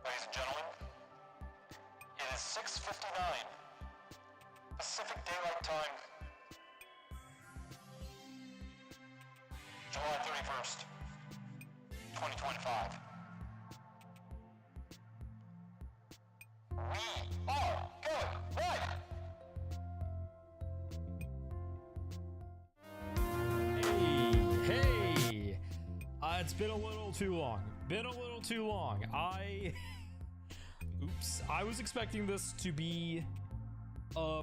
Ladies and gentlemen, it is 6:59 Pacific Daylight Time, July 31st, 2025. We are going live! Hey! It's been a little too long. Oops. I was expecting this to be, a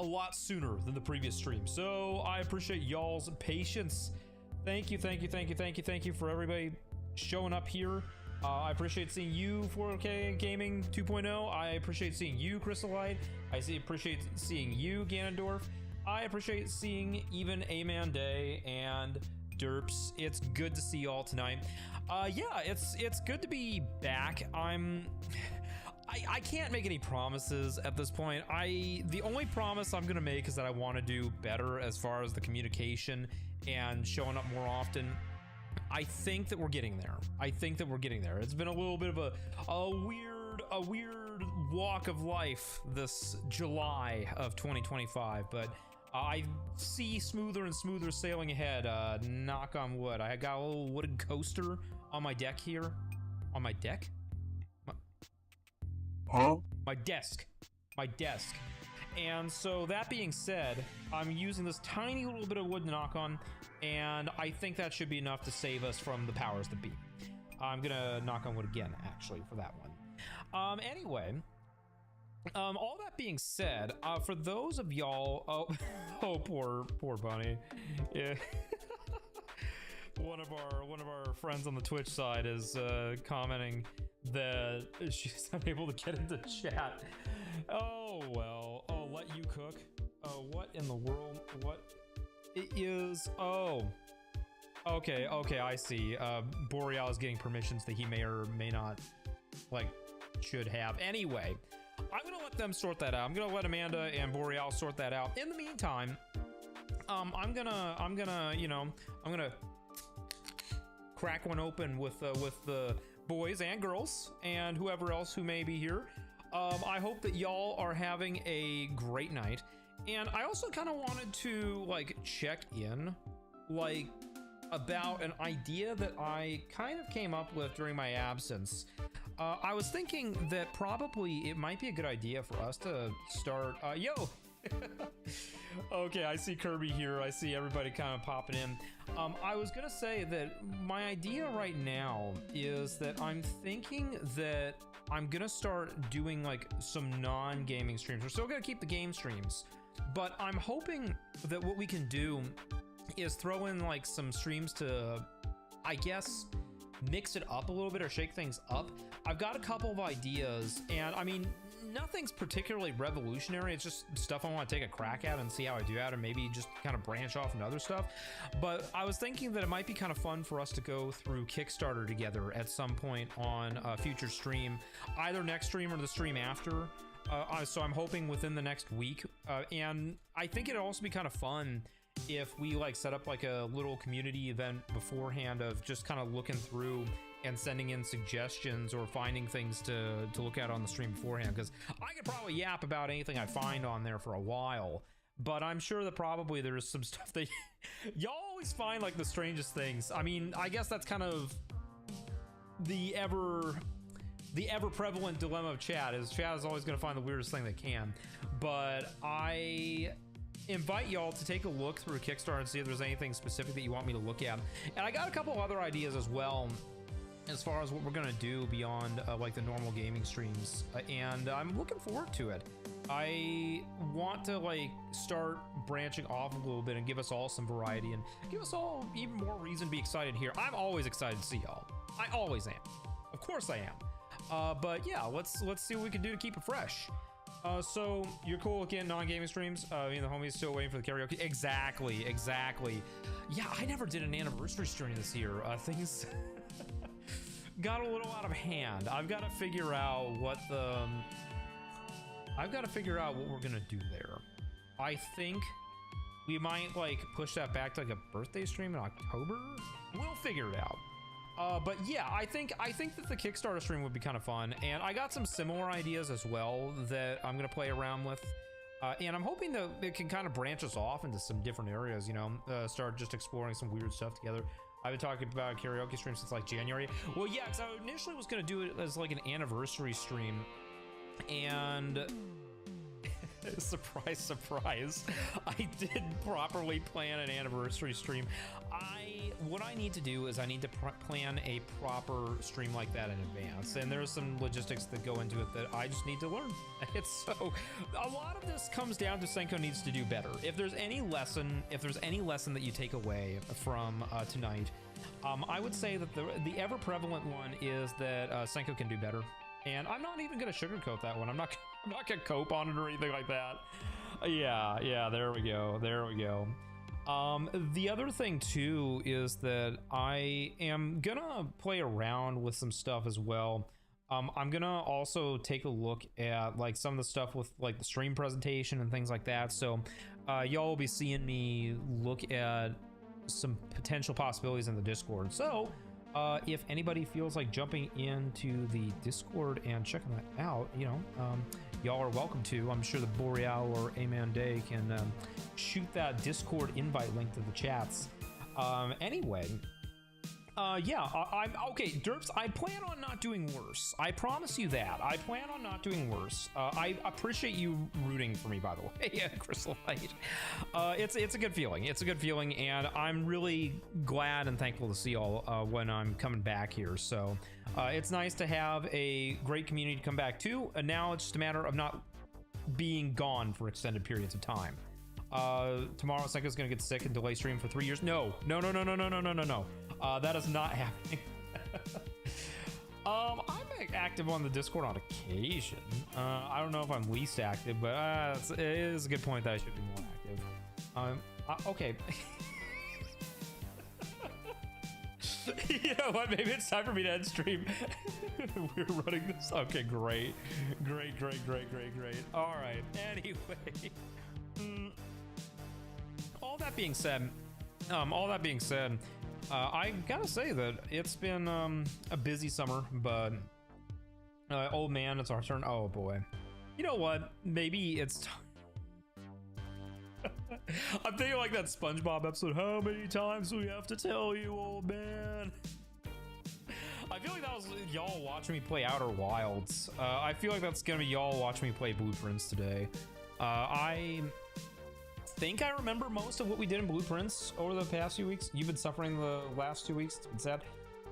lot sooner than the previous stream. So I appreciate y'all's patience. Thank you for everybody showing up here. I appreciate seeing you, 4K Gaming 2.0. I appreciate seeing you, Crystalite. Appreciate seeing you, Ganondorf. I appreciate seeing even A-Man Day and Derps. It's good to see y'all tonight. Yeah, it's good to be back. I can't make any promises at this point. The only promise I'm gonna make is that I want to do better as far as the communication and showing up more often. I think that we're getting there. It's been a little bit of a weird walk of life this July of 2025, but I see smoother and smoother sailing ahead. Knock on wood. I got a little wooden coaster on my deck here. On my deck? My desk. And so that being said, I'm using this tiny little bit of wood to knock on, and I think that should be enough to save us from the powers that be. I'm gonna knock on wood again, actually, for that one. Anyway, all that being said, for those of y'all, oh, poor bunny. Yeah. One of our friends on the Twitch side is commenting that she's unable to get into chat. Oh well. Oh, let you cook. Oh, what in the world? What it is? Oh. Okay, I see. Boreal is getting permissions that he may or may not should have. Anyway, I'm gonna let them sort that out. I'm gonna let Amanda and Boreal sort that out. In the meantime, I'm gonna crack one open with the boys and girls and whoever else who may be here. I hope that y'all are having a great night, and I also kind of wanted to check in about an idea that I kind of came up with during my absence. I was thinking that probably it might be a good idea for us to start yo. Okay, I see Kirby here. I see everybody kind of popping in. I was gonna say that my idea right now is that I'm thinking that I'm gonna start doing some non-gaming streams. We're still gonna keep the game streams, but I'm hoping that what we can do is throw in some streams to, I guess, mix it up a little bit or shake things up. I've got a couple of ideas, and I mean, nothing's particularly revolutionary. It's just stuff I want to take a crack at and see how I do at, and maybe just kind of branch off into other stuff. But I was thinking that it might be kind of fun for us to go through Kickstarter together at some point on a future stream, either next stream or the stream after. So I'm hoping within the next week. And I think it'd also be kind of fun if we set up a little community event beforehand of just kind of looking through and sending in suggestions or finding things to look at on the stream beforehand, because I could probably yap about anything I find on there for a while, but I'm sure that probably there's some stuff that y'all always find the strangest things. I mean, I guess that's kind of the ever prevalent dilemma of chat is always going to find the weirdest thing they can. But I invite y'all to take a look through Kickstarter and see if there's anything specific that you want me to look at. And I got a couple other ideas as well as far as what we're gonna do beyond the normal gaming streams, and I'm looking forward to it. I want to start branching off a little bit and give us all some variety and give us all even more reason to be excited here. I'm always excited to see y'all. I always am. Of course I am. But yeah, let's see what we can do to keep it fresh. So you're cool with getting non-gaming streams? The homies still waiting for the karaoke. Exactly. Yeah, I never did an anniversary stream this year. Things got a little out of hand. I've got to figure out what we're gonna do there. I think we might push that back to a birthday stream in October. We'll figure it out. But yeah, I think that the Kickstarter stream would be kind of fun, and I got some similar ideas as well that I'm gonna play around with, and I'm hoping that it can kind of branch us off into some different areas. You know, start just exploring some weird stuff together. I've been talking about a karaoke stream since like January. Well, yeah, because I initially was gonna do it as like an anniversary stream, and surprise, surprise, I didn't properly plan an anniversary stream. What I need to do is I need to plan a proper stream like that in advance, and there's some logistics that go into it that I just need to learn. It's so a lot of this comes down to Senko needs to do better. If there's any lesson that you take away from tonight, I would say that the ever prevalent one is that Senko can do better. And I'm not even gonna sugarcoat that one. I'm not gonna cope on it or anything like that. Yeah, there we go. The other thing too is that I am gonna play around with some stuff as well. I'm gonna also take a look at like some of the stuff with like the stream presentation and things like that. So y'all will be seeing me look at some potential possibilities in the Discord. So if anybody feels like jumping into the Discord and checking that out, you know, y'all are welcome to. I'm sure the Boreal or Aman Day can shoot that Discord invite link to the chats. Anyway, yeah, I'm okay, Derps. I plan on not doing worse. I promise you that. I plan on not doing worse. I appreciate you rooting for me, by the way. Yeah, Crystal Light. It's a good feeling. It's a good feeling, and I'm really glad and thankful to see y'all when I'm coming back here. So it's nice to have a great community to come back to. And now it's just a matter of not being gone for extended periods of time. Tomorrow Senko's gonna get sick and delay stream for 3 years. No. That is not happening. I'm active on the Discord on occasion. I don't know if I'm least active, but it is a good point that I should be more active. Okay. You know what? Maybe it's time for me to end stream. We're running this. Okay, great. All right. Anyway, all that being said, I gotta say that it's been a busy summer, but old man, it's our turn. Oh boy. You know what? Maybe it's time. I'm thinking like that SpongeBob episode. How many times do we have to tell you, old man? I feel like that was y'all watching me play Outer Wilds. I feel like that's gonna be y'all watching me play Blueprints today. I think I remember most of what we did in Blueprints over the past few weeks. You've been suffering the last 2 weeks. It's been sad.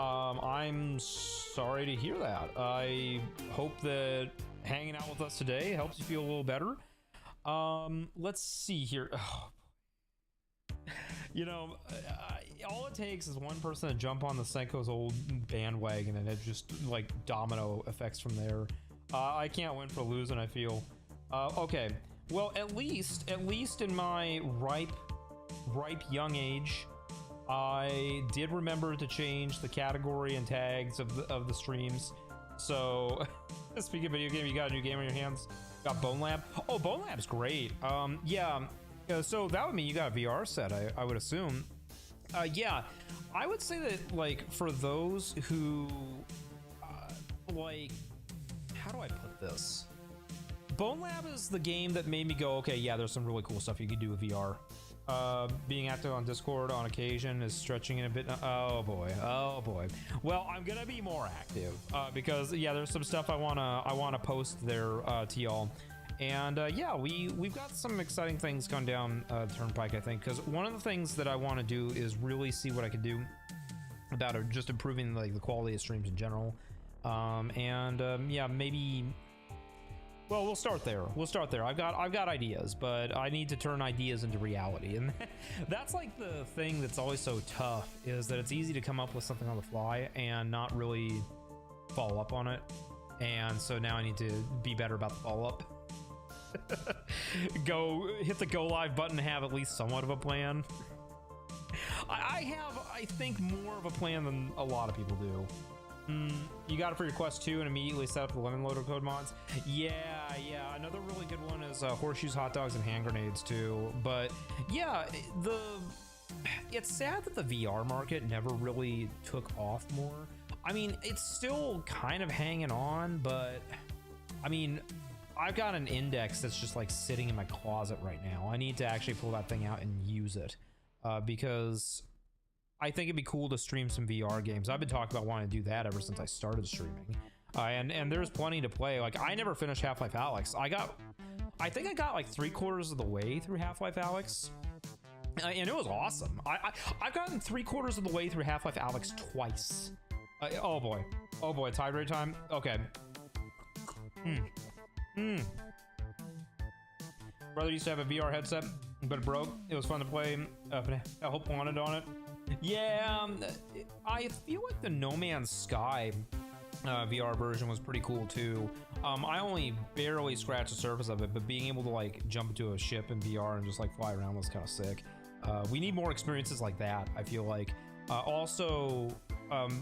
I'm sorry to hear that. I hope that hanging out with us today helps you feel a little better. Let's see here. Oh. You know, all it takes is one person to jump on the Senko's old bandwagon, and it just like domino effects from there. I can't win for losing, I feel. Okay. Well, at least in my ripe young age, I did remember to change the category and tags of the streams. So, speaking of video game, you got a new game on your hands? Got Bone Lab? Oh, Bone Lab's great. Yeah. So that would mean you got a VR set, I would assume. Yeah, I would say that like for those who, like, how do I put this? Bone Lab is the game that made me go, okay, yeah, there's some really cool stuff you can do with VR. Being active on Discord on occasion is stretching it a bit. Oh boy. Well, I'm gonna be more active because yeah, there's some stuff I wanna post there to y'all, and yeah, we've got some exciting things going down the turnpike, I think, because one of the things that I want to do is really see what I can do about just improving like the quality of streams in general, and yeah, maybe. Well, we'll start there. I've got ideas, but I need to turn ideas into reality. And that's like the thing that's always so tough, is that it's easy to come up with something on the fly and not really follow up on it. And so now I need to be better about the follow-up. Hit the go live button and have at least somewhat of a plan. I have, I think, more of a plan than a lot of people do. You got it for your quest 2 and immediately set up the lemon loader code mods. Yeah. Another really good one is horseshoes, hot dogs, and hand grenades too. But yeah, it's sad that the VR market never really took off more. I mean, it's still kind of hanging on, but I mean, I've got an index that's just like sitting in my closet right now. I need to actually pull that thing out and use it because I think it'd be cool to stream some VR games. I've been talking about wanting to do that ever since I started streaming. And there's plenty to play. Like, I never finished Half-Life Alyx. I think I got like 3/4 of the way through Half-Life Alyx. And it was awesome. I've gotten 3/4 of the way through Half-Life Alyx twice. Oh boy, tide rate time. Okay. Brother used to have a VR headset, but it broke. It was fun to play. I hope wanted on it. Yeah, I feel like the No Man's Sky VR version was pretty cool too. I only barely scratched the surface of it, but being able to like jump into a ship in VR and just like fly around was kind of sick. We need more experiences like that, I feel like. Also,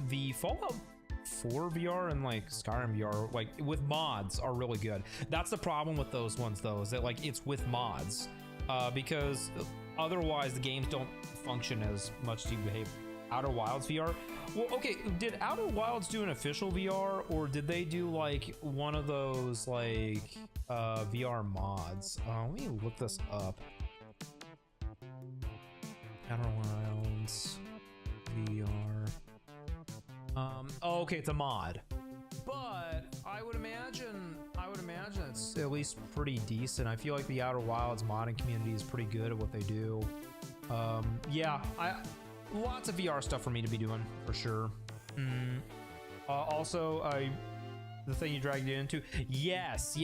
the Fallout 4 VR and like Skyrim VR, like with mods, are really good. That's the problem with those ones though, is that like it's with mods, because otherwise the games don't function as much as you behave. Outer Wilds VR. Well, okay, did Outer Wilds do an official VR, or did they do like one of those like VR mods? Let me look this up. Outer Wilds VR. Oh, okay, it's a mod, but I would imagine it's at least pretty decent. I feel like the Outer Wilds modding community is pretty good at what they do. Yeah, lots of VR stuff for me to be doing for sure. Also, the thing you dragged it into. Yes.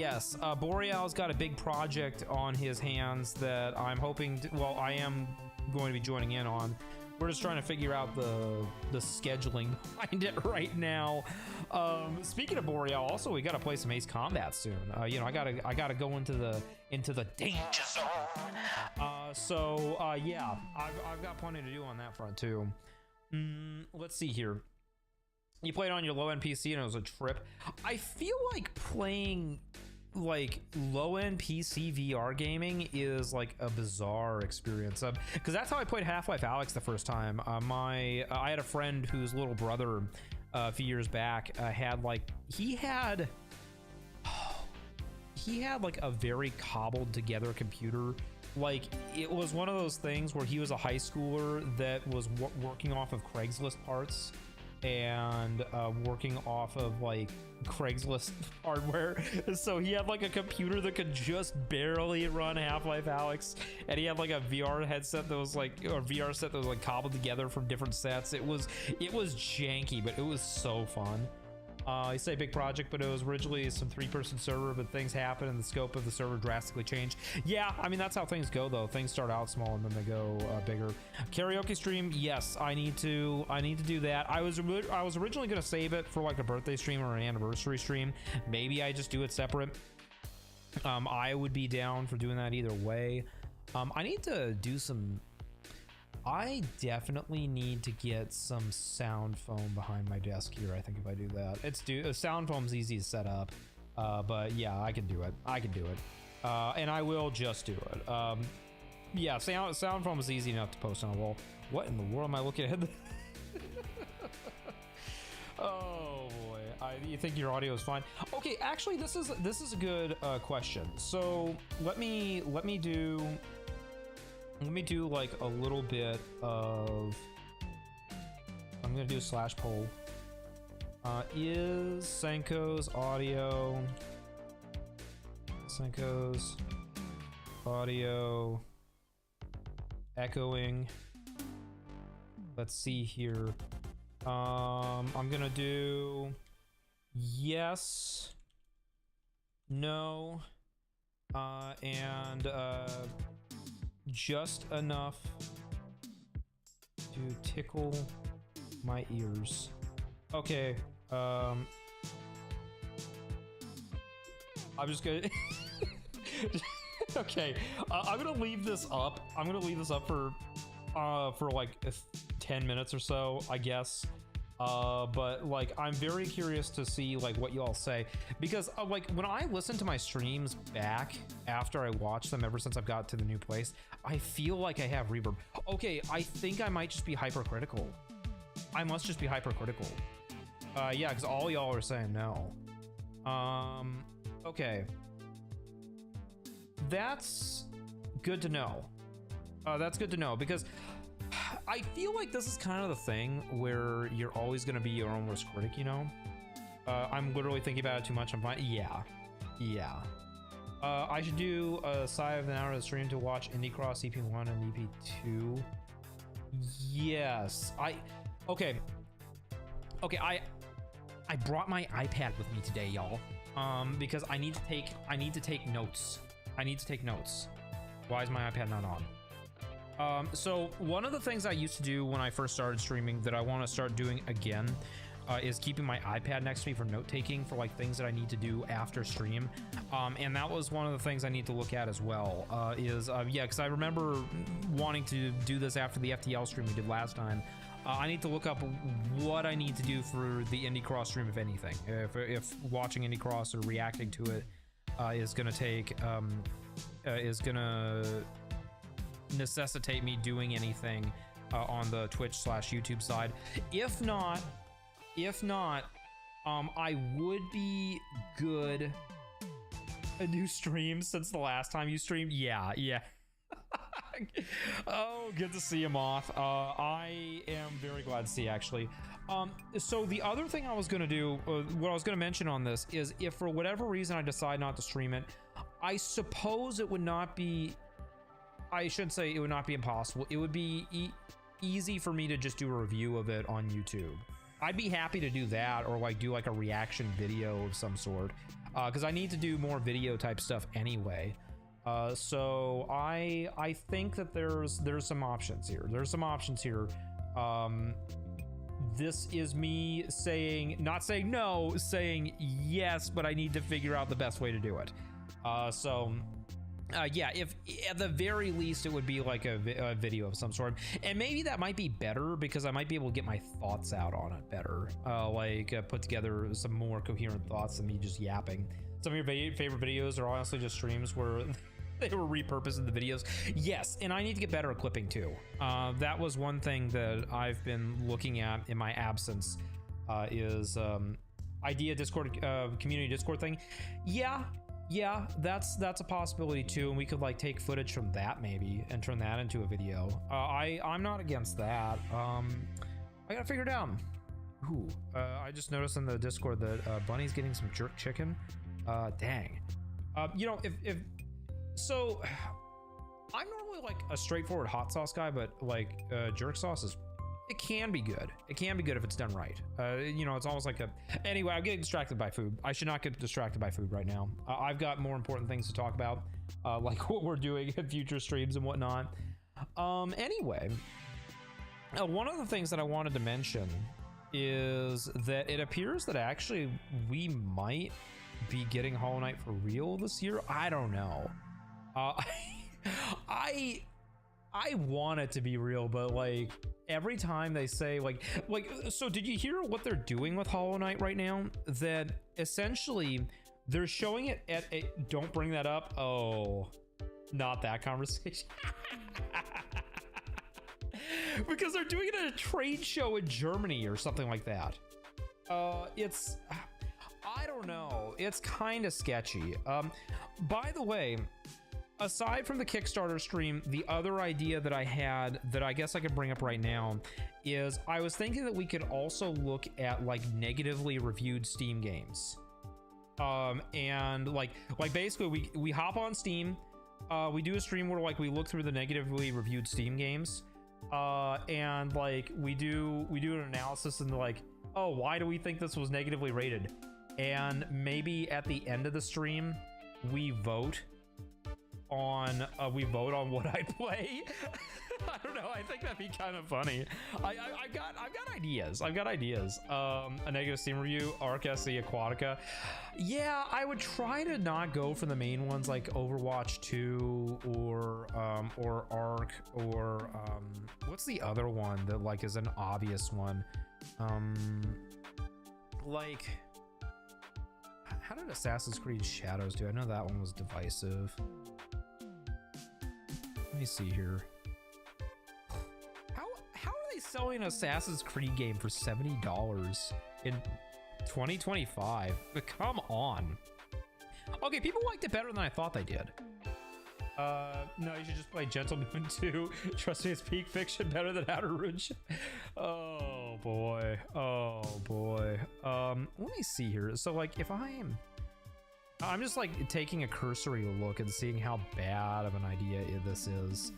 Boreal's got a big project on his hands that I'm hoping to, well, I am going to be joining in on. We're just trying to figure out the scheduling behind it right now. Speaking of Boreal, also we got to play some Ace Combat soon. You know, I gotta go into the danger zone. Yeah, I've got plenty to do on that front too. Let's see here. You played on your low-end PC and it was a trip. I feel like playing like low-end PC VR gaming is like a bizarre experience, because that's how I played Half-Life Alyx the first time. I had a friend whose little brother a few years back had like he had like a very cobbled together computer. Like, it was one of those things where he was a high schooler that was working off of Craigslist parts and working off of like Craigslist hardware. So he had like a computer that could just barely run Half-Life Alyx, and he had like a VR headset that was like, or VR set that was like cobbled together from different sets. It was janky, but it was so fun. I say big project, but it was originally some 3-person server, but things happen and the scope of the server drastically changed. Yeah, I mean, that's how things go though. Things start out small and then they go bigger. Karaoke stream, yes, I need to do that. I was originally going to save it for like a birthday stream or an anniversary stream. Maybe I just do it separate. I would be down for doing that either way. I need to do some, I definitely need to get some sound foam behind my desk here. I think if I do that, sound foam's easy to set up, but yeah, I can do it. And I will just do it. Yeah, sound foam is easy enough to post on a wall. What in the world am I looking at? Oh boy, you think your audio is fine? Okay, actually, this is a good question. So let me do like a little bit of, I'm gonna do a / poll. Is Senko's audio echoing? Let's see here. I'm gonna do yes, no, and just enough to tickle my ears. Okay, I'm just gonna okay, I'm gonna leave this up. For like 10 minutes or so, I guess. But like I'm very curious to see like what you all say, because like when I listen to my streams back after I watch them ever since I've got to the new place, I feel like I have reverb. Okay, I think I might just be hypercritical. I must just be hypercritical. Yeah, because all y'all are saying no. Okay, that's good to know. That's good to know, because I feel like this is kind of the thing where you're always going to be your own worst critic, you know? I'm literally thinking about it too much. I'm fine. Yeah. I should do a side of an hour of the stream to watch Indie Cross EP1 and EP2. Yes. Okay, I brought my iPad with me today, y'all. Because I need to take notes. Why is my iPad not on? So one of the things I used to do when I first started streaming that I want to start doing again is keeping my iPad next to me for note taking for like things that I need to do after stream. And that was one of the things I need to look at as well, yeah, because I remember wanting to do this after the FTL stream we did last time. I need to look up what I need to do for the Indie Cross stream, if anything. If watching Indie Cross or reacting to it is gonna take, is gonna necessitate me doing anything on the Twitch/YouTube side. If not, I would be good a new stream since the last time you streamed. Yeah. Oh, good to see him off. I am very glad to see, actually. So the other thing I was gonna do, what I was gonna mention on this is, if for whatever reason I decide not to stream it, I suppose it would not be, I should say it would not be impossible. It would be easy for me to just do a review of it on YouTube. I'd be happy to do that, or like do like a reaction video of some sort, because I need to do more video type stuff anyway. So I think that there's some options here. This is me saying, not saying no, saying yes, but I need to figure out the best way to do it. Yeah, if at the very least it would be like a video of some sort, and maybe that might be better because I might be able to get my thoughts out on it better, put together some more coherent thoughts than me just yapping. Some of your favorite videos are honestly just streams where they were repurposing the videos. Yes, and I need to get better at clipping too. That was one thing that I've been looking at in my absence, is idea Discord, community Discord thing. Yeah, that's a possibility too, and we could like take footage from that maybe and turn that into a video. I'm not against that. I gotta figure it out. Ooh, I just noticed in the Discord that Bunny's getting some jerk chicken. Dang. You know, if so, I'm normally like a straightforward hot sauce guy, but like jerk sauce is, it can be good. It can be good if it's done right. You know, it's almost like anyway, I'm getting distracted by food. I should not get distracted by food right now. I've got more important things to talk about, like what we're doing in future streams and whatnot. Anyway, one of the things that I wanted to mention is that it appears that actually we might be getting Hollow Knight for real this year. I don't know. I want it to be real, but like every time they say like, so did you hear what they're doing with Hollow Knight right now? That essentially they're showing it at a, don't bring that up. Oh, not that conversation. Because they're doing it at a trade show in Germany or something like that. It's, I don't know. It's kind of sketchy. By the way, aside from the Kickstarter stream, the other idea that I had that I guess I could bring up right now is I was thinking that we could also look at like negatively reviewed Steam games. And like basically we hop on Steam, we do a stream where like we look through the negatively reviewed Steam games, and like we do an analysis and like, oh, why do we think this was negatively rated? And maybe at the end of the stream we vote on what I play. I don't know. I think that'd be kind of funny. I've got ideas. I've got ideas. A negative Steam review, Arc SE Aquatica. Yeah, I would try to not go for the main ones like Overwatch 2 or Arc or what's the other one that like is an obvious one? Like, how did Assassin's Creed Shadows do? I know that one was divisive. Let me see here. How are they selling an Assassin's Creed game for $70 in 2025? But come on. Okay, people liked it better than I thought they did. No, you should just play Gentleman 2. Trust me, it's peak fiction better than Outer Ridge. Oh boy. Oh boy. Let me see here. So like if I'm just like taking a cursory look and seeing how bad of an idea this is.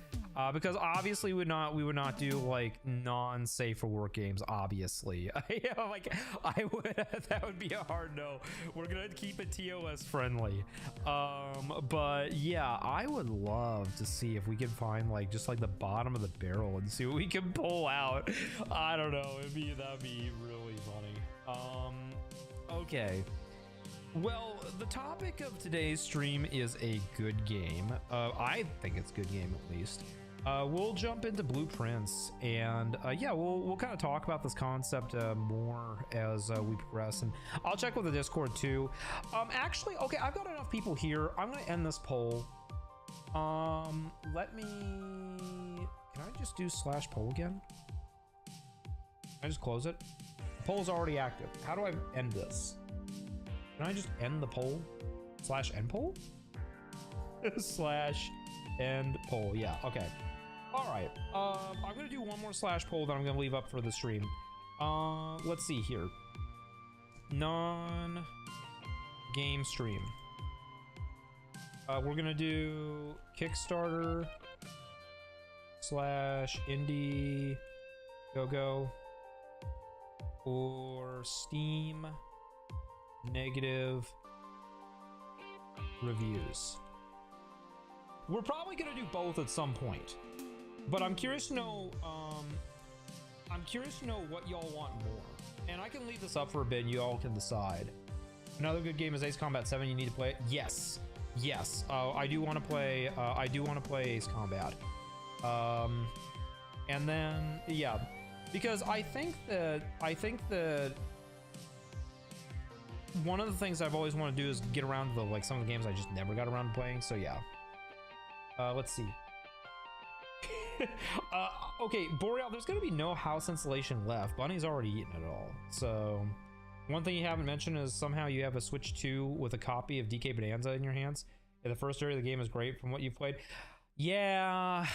Because obviously we would not do like non-safe for work games, obviously. Yeah, like I would, that would be a hard no. We're gonna keep it TOS friendly. But yeah, I would love to see if we can find like just like the bottom of the barrel and see what we can pull out. I don't know, that'd be really funny. Okay. Well, the topic of today's stream is a good game. I think it's a good game at least. We'll jump into Blueprints and yeah, we'll kind of talk about this concept more as we progress, and I'll check with the Discord too. Actually, okay, I've got enough people here. I'm gonna end this poll. Let me. Can I just do /poll again? Can I just close it? The poll's already active. How do I end this? Can I just end the poll? /end poll? /end poll. Yeah, okay. All right. I'm going to do one more /poll that I'm going to leave up for the stream. Let's see here. Non-game stream. We're going to do Kickstarter /Indie Go or Steam negative reviews. We're probably gonna do both at some point, but I'm curious to know what y'all want more, and I can leave this up for a bit and you all can decide. Another good game is Ace Combat 7. You need to play it. Yes, I do want to play Ace Combat, and then yeah, because I think that one of the things I've always wanted to do is get around to the, like, some of the games I just never got around to playing. So yeah. Let's see. Okay, Boreal, there's gonna be no house insulation left. Bunny's already eaten it all. So one thing you haven't mentioned is somehow you have a Switch 2 with a copy of DK Bonanza in your hands. Yeah, the first area of the game is great from what you've played. Yeah.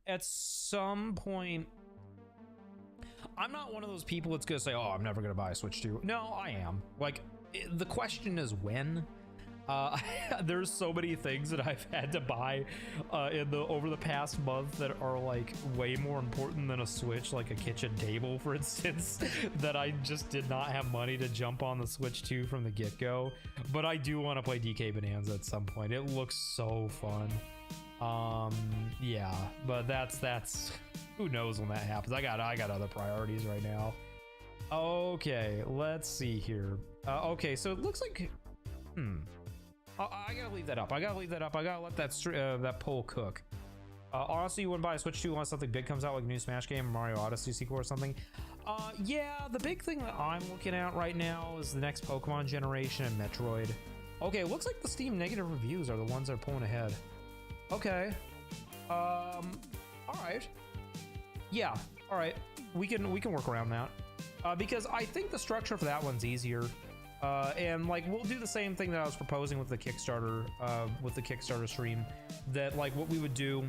At some point, I'm not one of those people that's gonna say, oh, I'm never gonna buy a Switch 2. No, I am. Like, the question is when. There's so many things that I've had to buy over the past month that are like way more important than a Switch, like a kitchen table, for instance, that I just did not have money to jump on the Switch 2 from the get-go. But I do want to play DK Bonanza at some point. It looks so fun. Yeah, but that's who knows when that happens. I got other priorities right now. Okay, let's see here. Okay, so it looks like I gotta leave that up. I gotta let that poll cook. Honestly, you wouldn't buy a Switch 2 unless something big comes out, like a new Smash game, Mario Odyssey sequel or something. Yeah, the big thing that I'm looking at right now is the next Pokemon generation and Metroid. Okay, it looks like the Steam negative reviews are the ones that are pulling ahead. Okay. All right. Yeah. All right. We can work around that. Because I think the structure for that one's easier. And like we'll do the same thing that I was proposing with the Kickstarter stream, that like what we would do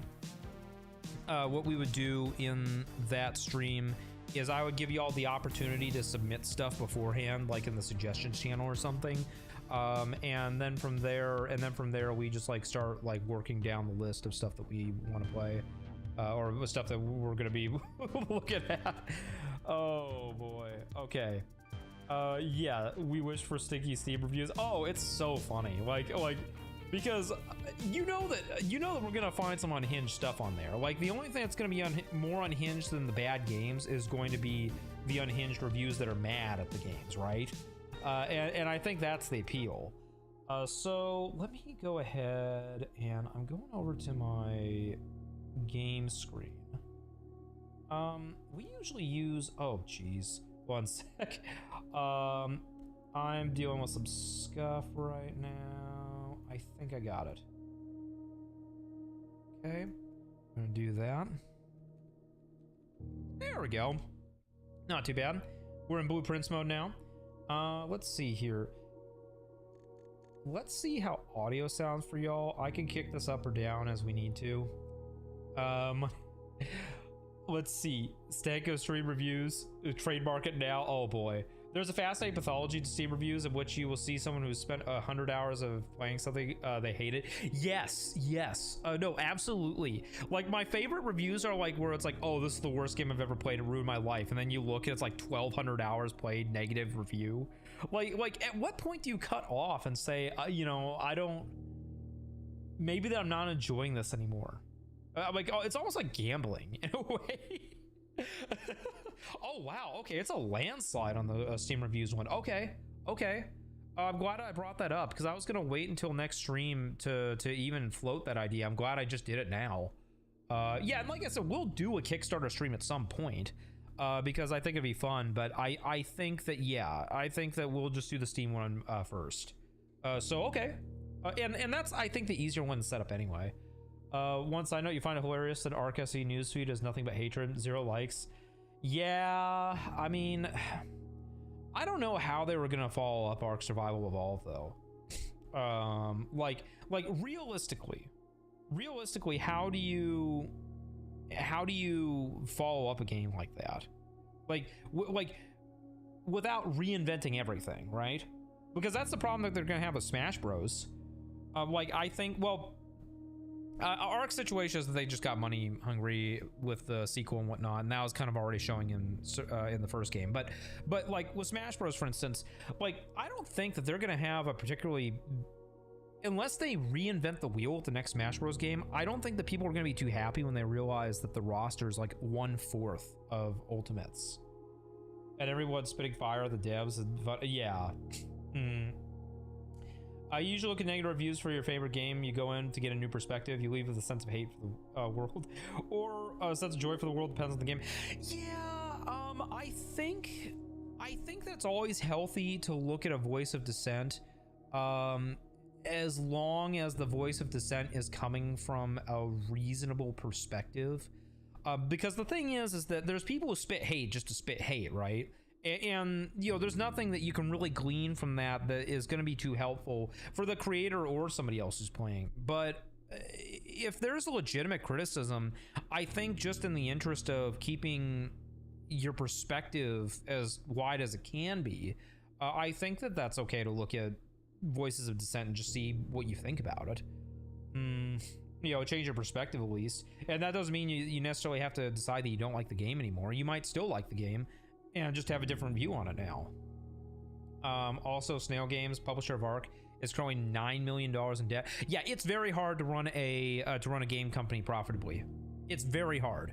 in that stream is I would give you all the opportunity to submit stuff beforehand, like in the suggestions channel or something, and then from there we just like start like working down the list of stuff that we want to play, or stuff that we're gonna be looking at. Oh boy. Okay. Yeah, we wish for sticky Steam reviews. Oh, it's so funny. Like because you know that we're gonna find some unhinged stuff on there. Like the only thing that's gonna be more unhinged than the bad games is going to be the unhinged reviews that are mad at the games, right? And I think that's the appeal. So let me go ahead and I'm going over to my game screen. We usually use, oh geez, one sec. I'm dealing with some stuff right now. I think I got it. Okay, I'm gonna do that. There we go. Not too bad. We're in blueprints mode now. Let's see here. Let's see how audio sounds for y'all. I can kick this up or down as we need to. Let's see. Stanko stream reviews. Trademark it now. Oh boy. There's a fascinating pathology to Steam reviews in which you will see someone who's spent 100 hours of playing something they hate it. Yes, yes. No, absolutely. Like my favorite reviews are like where it's like, oh, this is the worst game I've ever played. It ruined my life. And then you look and it's like 1,200 hours played, negative review. Like at what point do you cut off and say, you know, I don't, maybe that I'm not enjoying this anymore. Like, oh, it's almost like gambling in a way. Oh wow, okay, it's a landslide on the Steam reviews one. Okay, I'm glad I brought that up because I was gonna wait until next stream to even float that idea. I'm glad I just did it now. Yeah, and like I said, we'll do a Kickstarter stream at some point because I think it'd be fun, but I think that, yeah, I think that we'll just do the Steam one first. So okay, and that's, I think, the easier one to set up anyway. Once I know you find it hilarious that RKC newsfeed is nothing but hatred, 0 likes. Yeah, I mean, I don't know how they were gonna follow up Ark Survival Evolved though. Like realistically, how do you follow up a game like that? Like without reinventing everything, right? Because that's the problem that they're gonna have with Smash Bros. Like I think, well, Ark's situation is that they just got money hungry with the sequel and whatnot, and that was kind of already showing in the first game. But like with Smash Bros, for instance, like I don't think that they're gonna have a particularly, unless they reinvent the wheel with the next Smash Bros game, I don't think that people are gonna be too happy when they realize that the roster is like 1/4 of Ultimates, and everyone's spitting fire at the devs. And yeah. You usually look at negative reviews for your favorite game. You go in to get a new perspective. You leave with a sense of hate for the world, or a sense of joy for the world. Depends on the game. Yeah, I think that's always healthy to look at a voice of dissent, as long as the voice of dissent is coming from a reasonable perspective. Because the thing is that there's people who spit hate just to spit hate, right? And you know, there's nothing that you can really glean from that is going to be too helpful for the creator or somebody else who's playing. But if there's a legitimate criticism, I think just in the interest of keeping your perspective as wide as it can be, I think that that's okay to look at voices of dissent and just see what you think about it. You know, change your perspective at least. And that doesn't mean you necessarily have to decide that you don't like the game anymore. You might still like the game and just have a different view on it now. Also, Snail Games, publisher of Ark, is currently $9 million in debt. Yeah, it's very hard to run a game company profitably. It's very hard,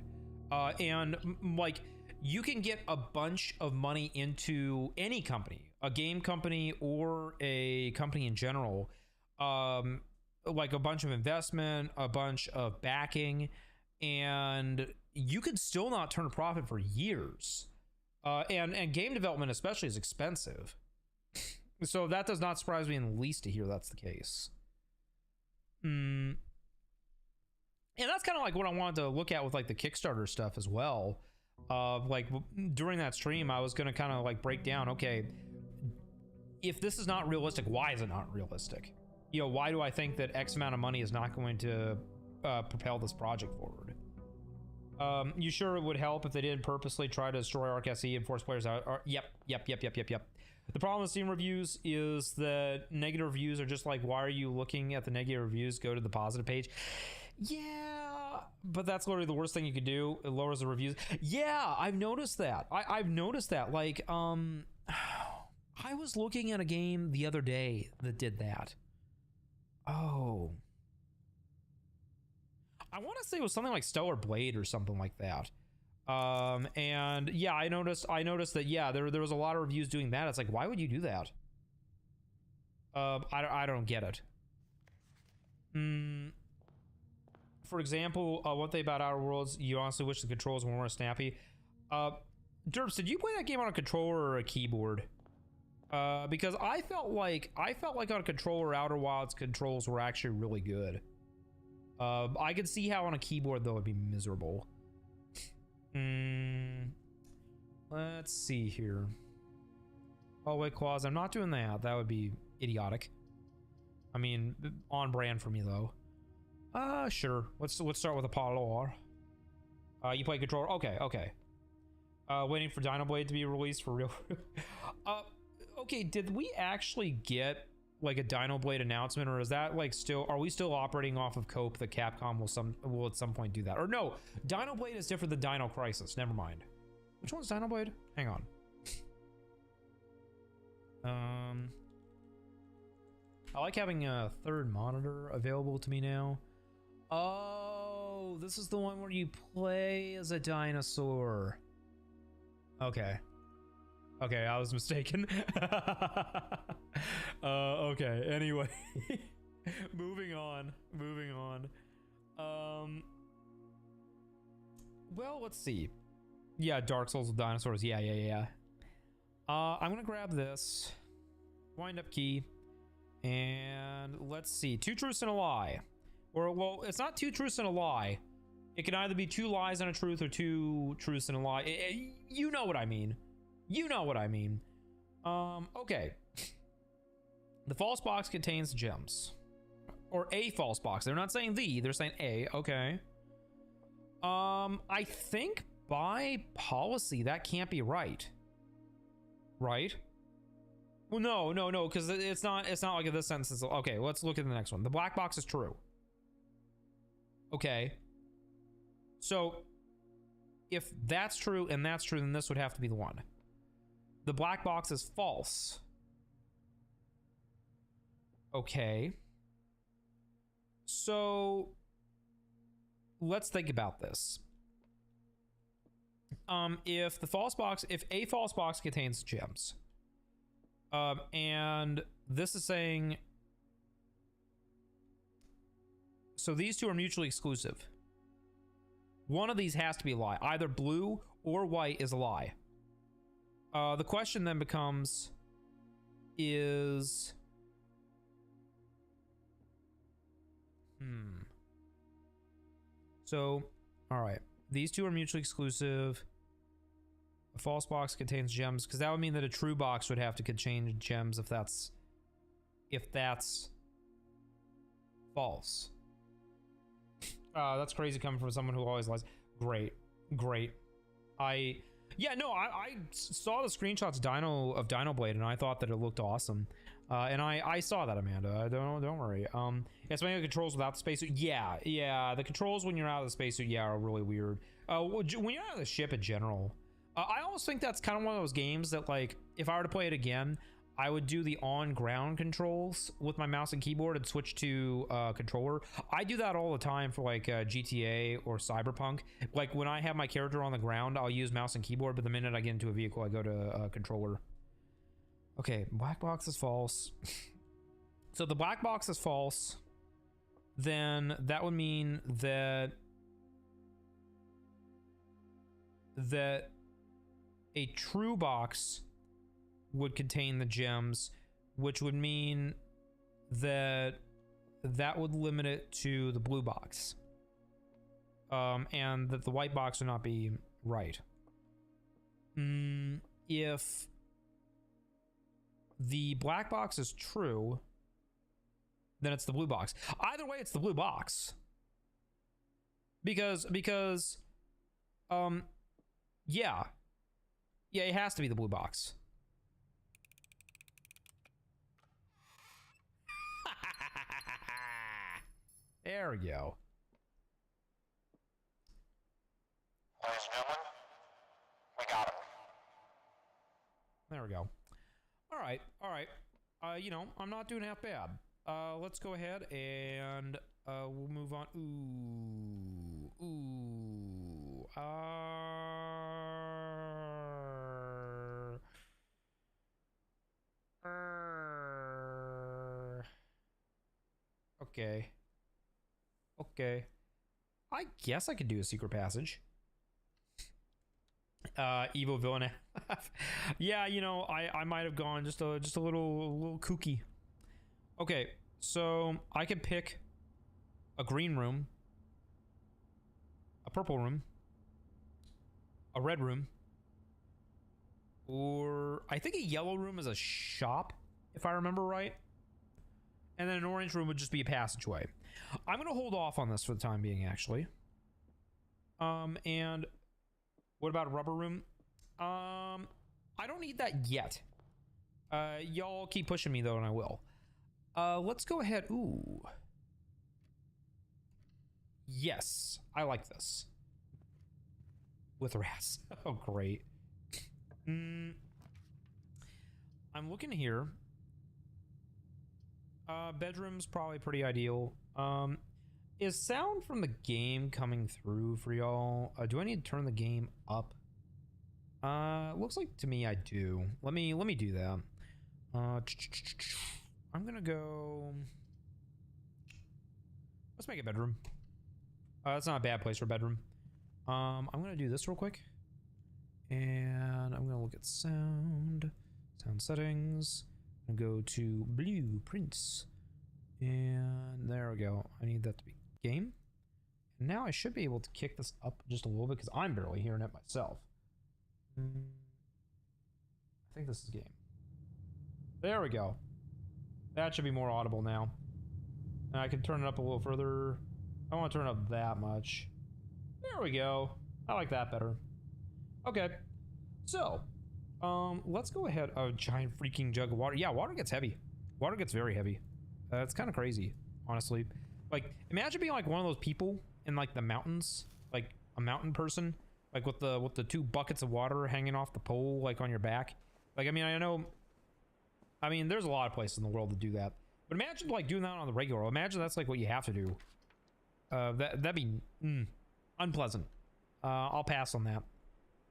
and like you can get a bunch of money into any company, a game company or a company in general, like a bunch of investment, a bunch of backing, and you could still not turn a profit for years. And game development especially is expensive. So that does not surprise me in the least to hear that's the case. And that's kind of like what I wanted to look at with like the Kickstarter stuff as well. Like during that stream, I was going to kind of like break down, okay, if this is not realistic, why is it not realistic? You know, why do I think that X amount of money is not going to propel this project forward? You sure it would help if they didn't purposely try to destroy Ark SE and force players out? Yep. The problem with Steam reviews is that negative reviews are just like, why are you looking at the negative reviews? Go to the positive page. Yeah, but that's literally the worst thing you could do. It lowers the reviews. Yeah, I've noticed that. I've noticed that. Like, I was looking at a game the other day that did that. Oh. I want to say it was something like Stellar Blade or something like that. And yeah, I noticed that, yeah, there was a lot of reviews doing that. It's like, why would you do that? I don't get it. For example, one thing about Outer Worlds, you honestly wish the controls were more snappy. Derps, did you play that game on a controller or a keyboard? Because I felt like on a controller, Outer Wilds controls were actually really good. I could see how on a keyboard though it'd be miserable. Let's see here. Oh wait, claws. I'm not doing that. That would be idiotic. I mean, on brand for me though. Sure. Let's start with a Apollo. You play controller. Okay. Waiting for Dino Blade to be released for real. Okay. Did we actually get like a Dino Blade announcement, or is that like still? Are we still operating off of Cope that Capcom will at some point do that? Or no, Dino Blade is different than Dino Crisis. Never mind. Which one's Dino Blade? Hang on. I like having a third monitor available to me now. Oh, this is the one where you play as a dinosaur. Okay. Okay, I was mistaken. Okay, anyway. Moving on. Well, let's see. Yeah, Dark Souls with dinosaurs. Yeah. I'm gonna grab this. Wind up key. And let's see. 2 truths and a lie. Or, well, it's not 2 truths and a lie. It can either be 2 lies and a truth or 2 truths and a lie. You know what I mean. Okay. The false box contains gems. Or a false box. They're not saying the, they're saying a. Okay. I think by policy that can't be right. Right? Well, no, because it's not like in this sentence. Okay, let's look at the next one. The black box is true. Okay. So, if that's true and that's true, then this would have to be the one. The black box is false. Okay. So, let's think about this. If a false box contains gems, and this is saying, so these two are mutually exclusive. One of these has to be a lie. Either blue or white is a lie. The question then becomes, is... So, alright. These two are mutually exclusive. A false box contains gems, because that would mean that a true box would have to contain gems if that's false. That's crazy coming from someone who always lies. Great. I saw the screenshots of Dino Blade and I thought that it looked awesome. And I saw that, Amanda. Don't worry. It's mainly the controls without the spacesuit. Yeah. The controls when you're out of the spacesuit, are really weird. When you're out of the ship in general, I almost think that's kind of one of those games that, like, if I were to play it again, I would do the on-ground controls with my mouse and keyboard and switch to controller. I do that all the time for like GTA or Cyberpunk. Like when I have my character on the ground, I'll use mouse and keyboard, but the minute I get into a vehicle, I go to controller. Okay, black box is false. So the black box is false. Then that would mean that a true box would contain the gems, which would mean that would limit it to the blue box. And that the white box would not be right. If the black box is true, then it's the blue box. Either way, it's the blue box. Because yeah, it has to be the blue box. There we go. Ladies and gentlemen, we got him. There we go. All right. You know, I'm not doing half bad. let's go ahead and we'll move on. Ooh. Okay. Okay. I guess I could do a secret passage. Evil villain. Yeah, you know, I might have gone just a little kooky. Okay, so I could pick a green room, a purple room, a red room, or I think a yellow room is a shop, if I remember right. And then an orange room would just be a passageway. I'm gonna hold off on this for the time being, actually. And what about a rubber room? I don't need that yet. Y'all keep pushing me though, and I will. Let's go ahead. Ooh. Yes, I like this. With rats. Oh, great. I'm looking here. Bedroom's probably pretty ideal. Is sound from the game coming through for y'all? Do I need to turn the game up? Looks like to me I do. Let me do that. I'm gonna go. Let's make a bedroom. That's not a bad place for a bedroom. I'm gonna do this real quick, and I'm gonna look at sound settings. I'm gonna go to blueprints, and there we go. I need that to be game. And now I should be able to kick this up just a little bit because I'm barely hearing it myself. I think this is game. There we go. That should be more audible now. And I can turn it up a little further. I don't want to turn it up that much. There we go. I like that better. Okay. So, let's go ahead. A giant freaking jug of water. Yeah, water gets heavy. Water gets very heavy. It's kind of crazy, honestly. Like, imagine being like one of those people in like the mountains, like a mountain person, like with the 2 buckets of water hanging off the pole, like on your back. Like, I mean, there's a lot of places in the world that do that. But imagine like doing that on the regular. Imagine that's like what you have to do. That'd be unpleasant. I'll pass on that.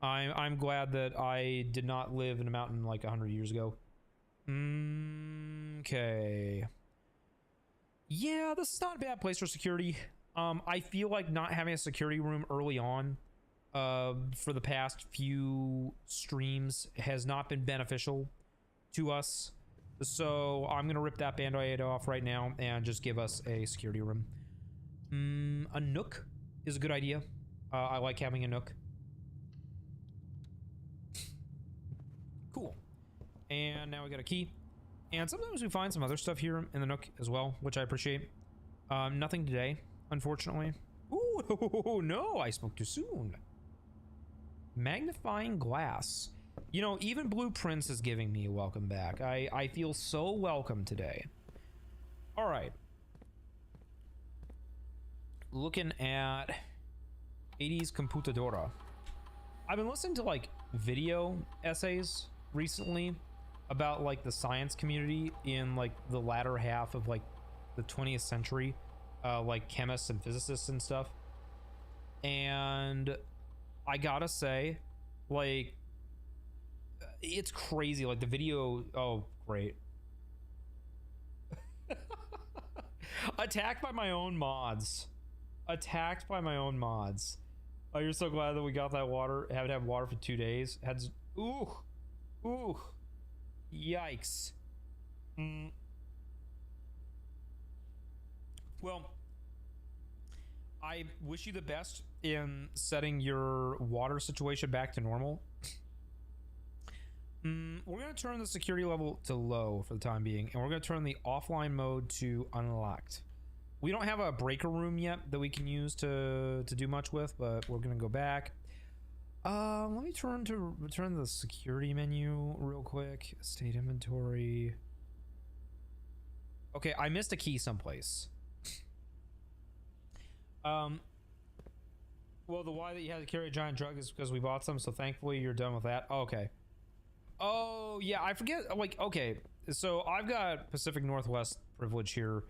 I'm glad that I did not live in a mountain like 100 years ago. Okay. Yeah, this is not a bad place for security. I feel like not having a security room early on for the past few streams has not been beneficial to us. So I'm gonna rip that band-aid off right now and just give us a security room. A nook is a good idea. I like having a nook. Cool. And now we got a key. And sometimes we find some other stuff here in the nook as well, which I appreciate. Nothing today, unfortunately. Ooh, no, I spoke too soon. Magnifying glass. You know, even Blueprints is giving me a welcome back. I feel so welcome today. All right. Looking at 80s Computadora. I've been listening to like video essays recently about like the science community in like the latter half of like the 20th century, like chemists and physicists and stuff. And I gotta say, like, it's crazy. Like the video, oh great. Attacked by my own mods. Attacked by my own mods. Oh, you're so glad that we got that water. Haven't had water for 2 days. Had to, ooh, yikes. Well, I wish you the best in setting your water situation back to normal. We're gonna turn the security level to low for the time being, and we're gonna turn the offline mode to unlocked. We don't have a breaker room yet that we can use to do much with, but we're gonna go back. Let me return the security menu real quick. State inventory. Okay, I missed a key someplace. Well, the why that you had to carry a giant drug is because we bought some, so thankfully you're done with that. Oh, okay. Oh, yeah, I forget. Like, okay, so I've got Pacific Northwest privilege here.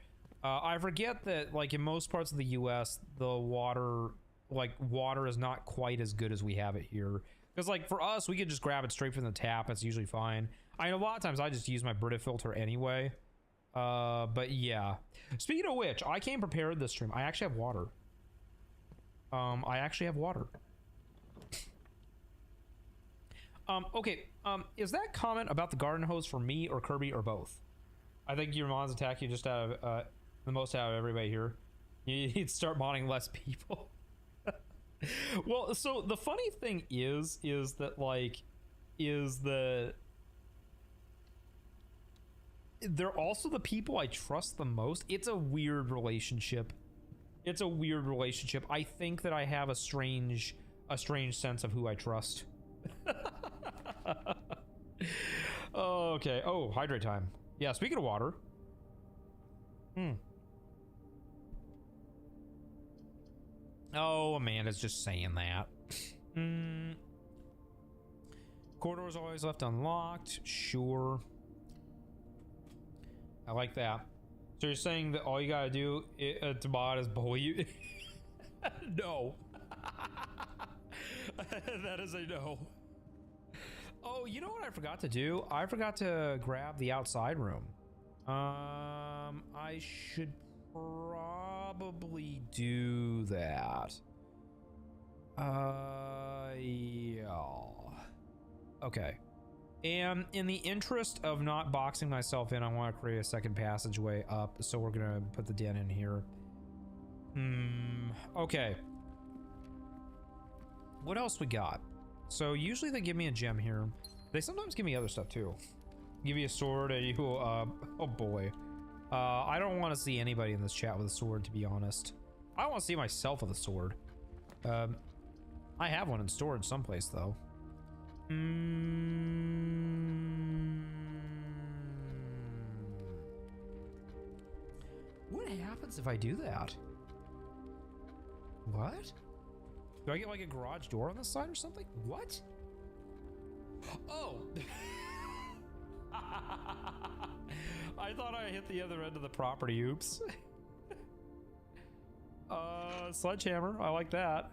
I forget that, like, in most parts of the U.S., the water is not quite as good as we have it here. Because, like, for us, we can just grab it straight from the tap. It's usually fine. I know a lot of times I just use my Brita filter anyway. But yeah. Speaking of which, I came prepared this stream. I actually have water. Okay. Is that comment about the garden hose for me or Kirby or both? I think your mods attack you just out of, the most out of everybody here. You'd start modding less people. Well, so the funny thing is that, like, they're also the people I trust the most. It's a weird relationship. I think that I have a strange sense of who I trust. Okay. Oh, hydrate time. Yeah, speaking of water. Oh, Amanda's just saying that. Corridors always left unlocked. Sure. I like that. So you're saying that all you gotta do to mod is bully you? No. That is a no. Oh, you know what I forgot to do? I forgot to grab the outside room. I should probably do that. Yeah. Okay. And in the interest of not boxing myself in, I want to create a second passageway up, so we're gonna put the den in here. Okay. What else we got? So usually they give me a gem here. They sometimes give me other stuff too. Give me a sword, oh boy. I don't want to see anybody in this chat with a sword, to be honest. I want to see myself with a sword. I have one in storage someplace though. What happens if I do that? What? Do I get like a garage door on this side or something? What? Oh! I thought I hit the other end of the property. Oops. Sledgehammer. I like that.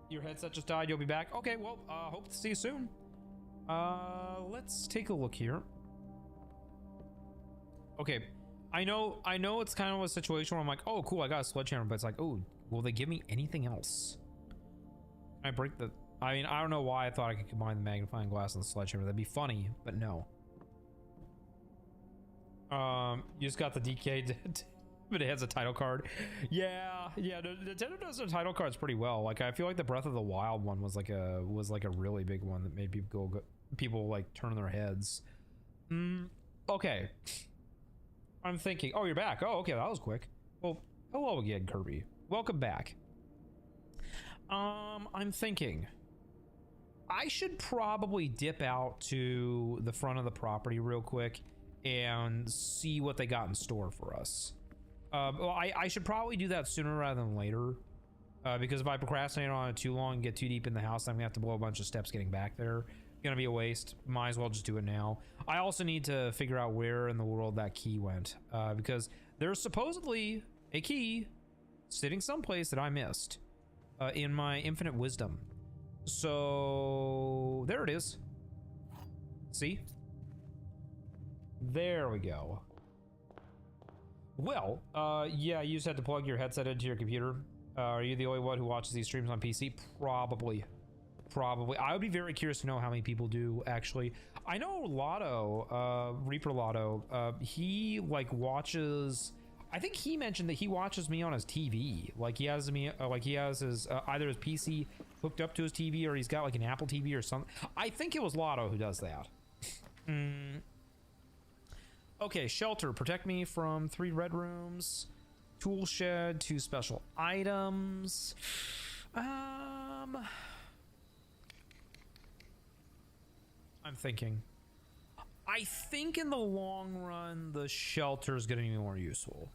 Your headset just died. You'll be back. Okay, well, hope to see you soon. Let's take a look here. Okay. I know it's kind of a situation where I'm like, oh, cool, I got a sledgehammer, but it's like, oh, will they give me anything else? Can I break the... I mean, I don't know why I thought I could combine the magnifying glass and the sledgehammer. That'd be funny, but no. You just got the DK, but it has a title card. Yeah, Nintendo does their title cards pretty well. Like, I feel like the Breath of the Wild one was like a really big one that made people like turn their heads. Okay. I'm thinking, oh, you're back. Oh, okay, that was quick. Well, hello again, Kirby. Welcome back. I'm thinking I should probably dip out to the front of the property real quick and see what they got in store for us. Well, I should probably do that sooner rather than later, because if I procrastinate on it too long and get too deep in the house, I'm gonna have to blow a bunch of steps getting back there. Gonna be a waste. Might as well just do it now. I also need to figure out where in the world that key went, because there's supposedly a key sitting someplace that I missed in my infinite wisdom. So there it is. See? There we go. Well, yeah, you just had to plug your headset into your computer. Are you the only one who watches these streams on PC? Probably. I would be very curious to know how many people do, actually. I know Lotto, Reaper Lotto, he like watches, I think he mentioned that he watches me on his TV. Like he has me, like he has his, either his PC hooked up to his TV or he's got like an Apple TV or something. I think it was Lotto who does that. Okay, shelter, protect me from 3 red rooms, tool shed, 2 special items. I'm thinking. I think in the long run, the shelter is going to be more useful.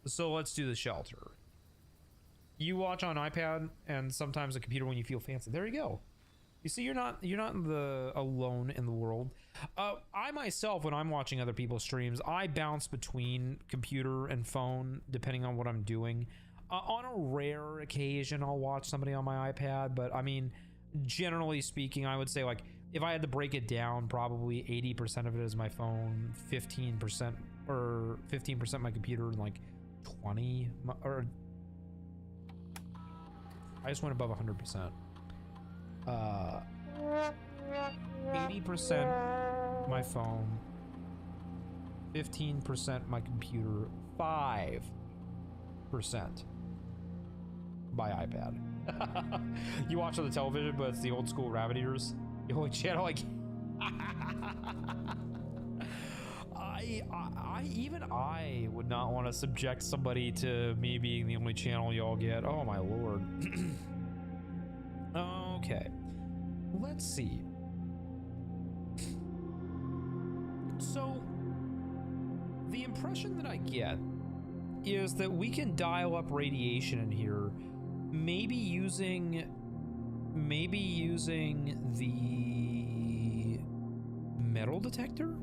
So let's do the shelter. You watch on iPad and sometimes a computer when you feel fancy. There you go. You see, you're not alone in the world. I myself, when I'm watching other people's streams, I bounce between computer and phone depending on what I'm doing. On a rare occasion, I'll watch somebody on my iPad, but I mean, generally speaking, I would say, like, if I had to break it down, probably 80% of it is my phone, 15% or 15% my computer, and like 20 or I just went above 100%. 80% my phone, 15% my computer, 5% by iPad. You watch on the television, but it's the old school rabbit ears. The only channel like I would not want to subject somebody to me being the only channel y'all get. Oh my lord. Okay, let's see. So the impression that I get is that we can dial up radiation in here, maybe using the metal detector.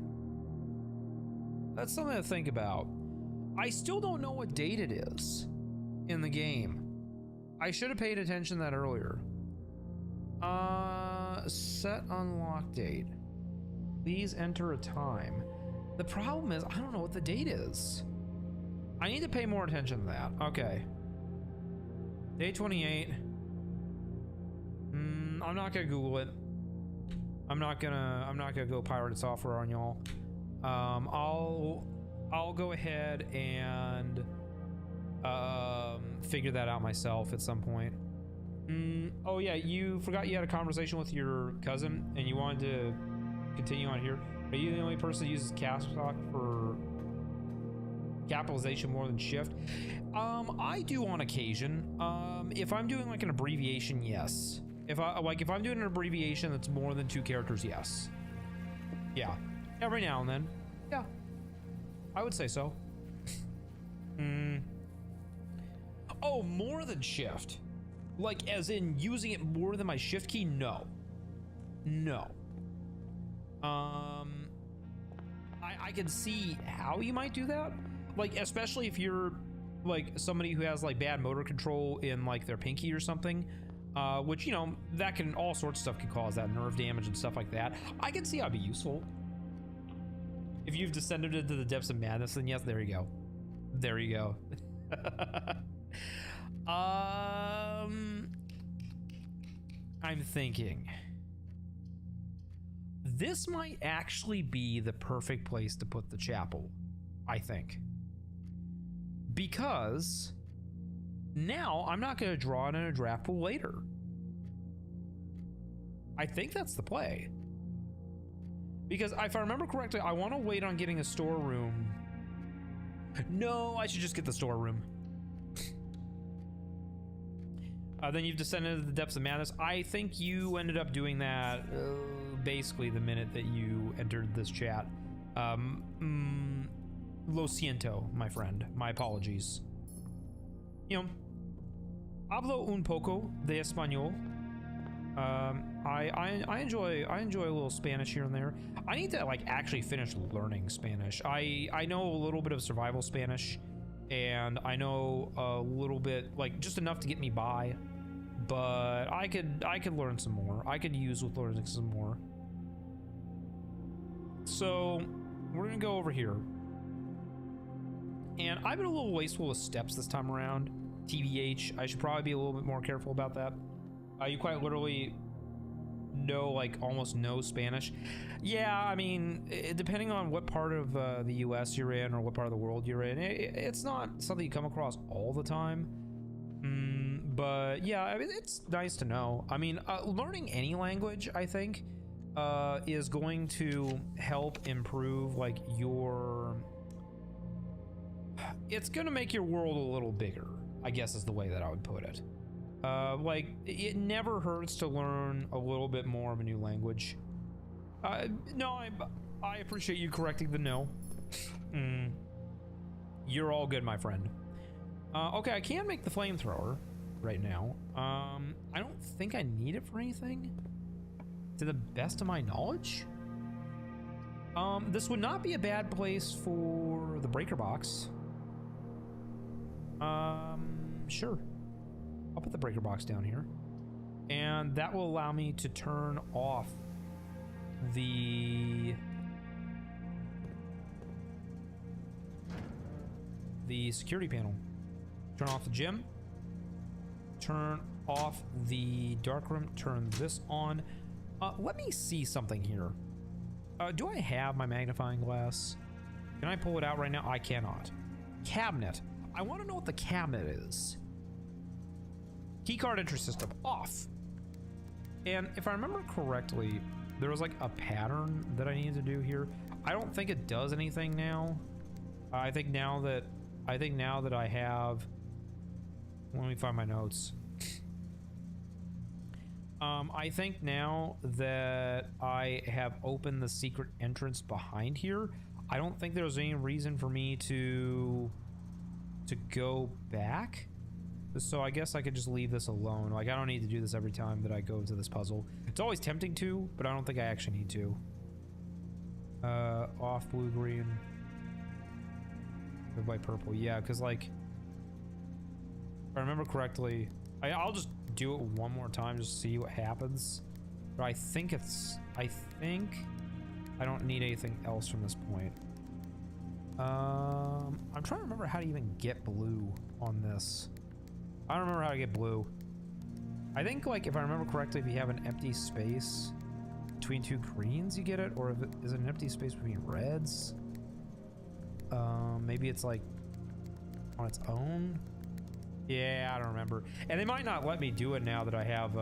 That's something to think about. I still don't know what date it is in the game. I should have paid attention to that earlier. Set unlock date. Please enter a time. The problem is I don't know what the date is. I need to pay more attention to that. Okay. Day 28. I'm not gonna Google it. I'm not gonna go pirate software on y'all. I'll go ahead and figure that out myself at some point. Oh yeah, you forgot you had a conversation with your cousin and you wanted to continue on here. Are you the only person that uses caps lock for capitalization more than shift? I do on occasion. If I'm doing like an abbreviation, yes. If I'm doing an abbreviation that's more than 2 characters, yes. Yeah. Every now and then. Yeah. I would say so. Oh, more than shift. Like, as in using it more than my shift key? No. No. I can see how you might do that. Like, especially if you're, like, somebody who has, like, bad motor control in, like, their pinky or something. Which, you know, that can, all sorts of stuff can cause that, nerve damage and stuff like that. I can see how it'd be useful. If you've descended into the depths of madness, then yes, there you go. There you go. I'm thinking this might actually be the perfect place to put the chapel, I think. Because now I'm not going to draw it in a draft pool later. I think that's the play. Because if I remember correctly, I want to wait on getting a storeroom. No, I should just get the storeroom. Then you've descended into the depths of madness. I think you ended up doing that basically the minute that you entered this chat. Lo siento, my friend. My apologies. You know, hablo un poco de español. I enjoy a little Spanish here and there. I need to like actually finish learning Spanish. I know a little bit of survival Spanish, and I know a little bit, like just enough to get me by. But I could learn some more. I could use with learning some more. So we're gonna go over here, and I've been a little wasteful with steps this time around. TBH, I should probably be a little bit more careful about that. You quite literally know, like, almost no Spanish. Yeah, I mean, depending on what part of the US you're in or what part of the world you're in, it's not something you come across all the time. But yeah, I mean, it's nice to know. I mean, learning any language, I think, is going to help improve, like, your... It's going to make your world a little bigger, I guess is the way that I would put it. Like, it never hurts to learn a little bit more of a new language. No, I appreciate you correcting the no. You're all good, my friend. Okay, I can make the flamethrower right now. I don't think I need it for anything. to the best of my knowledge. This would not be a bad place for the breaker box. Sure. I'll put the breaker box down here. And that will allow me to turn off the security panel. Turn off the gym. Turn off the dark room. Turn this on. Let me see something here. Do I have my magnifying glass? Can I pull it out right now? I cannot. Cabinet. I want to know what the cabinet is. Keycard entry system off. And if I remember correctly, there was like a pattern that I needed to do here. I don't think it does anything now. I think now that I have, let me find my notes. I think now that I have opened the secret entrance behind here, I don't think there's any reason for me to go back. So I guess I could just leave this alone. Like, I don't need to do this every time that I go to this puzzle. It's always tempting to, but I don't think I actually need to. Off blue, green. Red, white, purple. Yeah, because like, if I remember correctly, I'll just do it one more time just to see what happens. But I think I don't need anything else from this point. I'm trying to remember how to even get blue on this. I don't remember how to get blue. I think, like, if I remember correctly, if you have an empty space between two greens, you get it, or if it is an empty space between reds. Maybe it's like on its own. Yeah, I don't remember. And they might not let me do it now that I have,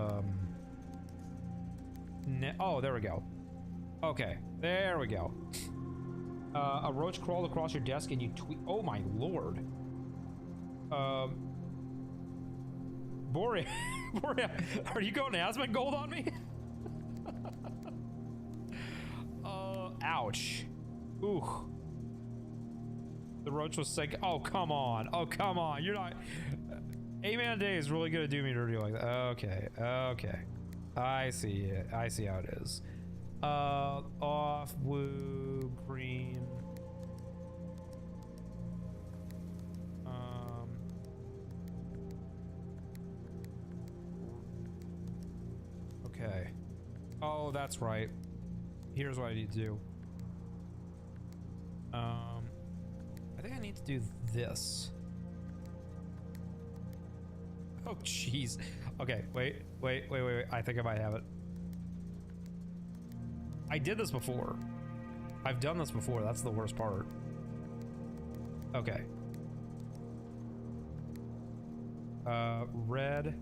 oh, there we go. Okay, there we go. A roach crawled across your desk and you oh my lord. Boria, Boria, are you going Asmongold on me? Ouch. Ooh. The roach was sick. Oh, come on. Oh, come on. You're not... 8-man a day is really gonna do me dirty like that. Okay, okay. I see it. I see how it is. Off, blue, green. Okay. Oh, that's right. Here's what I need to do. I think I need to do this. Oh, jeez. Okay, wait. I think I might have it. I did this before. I've done this before. That's the worst part. Okay. Red.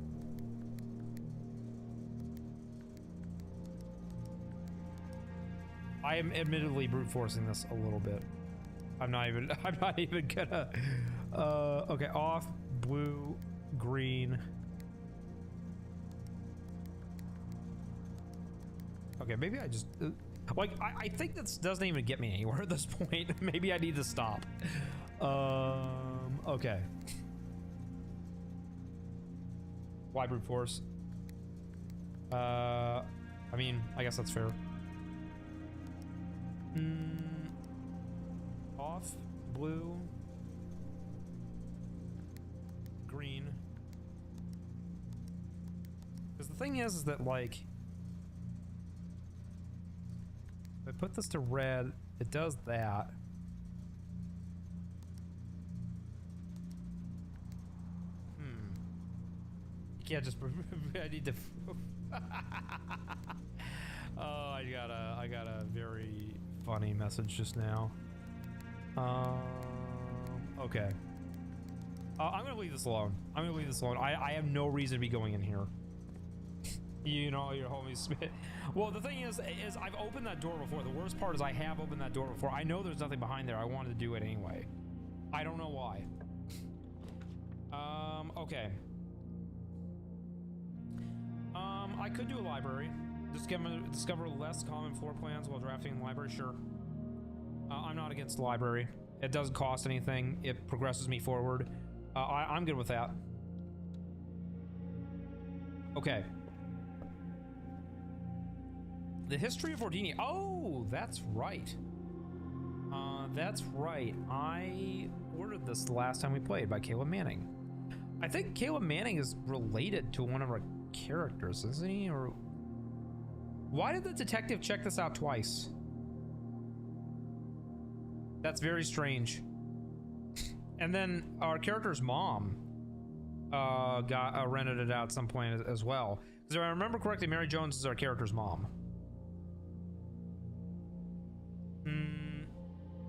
I am admittedly brute forcing this a little bit. I'm not even gonna, okay, off, blue, green. Okay, maybe I just, like, I think this doesn't even get me anywhere at this point. Maybe I need to stop. Okay. Why brute force? I mean, I guess that's fair. Off, blue, green. Because the thing is that, like, if I put this to red, it does that. You can't just, I need to, oh, I got a very funny message just now. Okay. I'm gonna leave this alone. I'm gonna leave this alone. I have no reason to be going in here. You know, your homies Smith. Well, the thing is I've opened that door before. The worst part is I have opened that door before. I know there's nothing behind there. I wanted to do it anyway. I don't know why. Okay. I could do a library. Discover less common floor plans while drafting in the library. Sure. I'm not against the library. It doesn't cost anything. It progresses me forward. I'm good with that. Okay. The history of Ordini. Oh, that's right. That's right. I ordered this the last time we played by Caleb Manning. I think Caleb Manning is related to one of our characters, isn't he? Or why did the detective check this out twice? That's very strange. And then our character's mom got rented it out at some point as well. Because if I remember correctly, Mary Jones is our character's mom.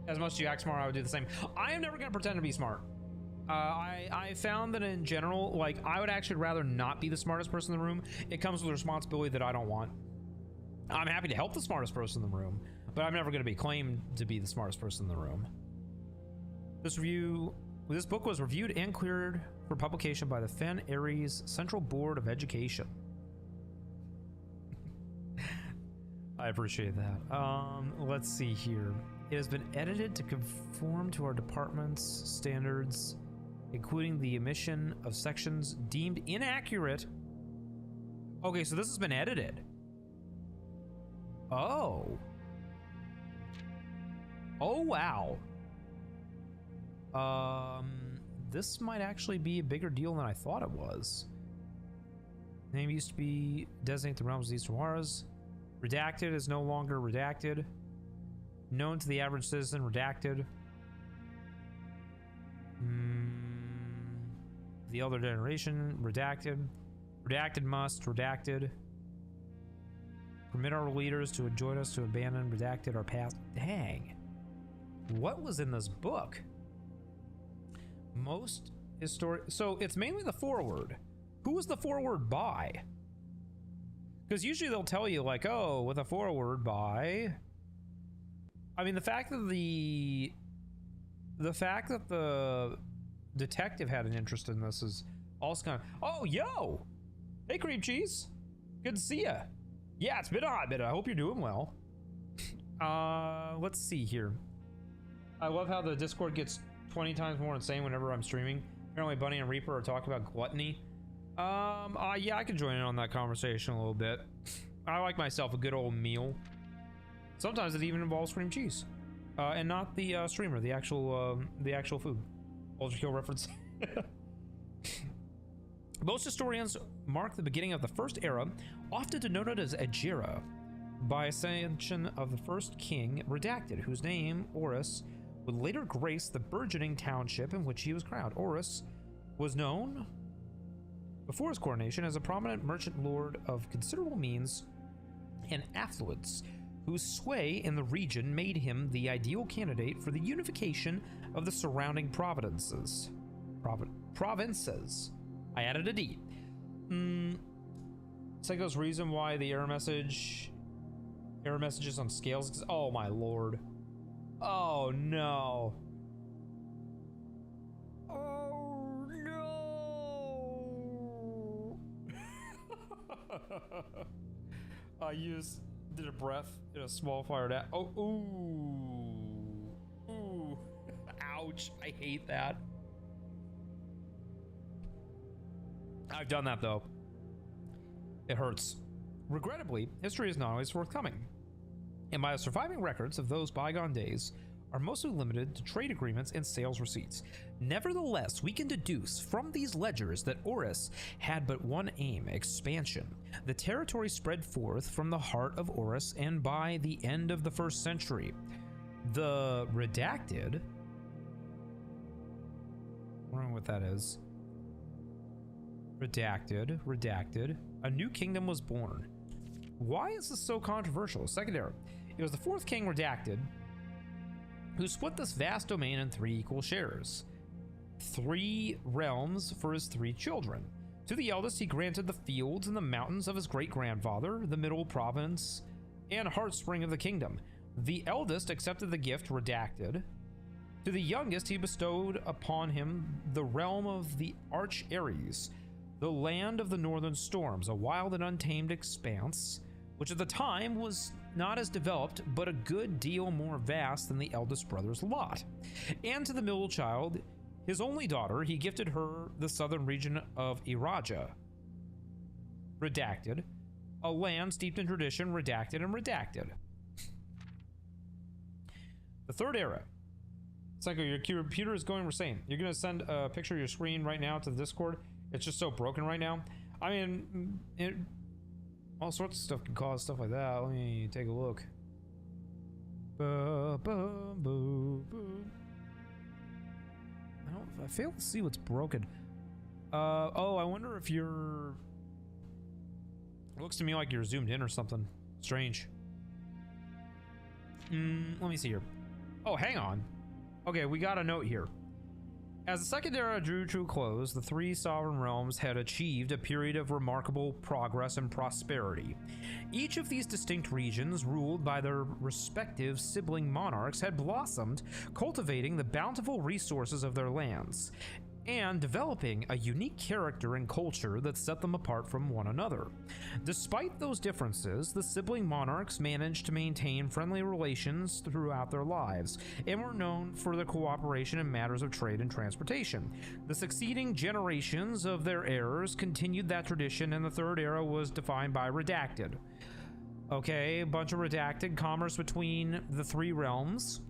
As much as you act smart, I would do the same. I am never going to pretend to be smart. I found that in general, like, I would actually rather not be the smartest person in the room. It comes with a responsibility that I don't want. I'm happy to help the smartest person in the room, but I'm never going to be claimed to be the smartest person in the room. This book was reviewed and cleared for publication by the Fen Aries Central Board of Education. I appreciate that. Let's see here. It has been edited to conform to our department's standards, including the omission of sections deemed inaccurate. Okay, so this has been edited. Oh. Oh, wow. This might actually be a bigger deal than I thought it was. Name used to be designate the realms of these Tawaras. Redacted is no longer redacted. Known to the average citizen, redacted. The elder generation, redacted. Redacted must, redacted. Permit our leaders to join us to abandon, redacted our past. Dang. What was in this book? Most historic. So it's mainly the foreword. Who was the foreword by? Because usually they'll tell you, like, oh, with a foreword by. I mean, the fact that the detective had an interest in this is also kind of. Oh, yo, hey, cream cheese, good to see ya. Yeah, it's been a hot minute. I hope you're doing well. Let's see here. I love how the Discord gets 20 times more insane whenever I'm streaming. Apparently, Bunny and Reaper are talking about gluttony. Yeah, I can join in on that conversation a little bit. I like myself a good old meal. Sometimes it even involves cream cheese, and not the streamer, the actual food. Ultra Kill reference. Most historians mark the beginning of the first era, often denoted as Agira, by ascension of the first king, Redacted, whose name, Horus, would later grace the burgeoning township in which he was crowned. Horus was known before his coronation as a prominent merchant lord of considerable means and affluence, whose sway in the region made him the ideal candidate for the unification of the surrounding provinces. Provinces. I added a D. Psycho's reason why the error messages on scales. Oh my lord. Oh no. Oh no. I did a breath in a small fire that. Oh, ooh. Ouch. I hate that. I've done that though. It hurts. Regrettably, history is not always forthcoming, and by the surviving records of those bygone days are mostly limited to trade agreements and sales receipts. Nevertheless, we can deduce from these ledgers that Horus had but one aim: expansion. The territory spread forth from the heart of Horus, and by the end of the 1st century, the Redacted, I don't know what that is. Redacted, a new kingdom was born. Why is this so controversial? Secondary. It was the 4th king, Redacted, who split this vast domain in 3 equal shares. 3 realms for his 3 children. To the eldest, he granted the fields and the mountains of his great-grandfather, the middle province, and heartspring of the kingdom. The eldest accepted the gift, Redacted. To the youngest, he bestowed upon him the realm of the Arch Aries, the land of the northern storms, a wild and untamed expanse, which at the time was not as developed, but a good deal more vast than the eldest brother's lot. And to the middle child, his only daughter, he gifted her the southern region of Iraja. Redacted. A land steeped in tradition, redacted and redacted. The third era. Senko, your computer is going insane. You're gonna send a picture of your screen right now to the Discord. It's just so broken right now. I mean, all sorts of stuff can cause stuff like that. Let me take a look. I fail to see what's broken. Oh, I wonder if you're... It looks to me like you're zoomed in or something. Strange. Let me see here. Oh, hang on. Okay, we got a note here. As the Second Era drew to a close, the three sovereign realms had achieved a period of remarkable progress and prosperity. Each of these distinct regions, ruled by their respective sibling monarchs, had blossomed, cultivating the bountiful resources of their lands, and developing a unique character and culture that set them apart from one another. Despite those differences, the sibling monarchs managed to maintain friendly relations throughout their lives, and were known for their cooperation in matters of trade and transportation. The succeeding generations of their heirs continued that tradition, and the Third Era was defined by redacted. Okay, a bunch of redacted commerce between the three realms,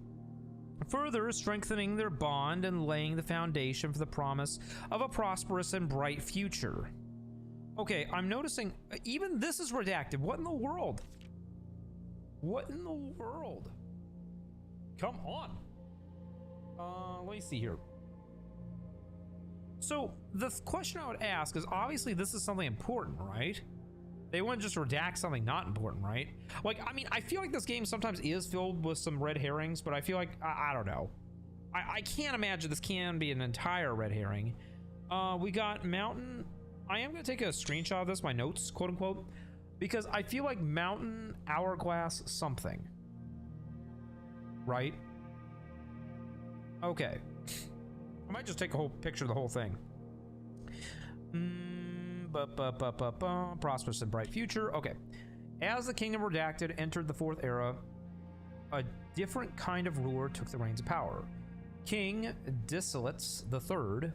further strengthening their bond and laying the foundation for the promise of a prosperous and bright future. Okay, I'm noticing even this is redacted. What in the world? What in the world? Come on. Let me see here. So the question I would ask is, obviously this is something important, right? They wouldn't just redact something not important, right? Like, I mean, I feel like this game sometimes is filled with some red herrings, but I feel like, I don't know. I can't imagine this can be an entire red herring. We got mountain. I am going to take a screenshot of this, my notes, quote unquote, because I feel like mountain, hourglass, something. Right? Okay. I might just take a whole picture of the whole thing. Prosperous and bright future. Okay. As the Kingdom Redacted entered the Fourth Era, a different kind of ruler took the reins of power. King Dissolutes III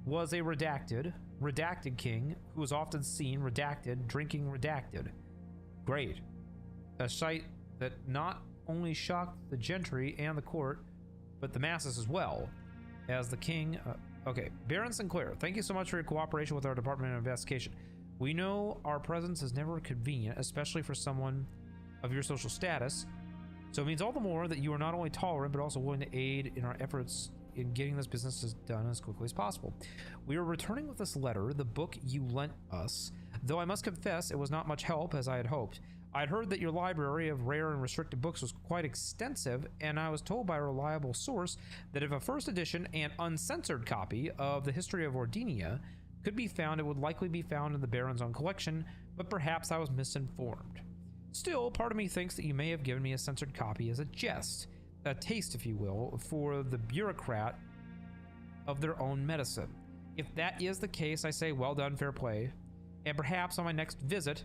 was a redacted king who was often seen redacted, drinking redacted. Great. A sight that not only shocked the gentry and the court, but the masses as well. As the king... Okay, Baron Sinclair, thank you so much for your cooperation with our Department of Investigation. We know our presence is never convenient, especially for someone of your social status, so it means all the more that you are not only tolerant, but also willing to aid in our efforts in getting this business done as quickly as possible. We are returning with this letter, the book you lent us, though I must confess it was not much help as I had hoped. I had heard that your library of rare and restricted books was quite extensive, and I was told by a reliable source that if a first edition and uncensored copy of the history of Ordinia could be found, it would likely be found in the Baron's own collection, but perhaps I was misinformed. Still, part of me thinks that you may have given me a censored copy as a jest, a taste, if you will, for the bureaucrat of their own medicine. If that is the case, I say well done, fair play, and perhaps on my next visit,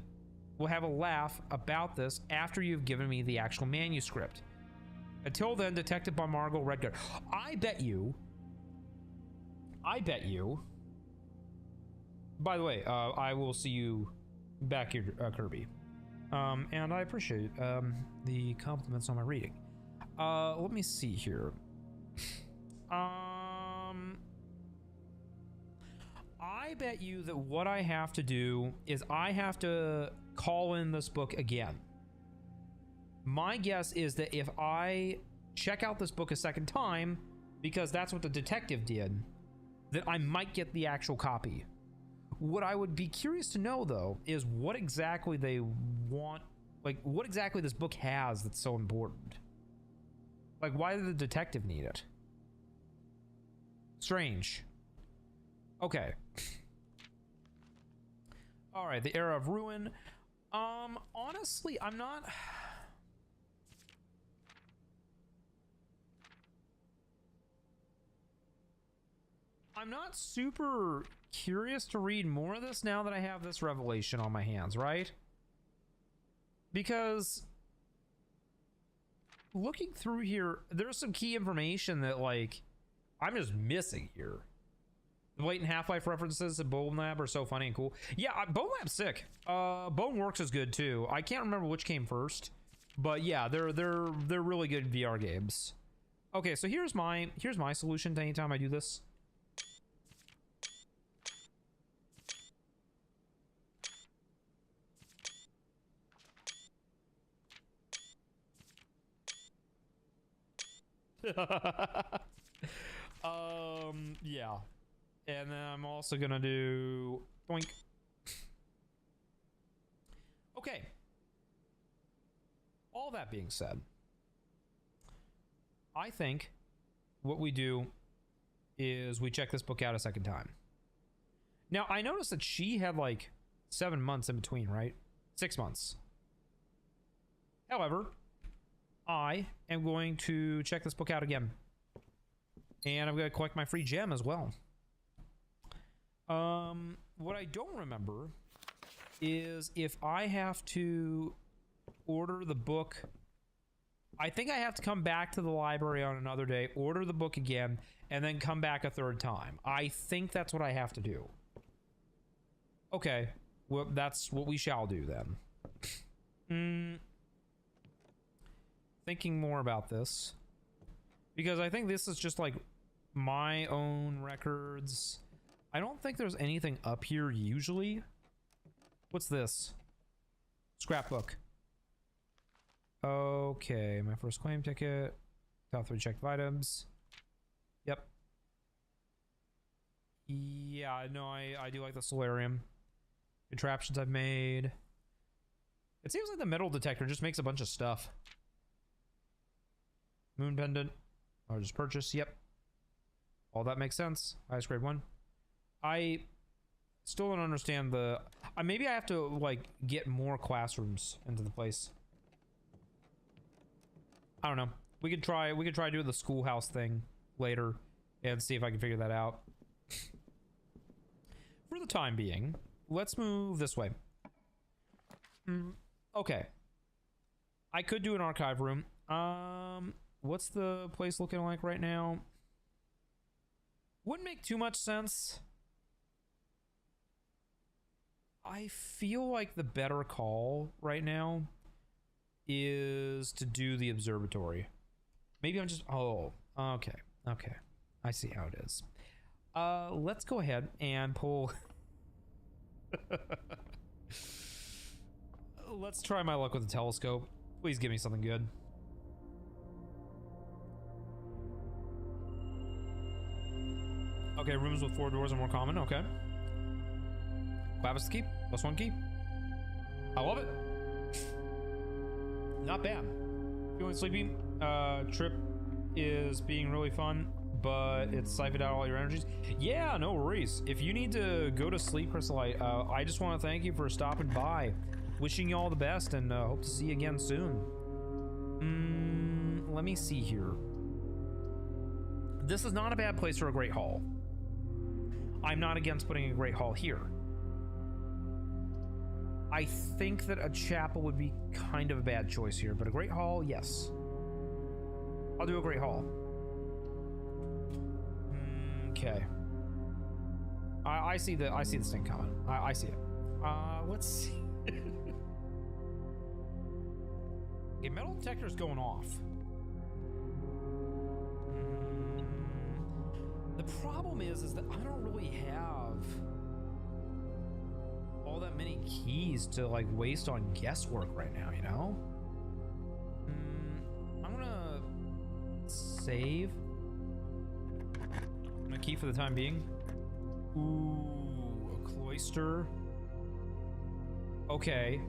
we'll have a laugh about this after you've given me the actual manuscript. Until then, Detective by Margot Redguard. I bet you. By the way, I will see you back here, Kirby. And I appreciate the compliments on my reading. Let me see here. I bet you that what I have to do is I have to call in this book again. My guess is that if I check out this book a second time, because that's what the detective did, that I might get the actual copy. What I would be curious to know, though, is what exactly they want, like what exactly this book has that's so important. Like, why did the detective need it? Strange. Okay. All right, the Era of Ruin. Honestly, I'm not super curious to read more of this now that I have this revelation on my hands, right? Because looking through here, there's some key information that, like, I'm just missing here. Blatant Half-Life references and Bone Lab are so funny and cool. Yeah, Bone Lab's sick. Bone Works is good too. I can't remember which came first, but yeah, they're really good VR games. Okay, so here's my solution to anytime I do this. Yeah. And then I'm also gonna do doink. Okay. All that being said, I think what we do is we check this book out a second time. Now, I noticed that she had like 7 months in between, right? 6 months. However, I am going to check this book out again. And I'm going to collect my free gem as well. What I don't remember is if I have to order the book. I think I have to come back to the library on another day, order the book again, and then come back a third time. I think that's what I have to do. Okay, well, that's what we shall do then. Thinking more about this, because I think this is just like my own records. I don't think there's anything up here usually. What's this? Scrapbook. Okay, my first claim ticket. Top 3 checked items. Yep. Yeah, no, I do like the solarium. Contraptions I've made. It seems like the metal detector just makes a bunch of stuff. Moon pendant. Or just purchase. Yep. All that makes sense. Highest grade 1. I still don't understand the... maybe I have to, like, get more classrooms into the place. I don't know. We could try doing the schoolhouse thing later and see if I can figure that out. For the time being, let's move this way. Okay. I could do an archive room. What's the place looking like right now? Wouldn't make too much sense. I feel like the better call right now is to do the observatory. Maybe I'm just... oh, okay. Okay. I see how it is. Let's go ahead and pull... Let's try my luck with the telescope. Please give me something good. Okay, rooms with 4 doors are more common. Okay. Clavis key. +1 key. I love it. Not bad. Feeling sleepy. Trip is being really fun, but it's siphoned out all your energies. Yeah, no worries. If you need to go to sleep, Chrysolite, I just want to thank you for stopping by. Wishing you all the best, and hope to see you again soon. Let me see here. This is not a bad place for a Great Hall. I'm not against putting a Great Hall here. I think that a chapel would be kind of a bad choice here, but a Great Hall, yes. I'll do a Great Hall. Okay. I see this thing coming. I see it. Let's see. Okay, metal detector's going off. The problem is that I don't really have all that many keys to like waste on guesswork right now, you know? I'm gonna save. I'm gonna key for the time being. Ooh, a cloister. Okay.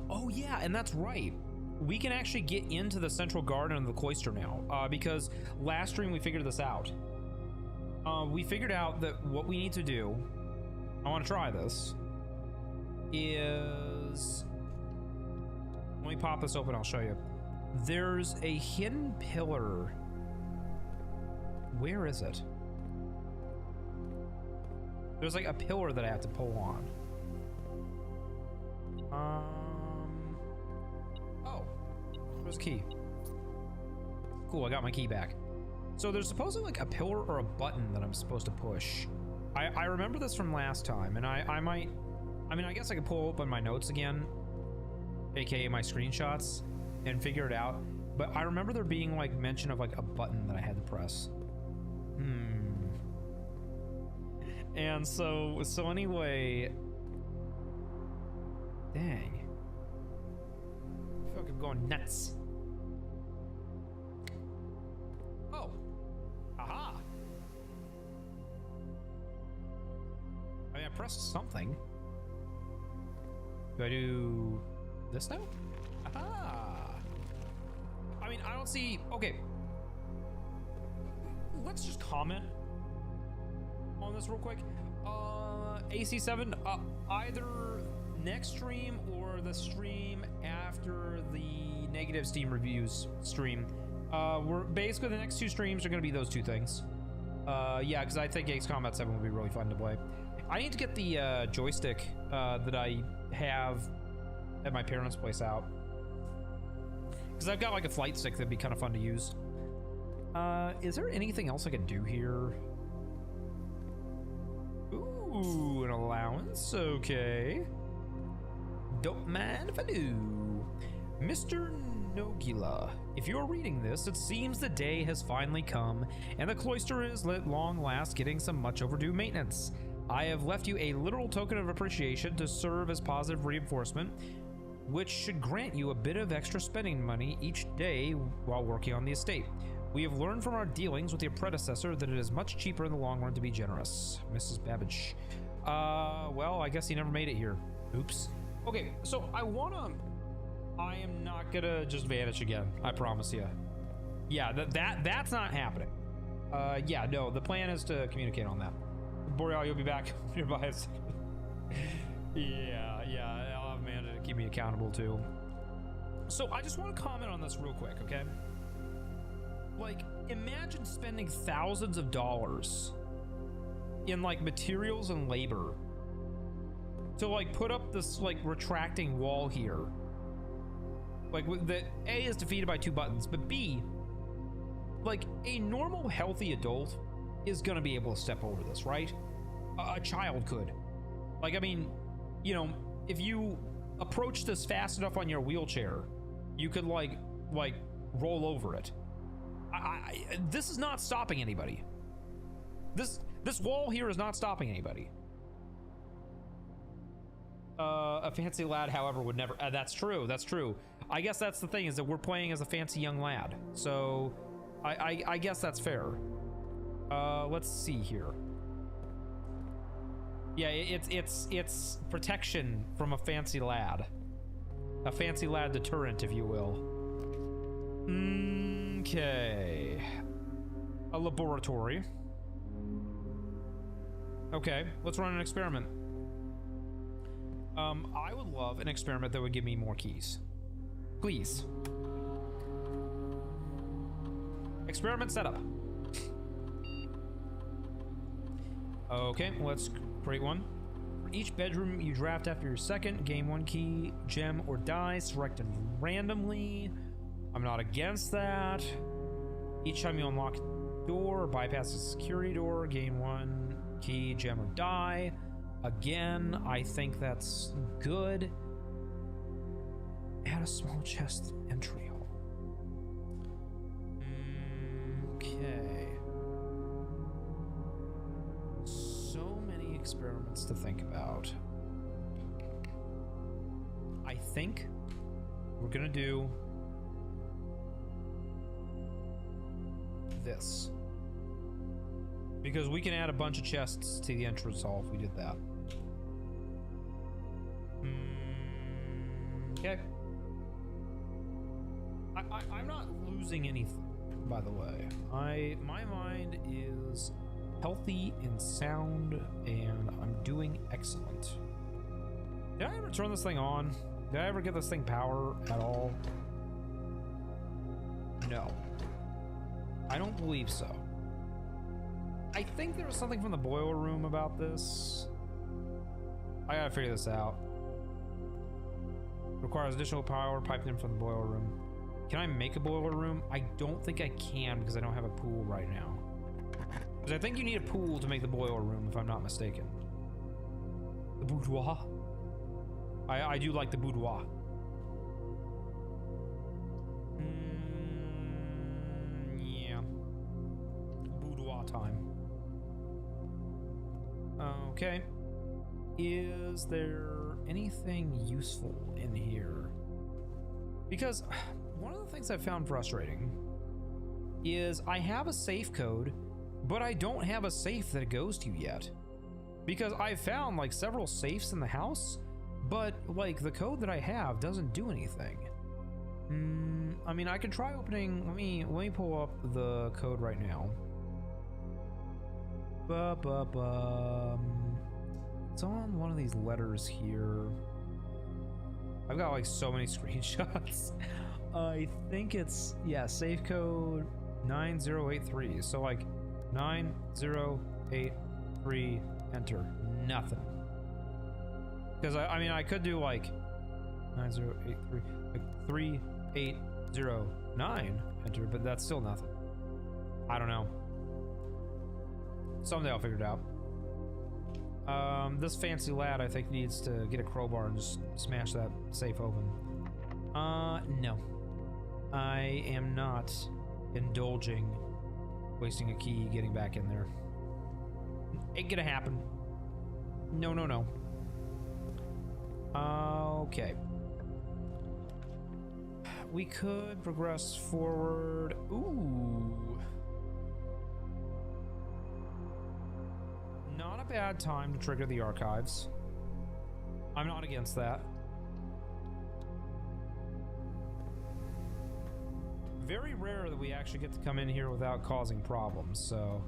Oh yeah, and that's right. We can actually get into the central garden of the cloister now, because last stream we figured this out. We figured out that what we need to do, I want to try this, is... Let me pop this open, I'll show you. There's a hidden pillar. Where is it? There's like a pillar that I have to pull on. Oh, where's the key? Cool, I got my key back. So there's supposedly like a pillar or a button that I'm supposed to push. I remember this from last time, and I might, I mean, I guess I could pull open my notes again, aka my screenshots, and figure it out. But I remember there being like mention of like a button that I had to press. And so anyway, dang, I feel like I'm going nuts. Oh, aha! I mean, I pressed something. Do I do this now? Aha! I mean, I don't see. Okay, let's just comment on this real quick. AC7, either next stream or the stream after the negative Steam reviews stream. We're basically, the next two streams are going to be those two things. Yeah, because I think Ace Combat 7 will be really fun to play. I need to get the joystick that I have at my parents' place out, because I've got like a flight stick that'd be kind of fun to use. Is there anything else I can do here? Ooh, an allowance, okay. Don't mind if I do. Mr. Nogila, if you're reading this, it seems the day has finally come, and the cloister is at long last getting some much overdue maintenance. I have left you a literal token of appreciation to serve as positive reinforcement, which should grant you a bit of extra spending money each day while working on the estate. We have learned from our dealings with your predecessor that it is much cheaper in the long run to be generous. Mrs. Babbage. Well, I guess he never made it here. Oops. Okay, so I am not gonna just vanish again. I promise you. Yeah, that's not happening. Yeah, no, the plan is to communicate on that. Boreal, you'll be back nearby. Yeah, I'll have Amanda to keep me accountable too. So I just want to comment on this real quick, okay? Like, imagine spending thousands of dollars in like materials and labor to like put up this like retracting wall here. Like, that A is defeated by two buttons, but B, like a normal healthy adult is gonna be able to step over this, right? A child could. Like, I mean, you know, if you approach this fast enough on your wheelchair, you could like roll over it. This is not stopping anybody. This wall here is not stopping anybody. A fancy lad, however, would never. That's true. That's true. I guess that's the thing, is that we're playing as a fancy young lad. So, I guess that's fair. Let's see here. Yeah, it's protection from a fancy lad deterrent, if you will. Okay. A laboratory. Okay, let's run an experiment. I would love an experiment that would give me more keys. Please. Experiment setup. Okay, let's create one. For each bedroom you draft after your second, gain one key, gem, or die selected randomly. I'm not against that. Each time you unlock a door or bypass a security door, gain one key, gem, or die. Again, I think that's good. Add a small chest entry hole. Okay. So many experiments to think about. I think we're gonna do this, because we can add a bunch of chests to the entrance hall if we did that. Okay. I'm not losing anything, by the way. My mind is healthy and sound, and I'm doing excellent. Did I ever turn this thing on? Did I ever get this thing power at all? No. I don't believe so. I think there was something from the boiler room about this. I gotta figure this out. Requires additional power piped in from the boiler room. Can I make a boiler room? I don't think I can because I don't have a pool right now. Because I think you need a pool to make the boiler room, if I'm not mistaken. The boudoir? I do like the boudoir. Yeah. Boudoir time. Okay. Is there anything useful in here? Because one of the things I found frustrating is I have a safe code, but I don't have a safe that it goes to yet. Because I found like several safes in the house, but like the code that I have doesn't do anything. I mean, I can try opening. Let me pull up the code right now. It's on one of these letters here. I've got like so many screenshots. I think it's, yeah, safe code 9083. So like 9083, enter. Nothing. Because I mean, I could do like 9083, like 3809, enter, but that's still nothing. I don't know. Someday I'll figure it out. This fancy lad, I think, needs to get a crowbar and just smash that safe open. No. I am not indulging wasting a key getting back in there. Ain't gonna happen. No, no, no. Okay. We could progress forward. Ooh. Not a bad time to trigger the archives. I'm not against that. Very rare that we actually get to come in here without causing problems, so...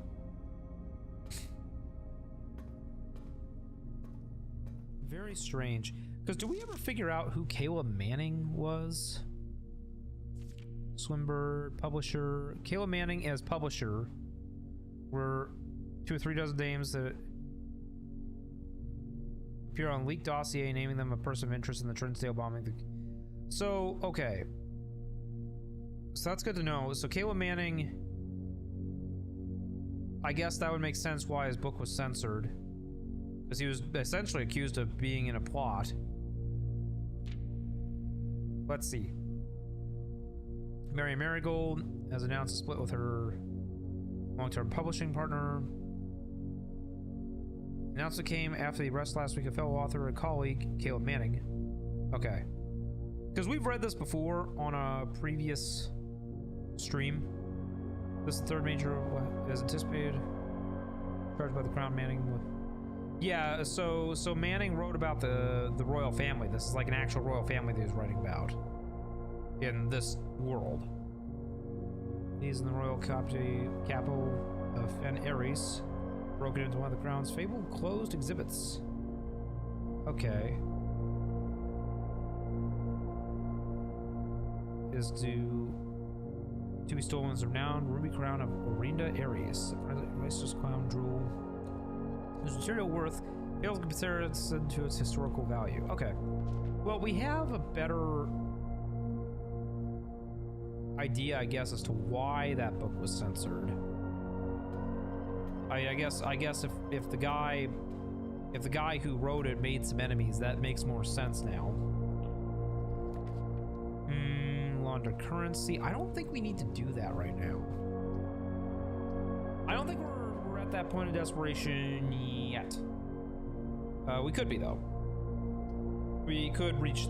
Very strange. Because do we ever figure out who Kayla Manning was? Swimbird, publisher. Kayla Manning as publisher were 2 or 3 dozen names that appear on leaked dossier naming them a person of interest in the Trinsdale bombing. So, okay. So that's good to know. So Kayla Manning, I guess that would make sense why his book was censored. Because he was essentially accused of being in a plot. Let's see. Mary Marigold has announced a split with her long-term publishing partner. Announcement came after the arrest last week of fellow author and colleague, Caleb Manning. Okay. Because we've read this before on a previous stream. This is the third major as anticipated. Charged by the Crown Manning. Yeah, so Manning wrote about the royal family. This is like an actual royal family that he's writing about in this world. He's in the royal capital of Fen Ares, broken into one of the Crown's fabled closed exhibits. Okay. Is to be stolen as a renowned ruby crown of Orinda Ares, the priceless crown jewel whose material worth fails comparison to its historical value. Okay. Well, we have a better idea, I guess, as to why that book was censored. I guess if the guy who wrote it made some enemies, that makes more sense now. Launder currency. I don't think we need to do that right now. I don't think we're at that point of desperation yet. We could be, though. We could reach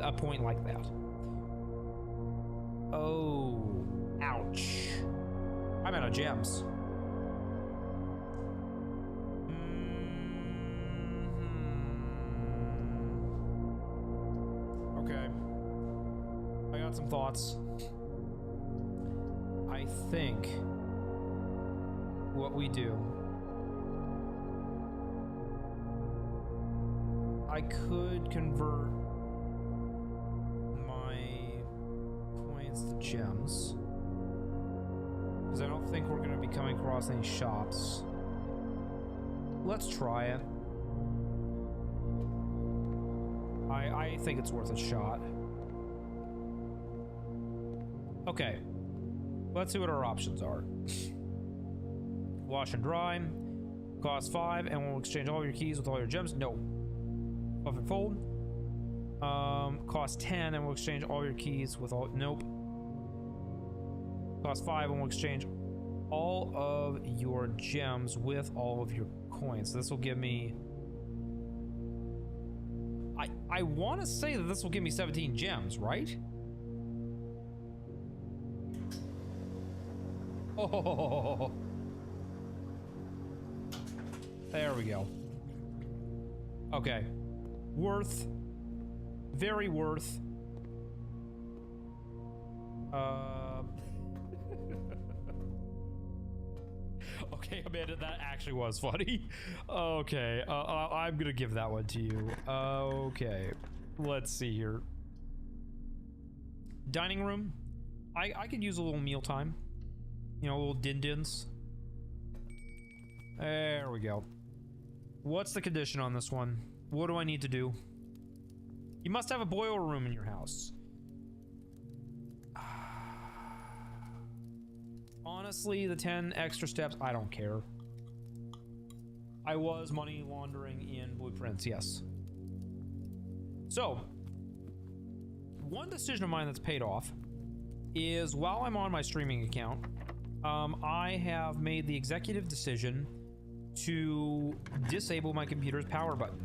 a point like that. Oh, ouch. I'm out of gems. Okay. I got some thoughts. I think what we do, I could convert my coins to gems, because I don't think we're going to be coming across any shops. Let's try it. I think it's worth a shot. Okay. Let's see what our options are. Wash and dry. Cost 5, and we'll exchange all your keys with all your gems. No. Buff and fold. Cost 10, and we'll exchange all your keys with all. Nope. Cost 5, and we'll exchange all of your gems with all of your coins. This will give me. I want to say that this will give me 17 gems, right? Oh. There we go. Okay. Worth. Very worth. Okay, Amanda, that actually was funny. Okay, I'm gonna give that one to you. Okay, let's see here. Dining room. I could use a little meal time. You know, a little din-dins. There we go. What's the condition on this one? What do I need to do? You must have a boiler room in your house. Honestly, the 10 extra steps, I don't care. I was money laundering in blueprints, yes. So, one decision of mine that's paid off is while I'm on my streaming account, I have made the executive decision to disable my computer's power button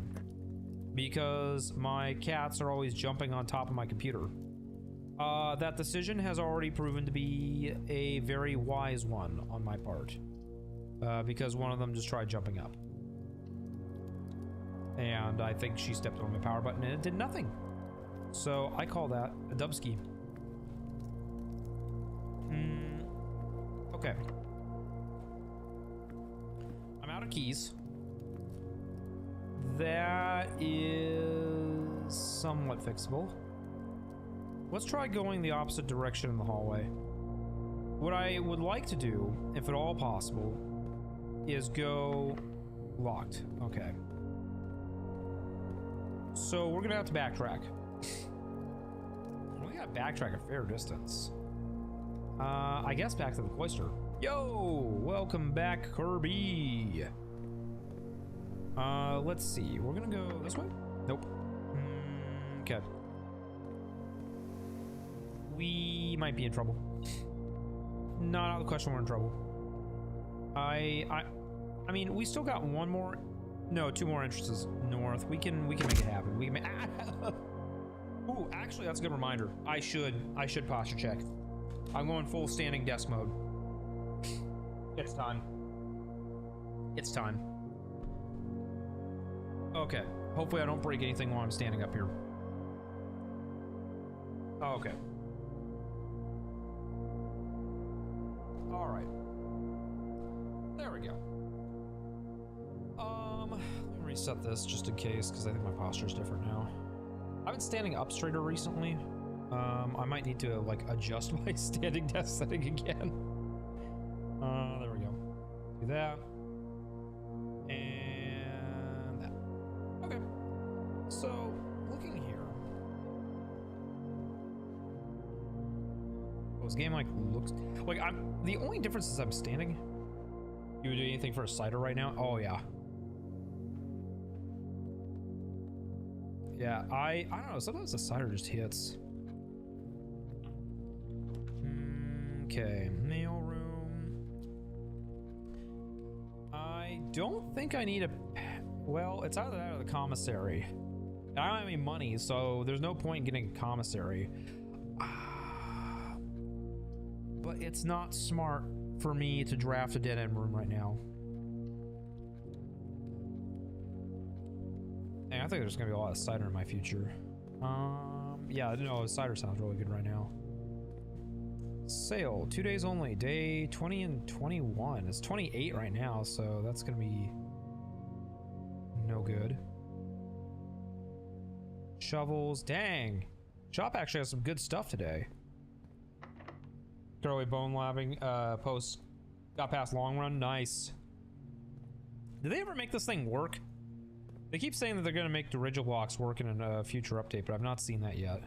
because my cats are always jumping on top of my computer. That decision has already proven to be a very wise one on my part, because one of them just tried jumping up. And I think she stepped on my power button and it did nothing. So I call that a dubski. Okay. I'm out of keys. That is somewhat fixable. Let's try going the opposite direction in the hallway. What I would like to do, if at all possible, is go locked. Okay. So we're gonna have to backtrack. We gotta backtrack a fair distance. I guess back to the cloister. Yo, welcome back, Kirby. Let's see. We're gonna go this way? Nope. Okay. We might be in trouble. Not out of the question we're in trouble. I mean, we still got one more. No, two more entrances north. We can make it happen. We can make. Ooh, actually, that's a good reminder. I should posture check. I'm going full standing desk mode. It's time. It's time. Okay. Hopefully, I don't break anything while I'm standing up here. Oh, okay. All right. There we go. Let me reset this just in case, because I think my posture is different now. I've been standing up straighter recently. I might need to like adjust my standing desk setting again. There we go. Do that. And that. Okay. So, looking here. Oh, this game like looks like the only difference is I'm standing. You would do anything for a cider right now? Oh yeah. Yeah, I don't know, sometimes the cider just hits. Okay, mail room. I don't think I need a. Well, it's either that or the commissary. I don't have any money, so there's no point in getting a commissary. But it's not smart for me to draft a dead end room right now. Hey, I think there's gonna be a lot of cider in my future. Yeah, no, cider sounds really good right now. Sale, 2 days only, day 20 and 21. It's 28 right now, so that's gonna be no good. Shovels, dang. Shop actually has some good stuff today. Throwaway bone labbing, post got past long run, nice. Did they ever make this thing work? They keep saying that they're gonna make dirigible blocks work in a future update, but I've not seen that yet.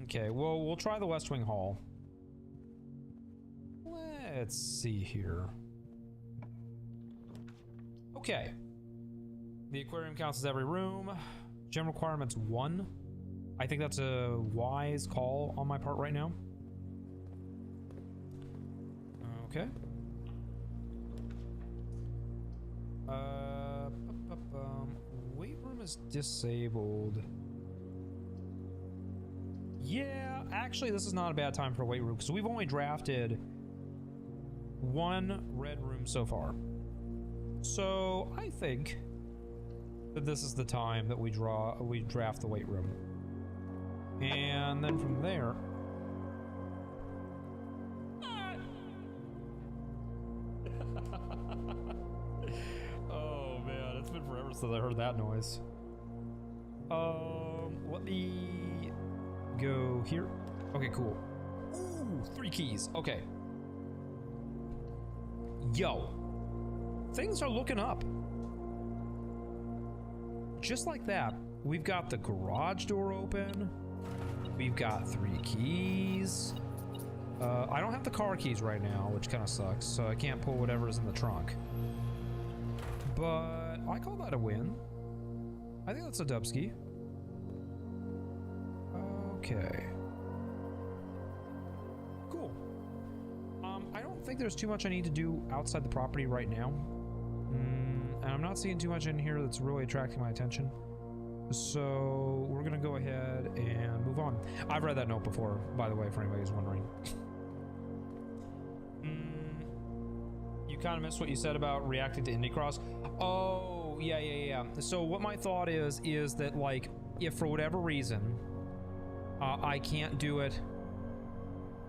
Okay, well, we'll try the West Wing Hall. Let's see here. Okay. The aquarium counts as every room. Gem requirements 1. I think that's a wise call on my part right now. Okay. Weight room is disabled. Yeah, actually, this is not a bad time for a weight room because we've only drafted 1 red room so far. So I think that this is the time that we draft the weight room, and then from there. Oh man, it's been forever since I heard that noise. Let me go here. Okay, cool. Ooh, 3 keys. Okay. Yo, things are looking up. Just like that, we've got the garage door open. We've got 3 keys. I don't have the car keys right now, which kind of sucks, so I can't pull whatever's in the trunk. But I call that a win. I think that's a dubski. Okay. Cool. I don't think there's too much I need to do outside the property right now. And I'm not seeing too much in here that's really attracting my attention. So we're gonna go ahead and move on. I've read that note before, by the way, for anybody who's wondering. You kind of missed what you said about reacting to Indie Cross. Oh, yeah. So what my thought is that, like, if for whatever reason I can't do it,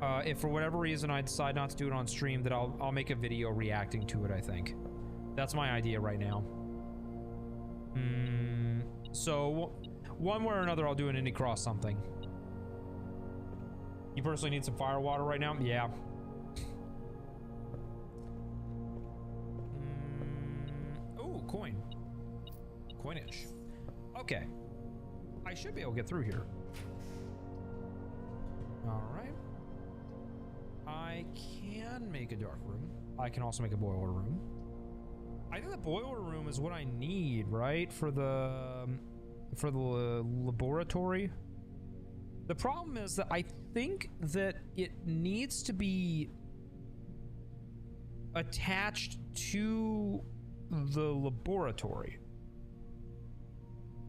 if for whatever reason I decide not to do it on stream, that I'll make a video reacting to it, I think. That's my idea right now. So one way or another, I'll do an Indie Cross something. You personally need some fire water right now? Yeah. Ooh, coin. Coinage. Okay. I should be able to get through here. Alright. I can make a dark room. I can also make a boiler room. I think the boiler room is what I need, right? For the laboratory. The problem is that I think that it needs to be attached to the laboratory.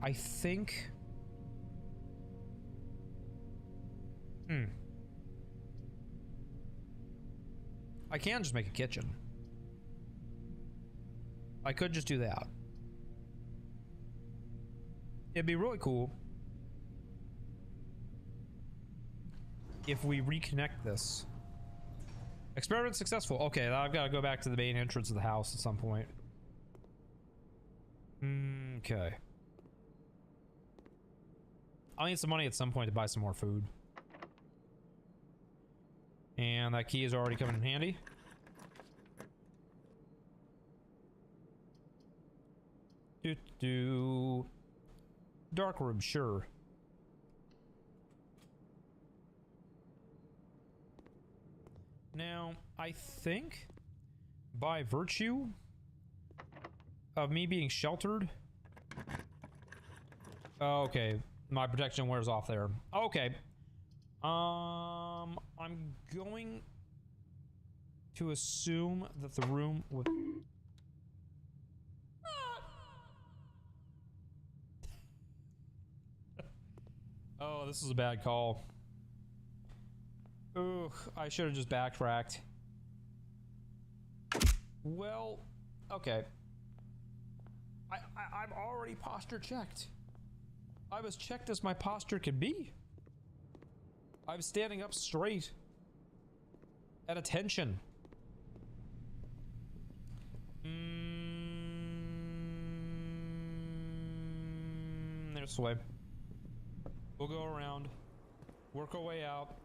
I think. I can just make a kitchen. I could just do that. It'd be really cool if we reconnect this. Experiment successful. Okay, I've got to go back to the main entrance of the house at some point. Okay. I'll need some money at some point to buy some more food. And that key is already coming in handy. Dark room, sure. Now, I think by virtue of me being sheltered. Oh, okay, my protection wears off there. Okay. I'm going to assume that the room would. Oh, this is a bad call. Ugh, I should have just backtracked. Well, okay. I'm already posture checked. I'm as checked as my posture can be. I'm standing up straight. At attention. There's the way. We'll go around, work our way out,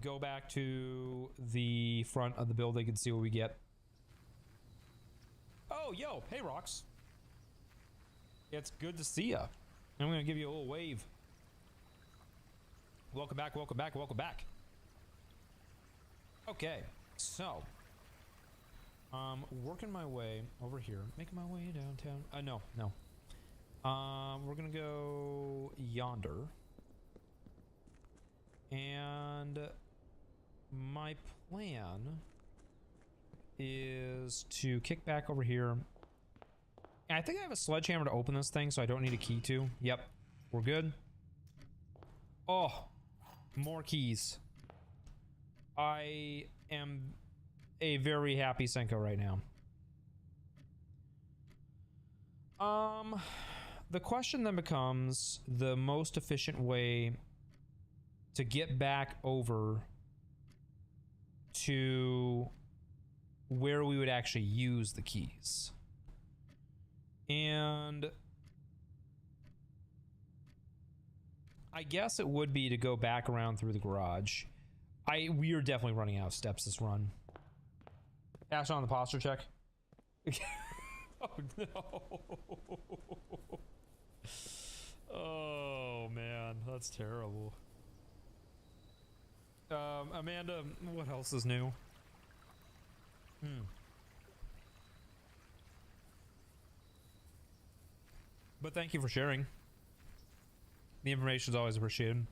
go back to the front of the building and see what we get. Oh, yo, hey, Rox. It's good to see ya. I'm gonna give you a little wave. Welcome back, welcome back, welcome back. Okay, so working my way over here, making my way downtown. No. We're gonna go yonder. And my plan is to kick back over here. And I think I have a sledgehammer to open this thing, so I don't need a key to. Yep, we're good. Oh, more keys. I am a very happy Senko right now. The question then becomes the most efficient way to get back over to where we would actually use the keys. And I guess it would be to go back around through the garage. We are definitely running out of steps this run. Ash on the posture check. Oh no. Oh man, that's terrible. Amanda, what else is new? But thank you for sharing. The information is always appreciated.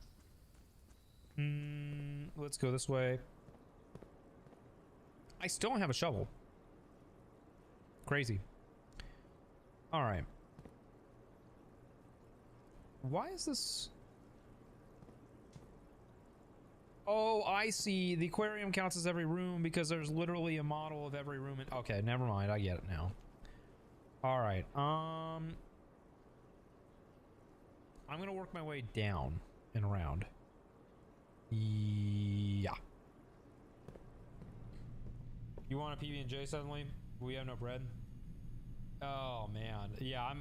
Let's go this way. I still don't have a shovel. Crazy. All right. Why is this? Oh, I see. The aquarium counts as every room because there's literally a model of every room. Okay, never mind. I get it now. All right. I'm gonna work my way down and around. Yeah. You want a PB&J suddenly? We have no bread. Oh man, yeah.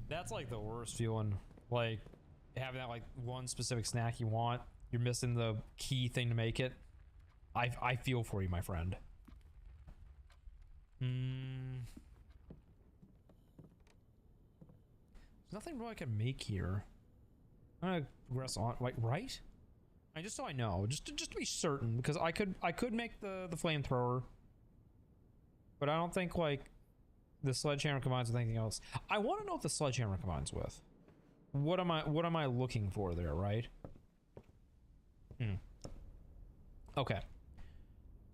That's like the worst feeling. Like having that like one specific snack you want. You're missing the key thing to make it. I feel for you, my friend. There's nothing really I can make here. I'm gonna progress on, like, right? Just so I know, just to be certain, because I could make the flamethrower, but I don't think like the sledgehammer combines with anything else. I want to know what the sledgehammer combines with. What am I looking for there, right? Okay.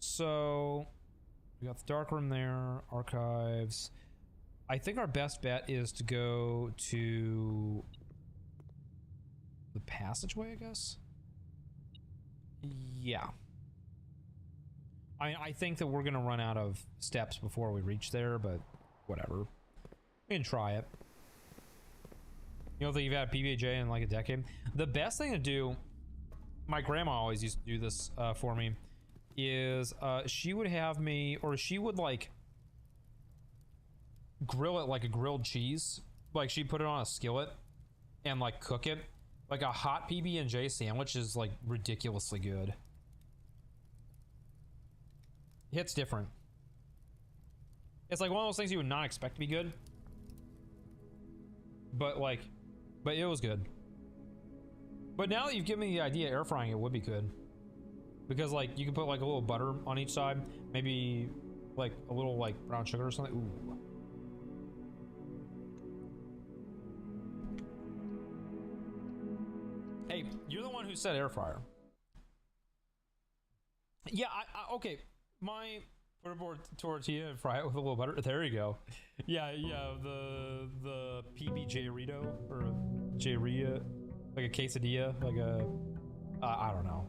So we got the dark room there, archives. I think our best bet is to go to the passageway, I guess. Yeah. I think that we're gonna run out of steps before we reach there, but whatever. We can try it. You don't think you've had PB&J in like a decade? The best thing to do, my grandma always used to do this for me, is she would have me, or she would like grill it like a grilled cheese. Like she'd put it on a skillet and like cook it. Like a hot PB&J sandwich is like ridiculously good. It's different. It's like one of those things you would not expect to be good. But it was good. But now that you've given me the idea, air frying it would be good. Because like you can put like a little butter on each side. Maybe like a little like brown sugar or something. Ooh. Hey, you're the one who said air fryer. Yeah, okay. My put a tortilla and fry it with a little butter. There you go. Yeah, the PB J-Rito or a J-Rita, like a quesadilla, like a I don't know.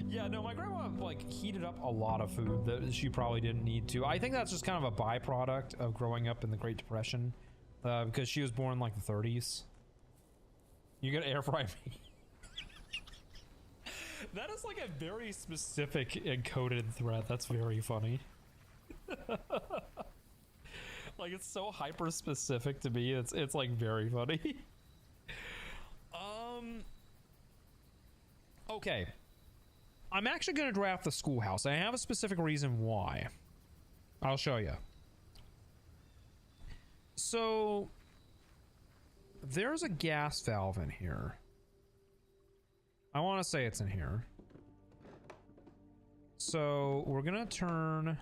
Yeah, no, my grandma like heated up a lot of food that she probably didn't need to. I think that's just kind of a byproduct of growing up in the Great Depression, because she was born in like the 30s. You gotta air fry me. That is like a very specific encoded threat. That's very funny. Like it's so hyper specific to me. It's like very funny. Okay. I'm actually gonna draft the schoolhouse. I have a specific reason why. I'll show you. So there's a gas valve in here. I want to say it's in here. So we're gonna turn.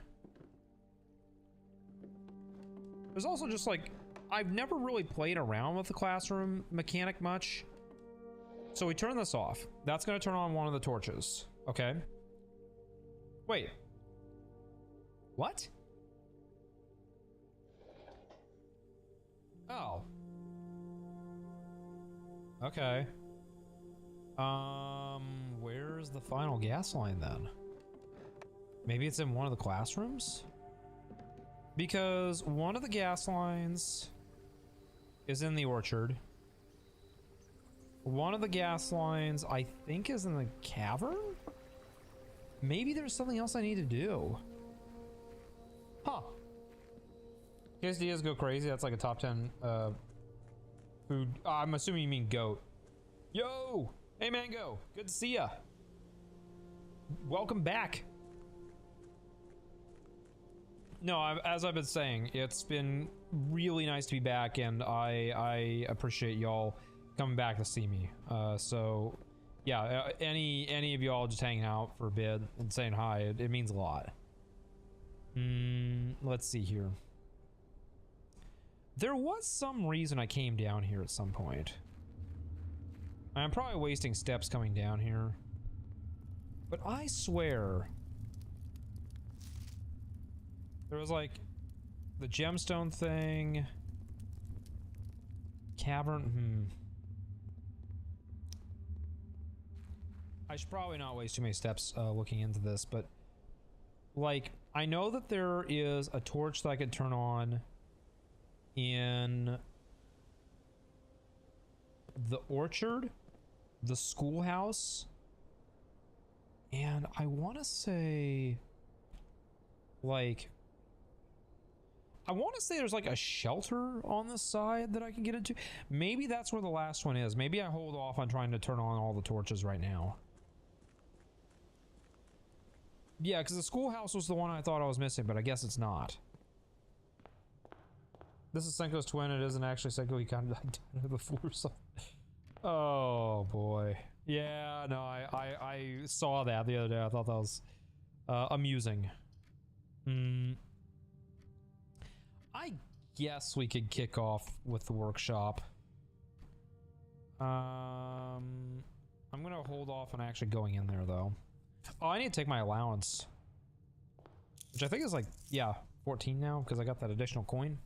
There's also just like, I've never really played around with the classroom mechanic much. So we turn this off. That's gonna turn on one of the torches. Okay. Wait. What? Oh. Okay. Where's the final gas line then? Maybe it's in one of the classrooms? Because one of the gas lines is in the orchard. One of the gas lines, I think, is in the cavern? Maybe there's something else I need to do. Huh. Quesadillas go crazy. That's like a top 10 food. I'm assuming you mean goat. Yo! Hey, Mango. Good to see ya. Welcome back. No, as I've been saying, it's been really nice to be back, and I appreciate y'all coming back to see me. So, yeah, any of y'all just hanging out for a bit and saying hi, it means a lot. Let's see here. There was some reason I came down here at some point. I'm probably wasting steps coming down here. But I swear there was like the gemstone thing. Cavern. I should probably not waste too many steps looking into this, but like I know that there is a torch that I could turn on in the orchard, the schoolhouse, and I want to say like there's like a shelter on the side that I can get into. Maybe that's where the last one is. Maybe I hold off on trying to turn on all the torches right now. Yeah, because the schoolhouse was the one I thought I was missing, but I guess it's not. This is Senko's twin. It isn't actually Senko. He kind of died before or something. Oh boy. Yeah, no, I saw that the other day. I thought that was amusing. I guess we could kick off with the workshop. I'm gonna hold off on actually going in there though. Oh, I need to take my allowance, which I think is like, yeah, 14 now because I got that additional coin.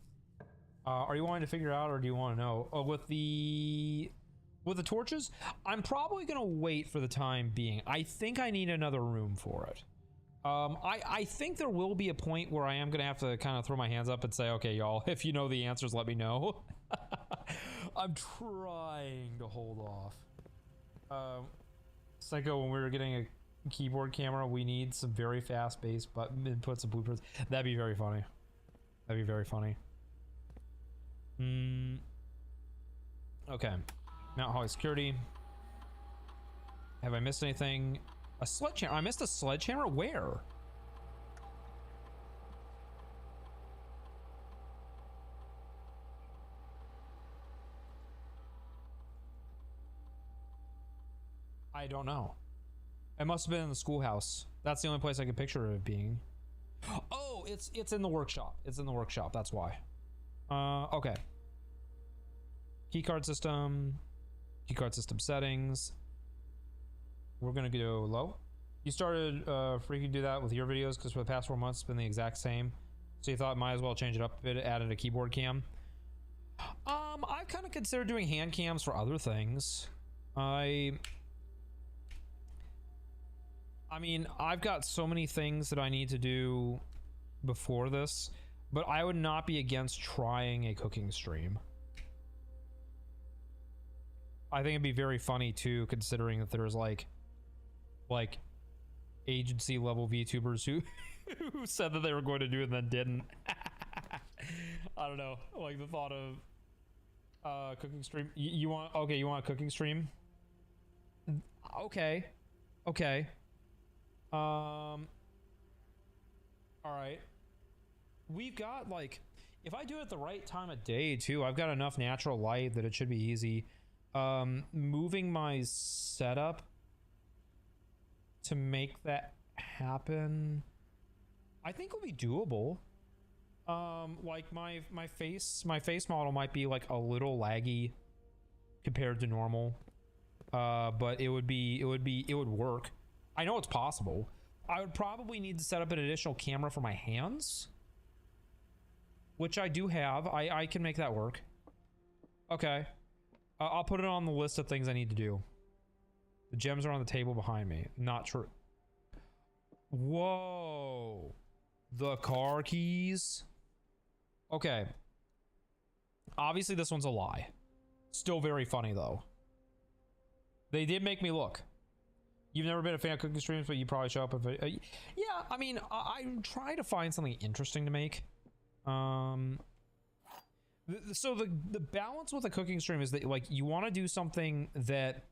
Are you wanting to figure out, or do you want to know? Oh, with the torches, I'm probably gonna wait for the time being. I think I need another room for it. I think there will be a point where I am gonna have to kind of throw my hands up and say, okay, y'all, if you know the answers, let me know. I'm trying to hold off. Senko, when we were getting a keyboard camera, we need some very fast bass button inputs and blueprints. That'd be very funny. That'd be very funny. Okay. Mount Holly security. Have I missed anything? A sledgehammer. I missed a sledgehammer? Where? I don't know. It must have been in the schoolhouse. That's the only place I can picture it being. Oh, it's in the workshop. It's in the workshop. That's why. Okay. Keycard system settings. We're gonna go low. You started freaking do that with your videos because for the past 4 months it's been the exact same. So you thought might as well change it up a bit, added a keyboard cam. I've kind of considered doing hand cams for other things. I mean, I've got so many things that I need to do before this, but I would not be against trying a cooking stream. I think it'd be very funny too, considering that there's like agency level VTubers who who said that they were going to do it and then didn't. I don't know, like the thought of cooking stream. You want a cooking stream? Okay. All right. We've got like, if I do it at the right time of day too, I've got enough natural light that it should be easy. Moving my setup to make that happen, I think will be doable. Like my face model might be like a little laggy compared to normal, but it would work. I know it's possible. I would probably need to set up an additional camera for my hands, which I do have. I can make that work. Okay, I'll put it on the list of things I need to do. The gems are on the table behind me. Not true. Whoa, the car keys. Okay. Obviously, this one's a lie. Still very funny, though. They did make me look. You've never been a fan of cooking streams, but you probably show up if it, yeah, I mean, I'm trying to find something interesting to make. So the balance with a cooking stream is that, like, you want to do something that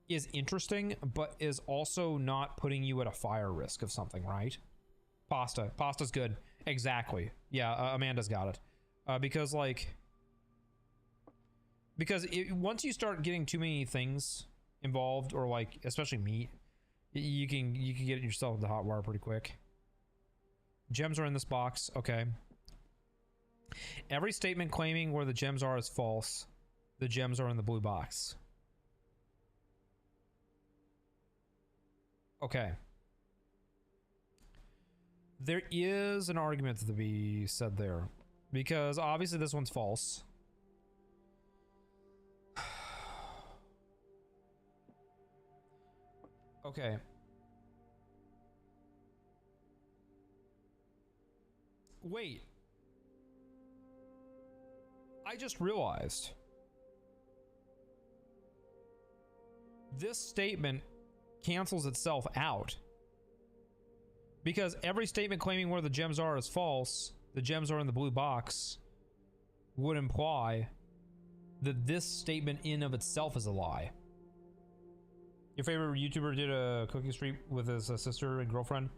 is interesting, but is also not putting you at a fire risk of something, right? Pasta's good. Exactly. Yeah, Amanda's got it. Because once you start getting too many things involved, or like especially meat, you can get yourself into hot water pretty quick. Gems are in this box. Okay. Every statement claiming where the gems are is false. The gems are in the blue box. Okay. There is an argument to be said there, because obviously this one's false. Okay. Wait. I just realized this statement cancels itself out. Because every statement claiming where the gems are is false, the gems are in the blue box, would imply that this statement in of itself is a lie. Your favorite YouTuber did a cooking stream with his sister and girlfriend.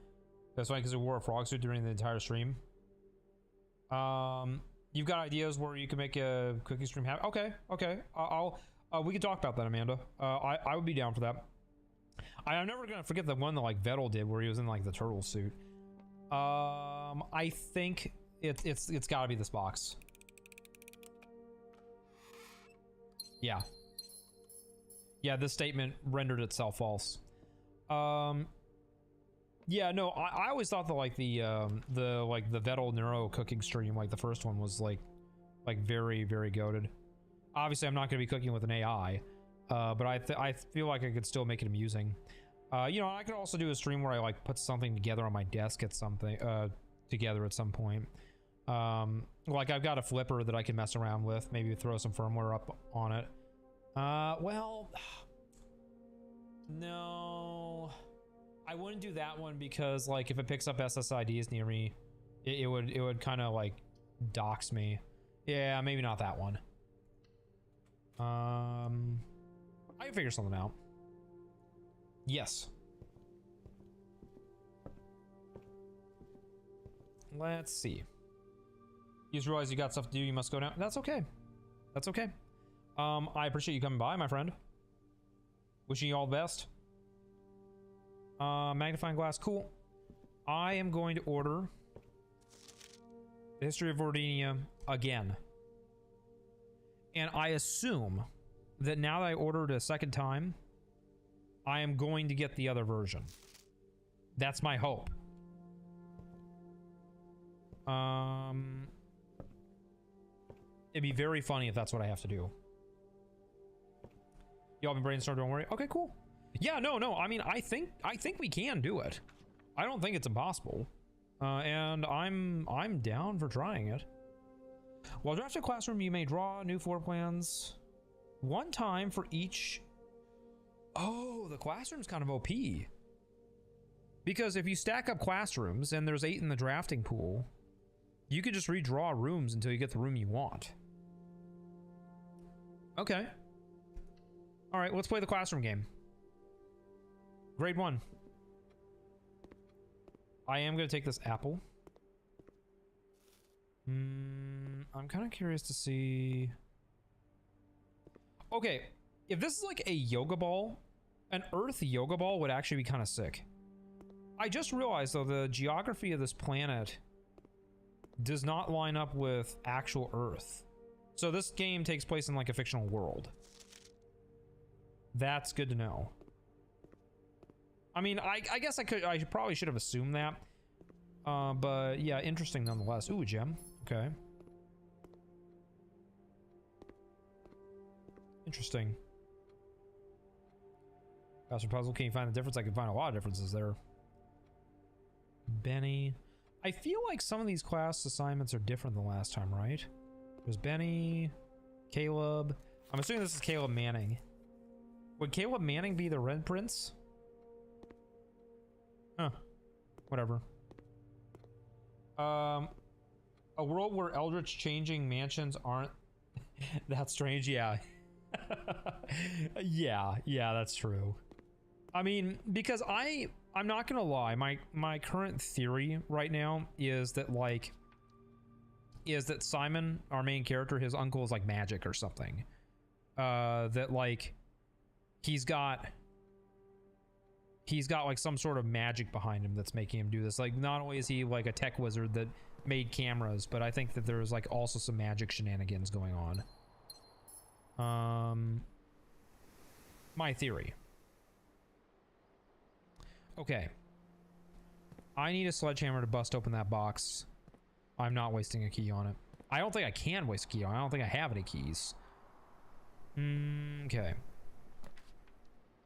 That's why, because he wore a frog suit during the entire stream. You've got ideas where you can make a cooking stream happen? Okay. We can talk about that, Amanda. I would be down for that. I'm never gonna forget the one that like Vettel did where he was in like the turtle suit. I think it's gotta be this box. Yeah, this statement rendered itself false. Yeah, no, I always thought that like the Vettel Neuro cooking stream, like the first one, was like very goated. Obviously I'm not gonna be cooking with an AI, but I feel like I could still make it amusing. You know, I could also do a stream where I like put something together on my desk at something together at some point. Like I've got a flipper that I can mess around with, maybe throw some firmware up on it. Well, no, I wouldn't do that one, because like if it picks up SSIDs near me, it would kind of like dox me. Yeah, maybe not that one. I can figure something out. Yes. Let's see. You just realize you got stuff to do, you must go down. That's okay. That's okay. I appreciate you coming by, my friend. Wishing you all the best. Magnifying glass, cool. I am going to order the History of Vordinia again. And I assume that now that I ordered a second time, I am going to get the other version. That's my hope. It'd be very funny if that's what I have to do. Y'all been brainstorming, don't worry. Okay, cool. Yeah, no, I mean, I think we can do it. I don't think it's impossible. And I'm down for trying it. While drafting a classroom, you may draw new floor plans one time for each. Oh, the classroom's kind of OP. Because if you stack up classrooms and there's 8 in the drafting pool, you could just redraw rooms until you get the room you want. Okay. All right, let's play the classroom game. Grade 1. I am going to take this apple. I'm kind of curious to see. Okay, if this is like a yoga ball, an earth yoga ball would actually be kind of sick. I just realized, though, the geography of this planet does not line up with actual Earth. So this game takes place in like a fictional world. That's good to know. I mean, I guess I probably should have assumed that. But yeah, interesting nonetheless. Ooh, a gem. Okay. Interesting. Crossword puzzle. Can you find the difference? I can find a lot of differences there. Benny. I feel like some of these class assignments are different than last time, right? There's Benny, Caleb. I'm assuming this is Caleb Manning. Would Caleb Manning be the Red Prince? Huh. Whatever. A world where eldritch changing mansions aren't that strange. Yeah. yeah, that's true. I mean, because I'm not gonna lie, my current theory right now is that Simon, our main character, his uncle is like magic or something. That like he's got like some sort of magic behind him that's making him do this. Like, not only is he like a tech wizard that made cameras, but I think that there's like also some magic shenanigans going on. My theory. Okay. I need a sledgehammer to bust open that box. I'm not wasting a key on it. I don't think I can waste a key on it. I don't think I have any keys. Okay.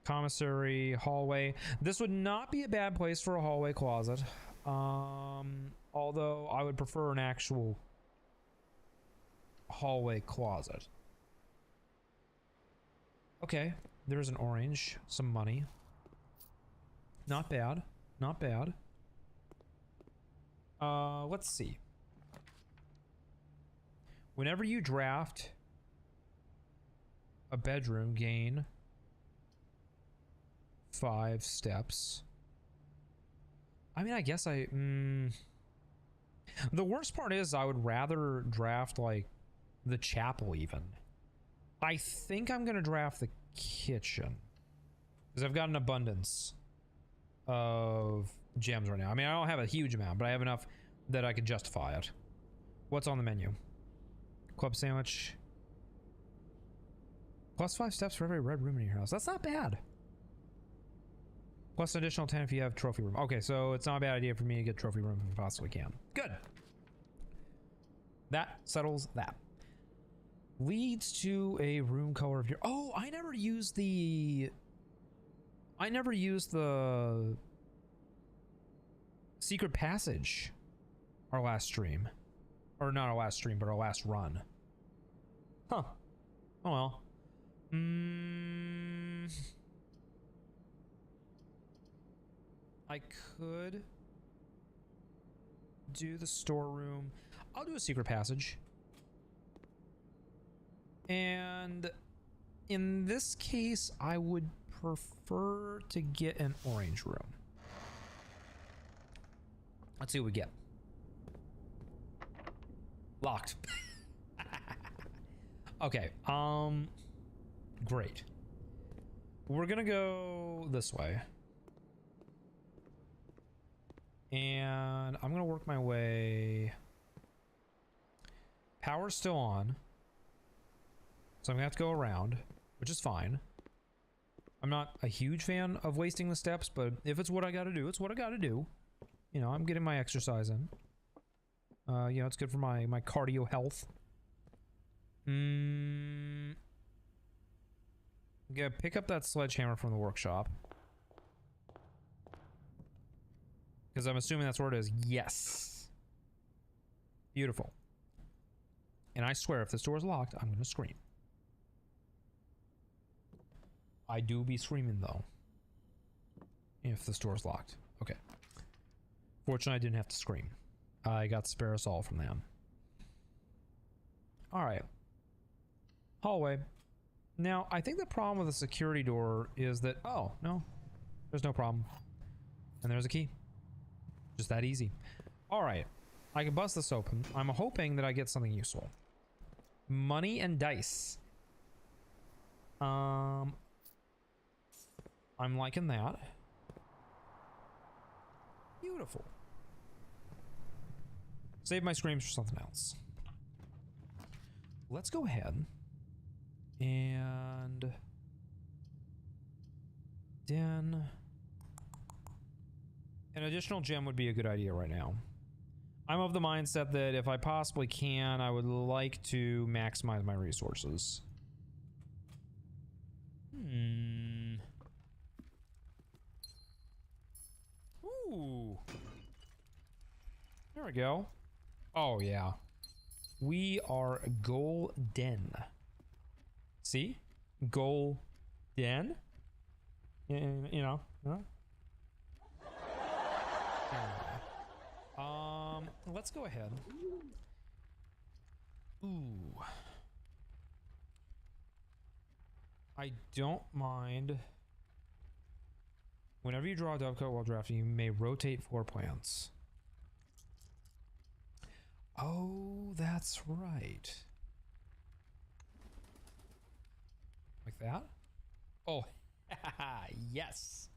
Commissary, hallway. This would not be a bad place for a hallway closet. Although I would prefer an actual hallway closet. Okay, there's an orange, some money. Not bad, not bad. Let's see. Whenever you draft a bedroom, gain 5 steps. I mean, I guess the worst part is I would rather draft like the chapel even. I think I'm gonna draft the kitchen because I've got an abundance of gems right now. I mean, I don't have a huge amount, but I have enough that I could justify it. What's on the menu? Club sandwich. Plus 5 steps for every red room in your house. That's not bad. Plus an additional 10 if you have trophy room. Okay, so it's not a bad idea for me to get trophy room if I possibly can. Good. That settles that. Leads to a room color of your... Oh, I never used the secret passage our last stream. Or not our last stream, but our last run. Huh. Oh well. I could do the storeroom. I'll do a secret passage. And in this case, I would prefer to get an orange room. Let's see what we get. Locked. Okay, great. We're gonna go this way. And I'm gonna work my way. Power's still on. So I'm gonna have to go around, which is fine. I'm not a huge fan of wasting the steps, but if it's what I gotta do, it's what I gotta do. You know, I'm getting my exercise in. You know, it's good for my cardio health. I'm gonna pick up that sledgehammer from the workshop. Because I'm assuming that's where it is. Yes. Beautiful. And I swear, if this door is locked, I'm gonna scream. I do be screaming, though. If this door is locked. Okay. Fortunately, I didn't have to scream. I got to spare us all from them. Alright. Hallway. Now, I think the problem with the security door is that... Oh, no. There's no problem. And there's a key. Just that easy. Alright. I can bust this open. I'm hoping that I get something useful. Money and dice. I'm liking that. Beautiful. Save my screams for something else. Let's go ahead and then an additional gem would be a good idea right now. I'm of the mindset that if I possibly can, I would like to maximize my resources. Ooh. There we go. Oh, yeah. We are golden. See? Golden. You know. Huh? Let's go ahead. Ooh. I don't mind. Whenever you draw a dovecote while drafting, you may rotate 4 plants. Oh, that's right. Like that? Oh, yes.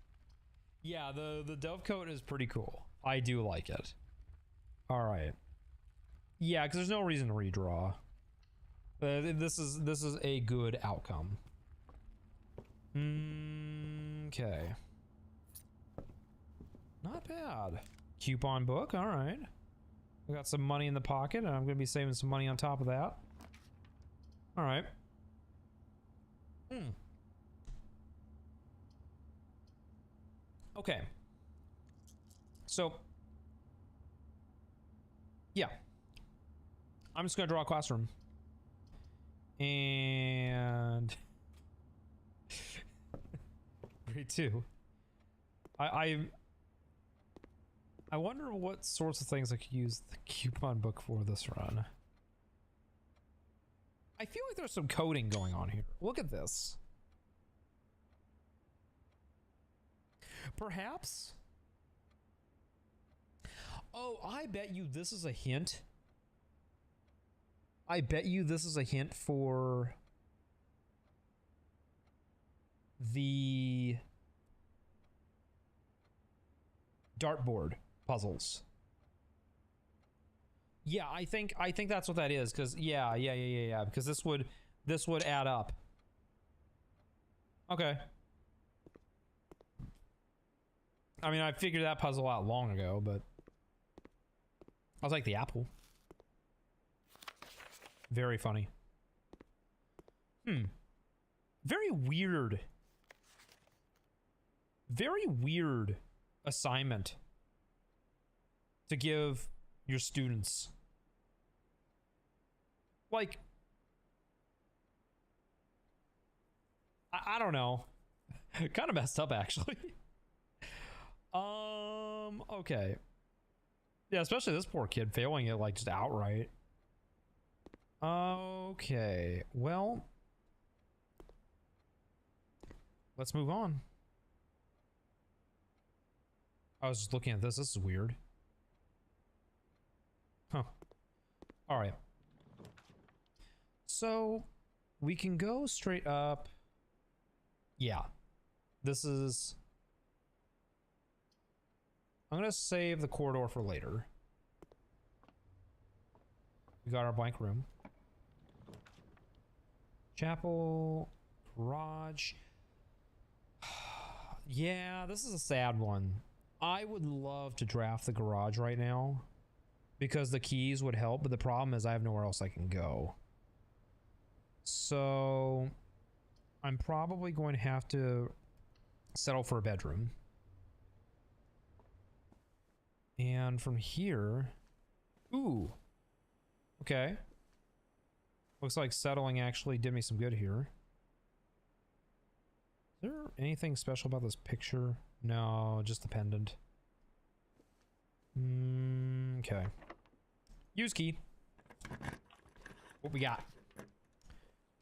Yeah, the dovecote is pretty cool. I do like it. All right. Yeah, because there's no reason to redraw. This is a good outcome. Okay. Not bad. Coupon book. All right. We got some money in the pocket, and I'm going to be saving some money on top of that. All right. Okay. So, yeah. I'm just going to draw a classroom. And grade 2. I wonder what sorts of things I could use the coupon book for this run. I feel like there's some coding going on here. Look at this. Perhaps? Oh, I bet you this is a hint. I bet you this is a hint for the dartboard puzzles. Yeah, I think that's what that is, because yeah, because this would add up. Okay. I mean, I figured that puzzle out long ago, but I'll take the apple. Very funny. Very weird. Very weird assignment to give your students. Like, I don't know. Kind of messed up, actually. Okay. Yeah, especially this poor kid failing it, like, just outright. Okay, well, let's move on. I was just looking at this. This is weird. Huh. All right. So we can go straight up. Yeah. This is... I'm going to save the corridor for later. We got our blank room. Chapel, garage. Yeah, this is a sad one. I would love to draft the garage right now because the keys would help, but the problem is I have nowhere else I can go. So I'm probably going to have to settle for a bedroom. And from here, ooh, okay. Looks like settling actually did me some good here. Is there anything special about this picture? No, just the pendant. Okay. Use key. What we got?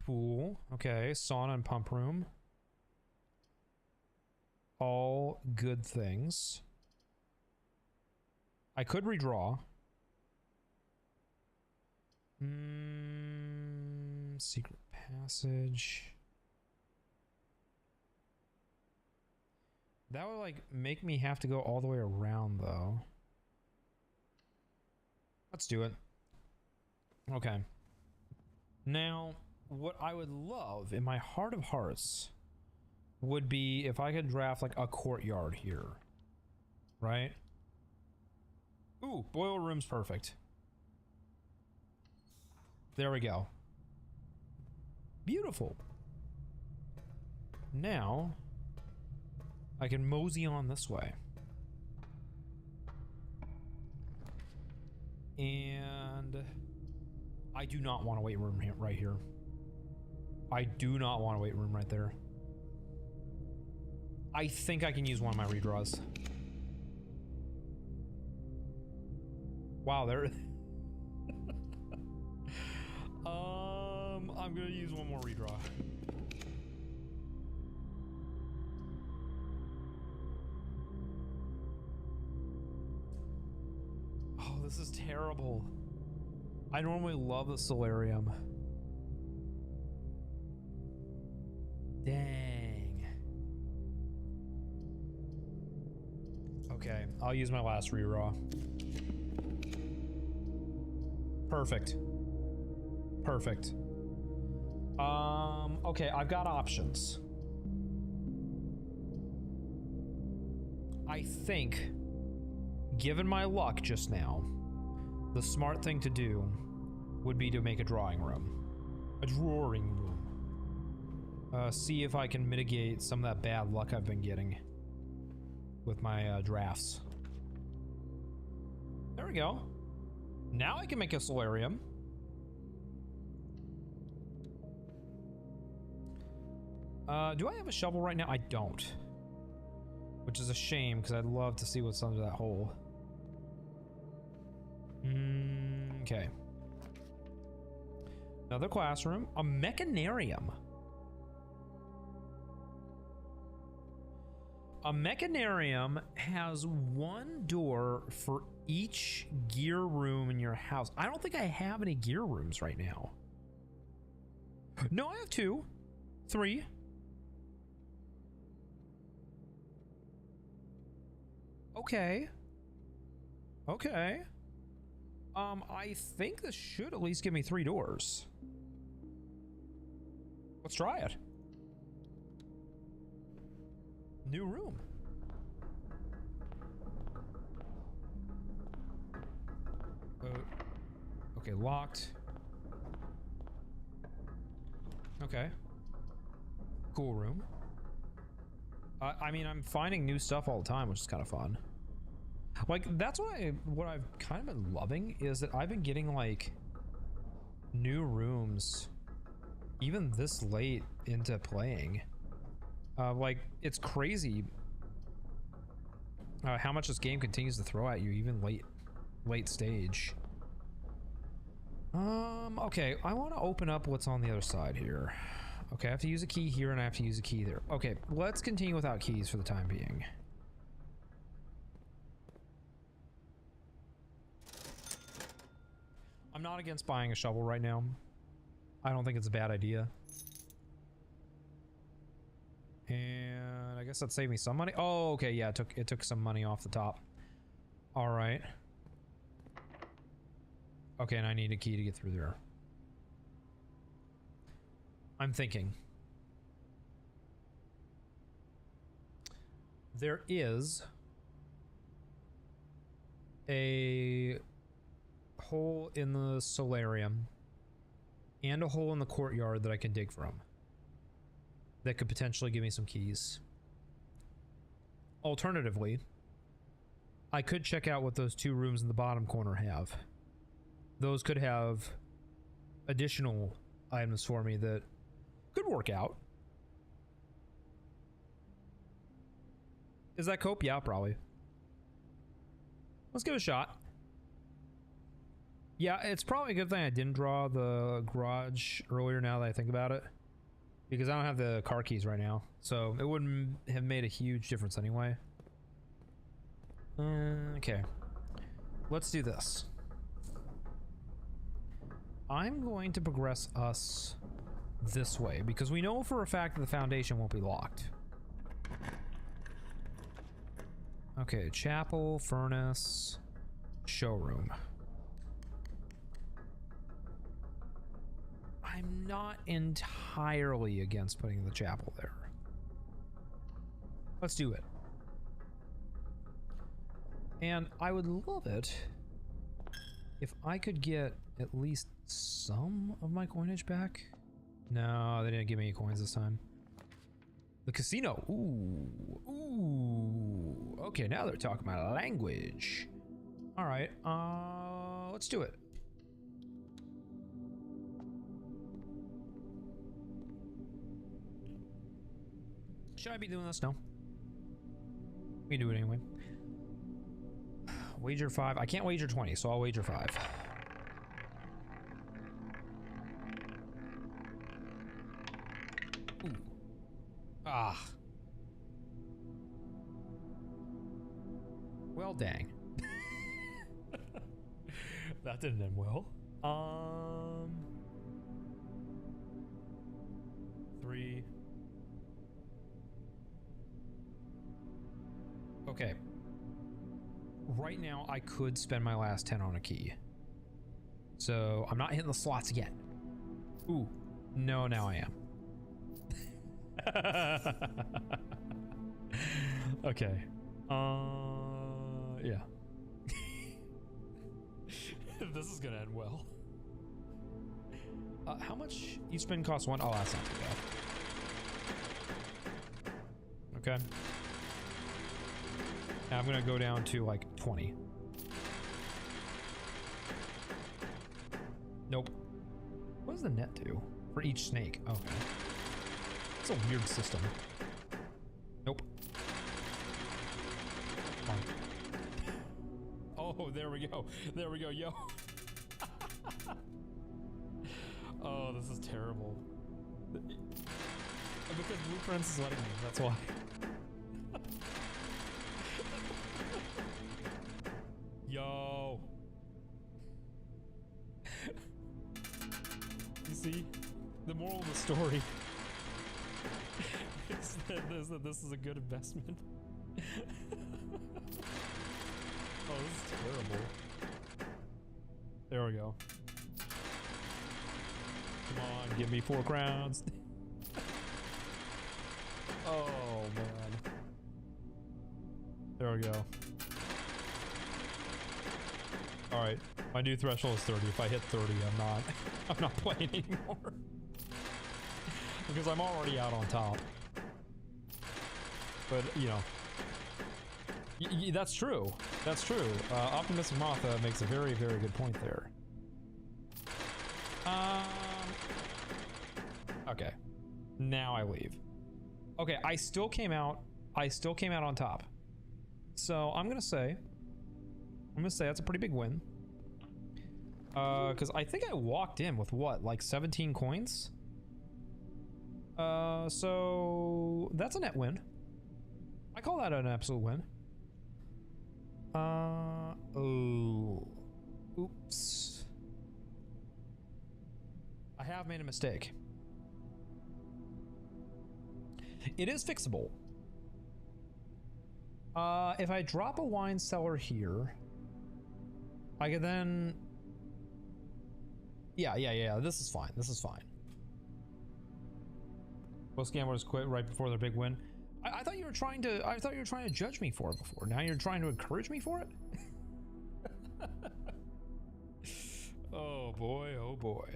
Pool. Okay. Sauna and pump room. All good things. I could redraw. Secret passage. That would like make me have to go all the way around though. Let's do it. Okay. Now, what I would love in my heart of hearts would be if I could draft like a courtyard here. Right? Ooh, boiler room's perfect. There we go. Beautiful. Now, I can mosey on this way. And I do not want a weight room right here. I do not want a weight room right there. I think I can use one of my redraws. Wow, there. I'm gonna use one more redraw. Oh, this is terrible. I normally love the solarium. Dang. Okay, I'll use my last redraw. Perfect. Perfect. Okay, I've got options. I think, given my luck just now, the smart thing to do would be to make a drawing room. A drawing room. See if I can mitigate some of that bad luck I've been getting with my drafts. There we go. Now I can make a solarium. Do I have a shovel right now? I don't. Which is a shame, because I'd love to see what's under that hole. Okay. Another classroom. A mechanarium. A mechanarium has one door for each gear room in your house. I don't think I have any gear rooms right now. No, I have 2. 3. Okay. Okay. I think this should at least give me 3 doors. Let's try it. New room. Okay, locked. Okay. Cool room. I mean, I'm finding new stuff all the time, which is kind of fun. Like, that's what I've kind of been loving, is that I've been getting, like, new rooms even this late into playing. Like, it's crazy how much this game continues to throw at you, even late stage. Okay, I want to open up what's on the other side here. Okay, I have to use a key here and I have to use a key there. Okay, let's continue without keys for the time being. I'm not against buying a shovel right now. I don't think it's a bad idea. And I guess that saved me some money. Oh, okay, yeah, it took some money off the top. All right. Okay, and I need a key to get through there. I'm thinking. There is a hole in the solarium and a hole in the courtyard that I can dig from that could potentially give me some keys. Alternatively, I could check out what those 2 rooms in the bottom corner have. Those could have additional items for me that could work out. Is that cope? Yeah, probably. Let's give it a shot. Yeah, it's probably a good thing I didn't draw the garage earlier now that I think about it. Because I don't have the car keys right now. So it wouldn't have made a huge difference anyway. Okay. Let's do this. I'm going to progress us this way because we know for a fact that the foundation won't be locked. Okay, chapel, furnace, showroom. I'm not entirely against putting the chapel there. Let's do it. And I would love it if I could get at least some of my coinage back. No, they didn't give me any coins this time. The casino. Ooh. Ooh. Okay, now they're talking my language. All right. Let's do it. Should I be doing this? No. We can do it anyway. Wager 5. I can't wager 20, so I'll wager 5. Ooh. Ah. Well, dang. That didn't end well. 3. Okay. Right now, I could spend my last 10 on a key. So, I'm not hitting the slots yet. Ooh. No, now I am. Okay. Yeah. This is gonna end well. How much each spin costs 1? Oh, that's not too bad. Okay. Now I'm gonna go down to like 20. Nope. What does the net do for each snake? Okay. It's a weird system. Nope. Come on. Oh, there we go. There we go, yo. Oh, this is terrible. Because Blueprints is letting me, that's why. Yo. You see, the moral of the story is that this is a good investment. Oh, this is terrible. There we go. Come on, give me 4 crowns. Oh, man. There we go. All right, my new threshold is 30. If I hit 30, I'm not playing anymore. Because I'm already out on top. But, you know. That's true. That's true. Optimistic Moth makes a very, very good point there. Okay. Now I leave. Okay, I still came out on top. So I'm gonna say that's a pretty big win. Because I think I walked in with what, like 17 coins? So that's a net win. I call that an absolute win. Oh. Oops. I have made a mistake. It is fixable. If I drop a wine cellar here, I could then... Yeah, this is fine. This is fine. Most gamblers quit right before their big win. I thought you were trying to judge me for it before. Now you're trying to encourage me for it? Oh boy, oh boy.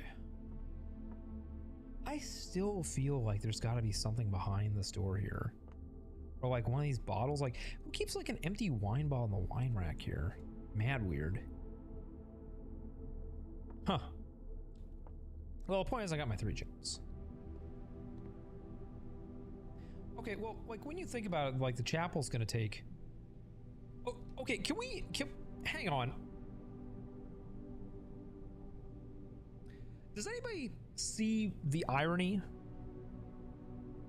I still feel like there's got to be something behind this door here. Or like one of these bottles. Like, who keeps like an empty wine bottle in the wine rack here? Mad weird. Huh. Well, the point is I got my 3 gems. Okay, well, like when you think about it, like the chapel's gonna take... Oh, okay, hang on. Does anybody see the irony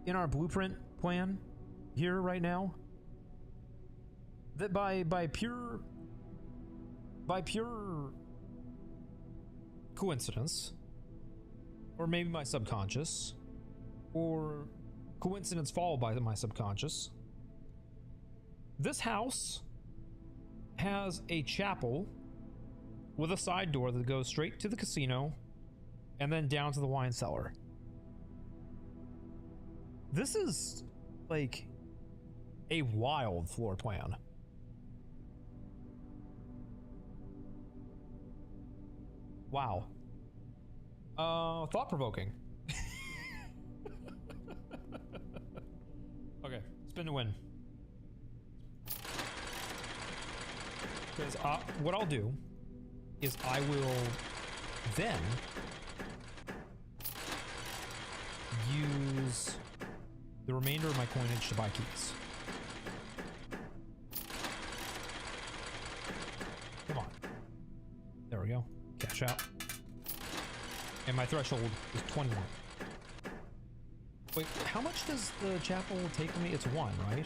in our blueprint plan here right now? That by pure coincidence, or maybe my subconscious, or coincidence followed by my subconscious, this house has a chapel with a side door that goes straight to the casino and then down to the wine cellar. This is like a wild floor plan. Wow. Thought-provoking. Okay, spin to win. Because what I'll do is I will then use the remainder of my coinage to buy keys. Come on. There we go. Cash out. And my threshold is 21. Wait, how much does the chapel take from me? It's 1, right?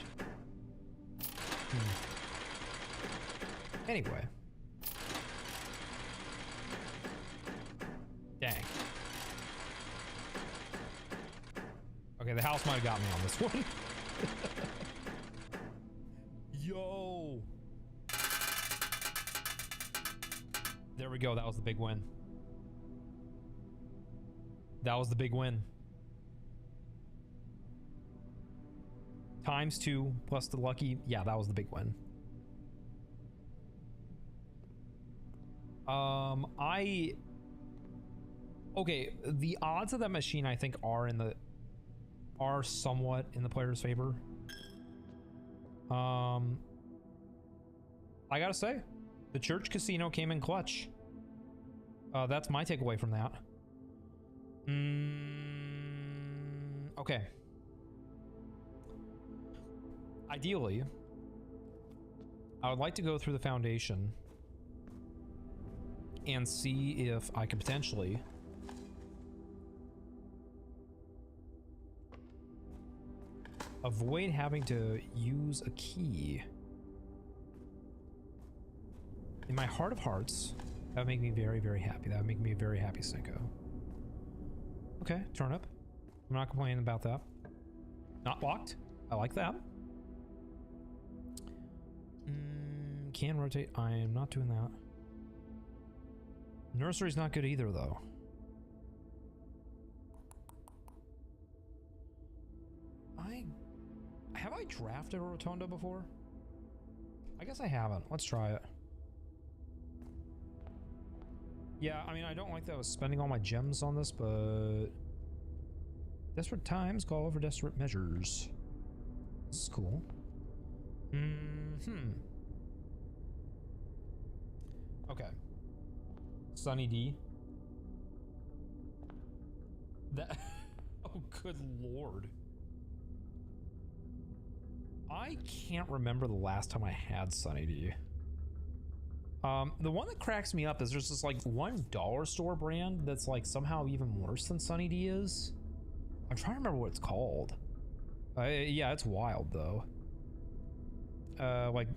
Anyway. Dang. Okay, the house might have got me on this one. Yo! There we go, that was the big win. That was the big win. Times 2 plus the lucky. Yeah, that was the big win. Okay, the odds of that machine I think are somewhat in the player's favor. I gotta say, the church casino came in clutch. That's my takeaway from that. Okay. Ideally, I would like to go through the foundation and see if I can potentially avoid having to use a key. In my heart of hearts, that would make me very, very happy. That would make me a very happy Senko. Okay, turnip. I'm not complaining about that. Not locked. I like that. Can rotate. I am not doing that. Nursery's not good either, though. Have I drafted a rotunda before? I guess I haven't. Let's try it. Yeah, I mean, I don't like that I was spending all my gems on this, but desperate times call for desperate measures. This is cool. Okay. Sunny D. That. Oh, good lord. I can't remember the last time I had Sunny D. The one that cracks me up is there's this like $1 store brand that's like somehow even worse than Sunny D is. I'm trying to remember what it's called. Yeah, it's wild though. Like,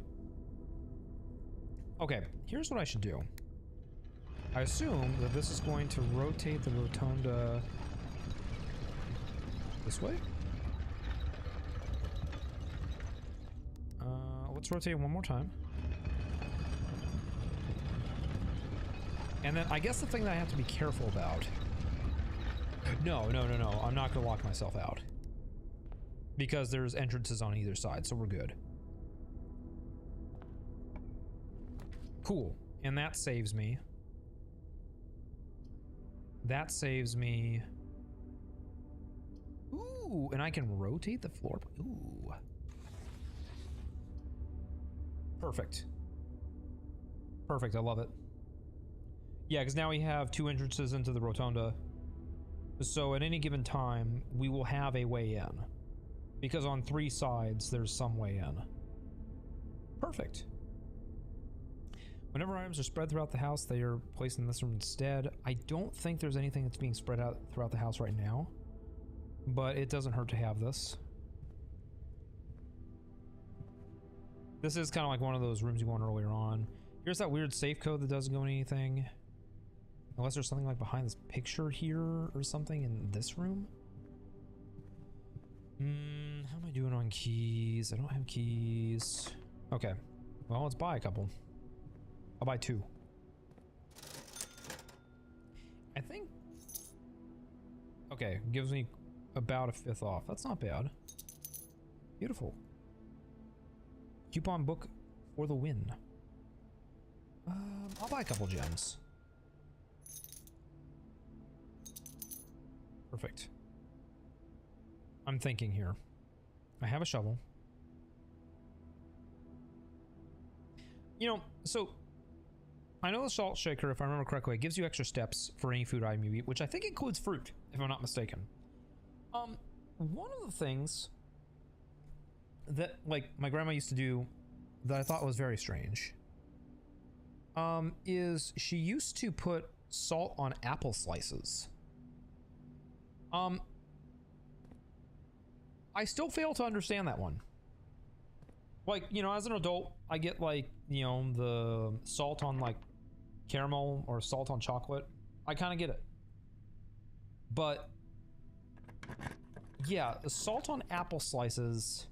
okay, here's what I should do. I assume that this is going to rotate the rotunda this way. Let's rotate one more time. And then I guess the thing that I have to be careful about. No. I'm not gonna lock myself out. Because there's entrances on either side, so we're good. Cool. And that saves me. That saves me. Ooh, and I can rotate the floor. Ooh. Perfect. Perfect, I love it. Yeah, because now we have 2 entrances into the rotunda. So at any given time, we will have a way in. Because on 3 sides, there's some way in. Perfect. Whenever items are spread throughout the house, they are placed in this room instead. I don't think there's anything that's being spread out throughout the house right now. But it doesn't hurt to have this. This is kind of like one of those rooms you won earlier on. Here's that weird safe code that doesn't go in anything. Unless there's something like behind this picture here or something in this room. How am I doing on keys? I don't have keys. Okay. Well, let's buy a couple. I'll buy 2. I think... Okay, gives me about a 5th off. That's not bad. Beautiful. Coupon book for the win. I'll buy a couple gems. Perfect. I'm thinking here. I have a shovel. You know, so I know the salt shaker, if I remember correctly, it gives you extra steps for any food item you eat, which I think includes fruit, if I'm not mistaken. One of the things that, like, my grandma used to do that I thought was very strange, is she used to put salt on apple slices. I still fail to understand that one. Like, you know, as an adult, I get, like, you know, the salt on, like, caramel or salt on chocolate. I kind of get it. But, yeah, the salt on apple slices,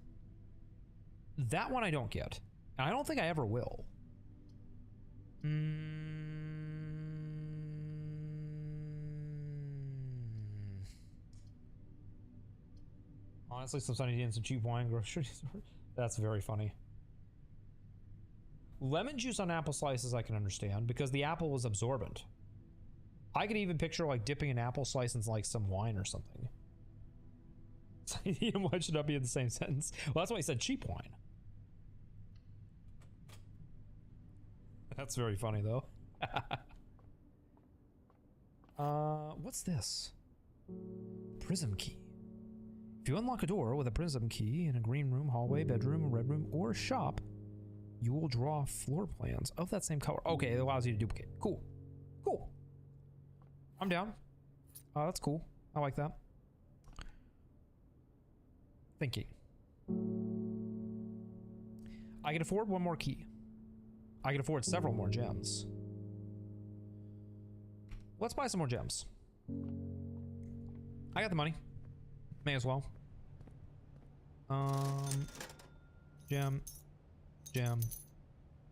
that one I don't get. And I don't think I ever will. Honestly, some sunny day and some cheap wine grocery store. That's very funny. Lemon juice on apple slices I can understand because the apple was absorbent. I could even picture like dipping an apple slice in like some wine or something. Why should that be in the same sentence? Well, that's why he said cheap wine. That's very funny though. What's this? Prism key. If you unlock a door with a prism key in a green room, hallway, bedroom, red room, or shop, you will draw floor plans of that same color. Okay, it allows you to duplicate. Cool. Cool. I'm down. That's cool. I like that. Thinking. I can afford one more key. I can afford several more gems. Let's buy some more gems. I got the money. May as well. Gem.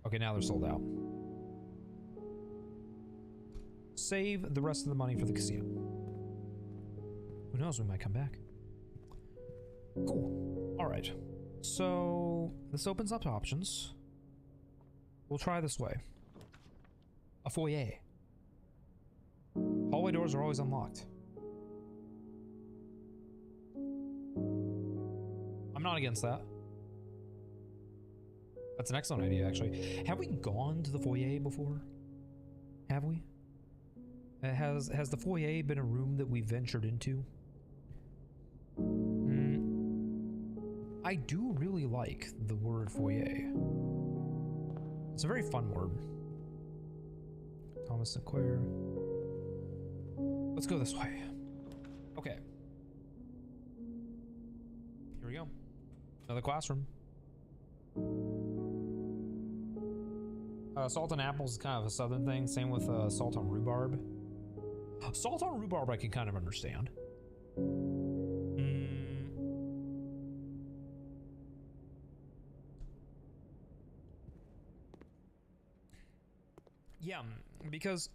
Okay, now they're sold out. Save the rest of the money for the casino. Who knows, we might come back. Cool. Alright. So, this opens up options. We'll try this way. A foyer. Hallway doors are always unlocked. I'm not against that. That's an excellent idea, actually. Have we gone to the foyer before? Have we? Has the foyer been a room that we ventured into? I do really like the word foyer. It's a very fun word. Thomas Sinclair. Let's go this way. Okay. Here we go. Another classroom. Salt on apples is kind of a southern thing. Same with salt on rhubarb. Salt on rhubarb I can kind of understand. Yeah, because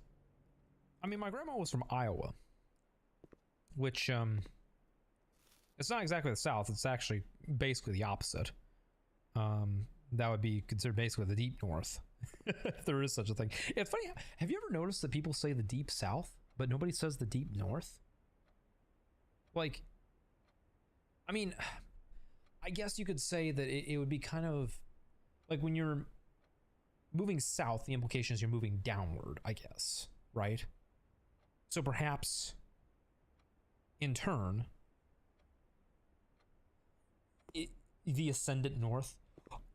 I mean my grandma was from Iowa, which it's not exactly the South, it's actually basically the opposite. That would be considered basically the deep north. If there is such a thing. It's funny, have you ever noticed that people say the deep south, but nobody says the deep north? Like, I mean, I guess you could say that it would be kind of like when you're moving south, the implication is you're moving downward, I guess, right? So perhaps, in turn, the ascendant north,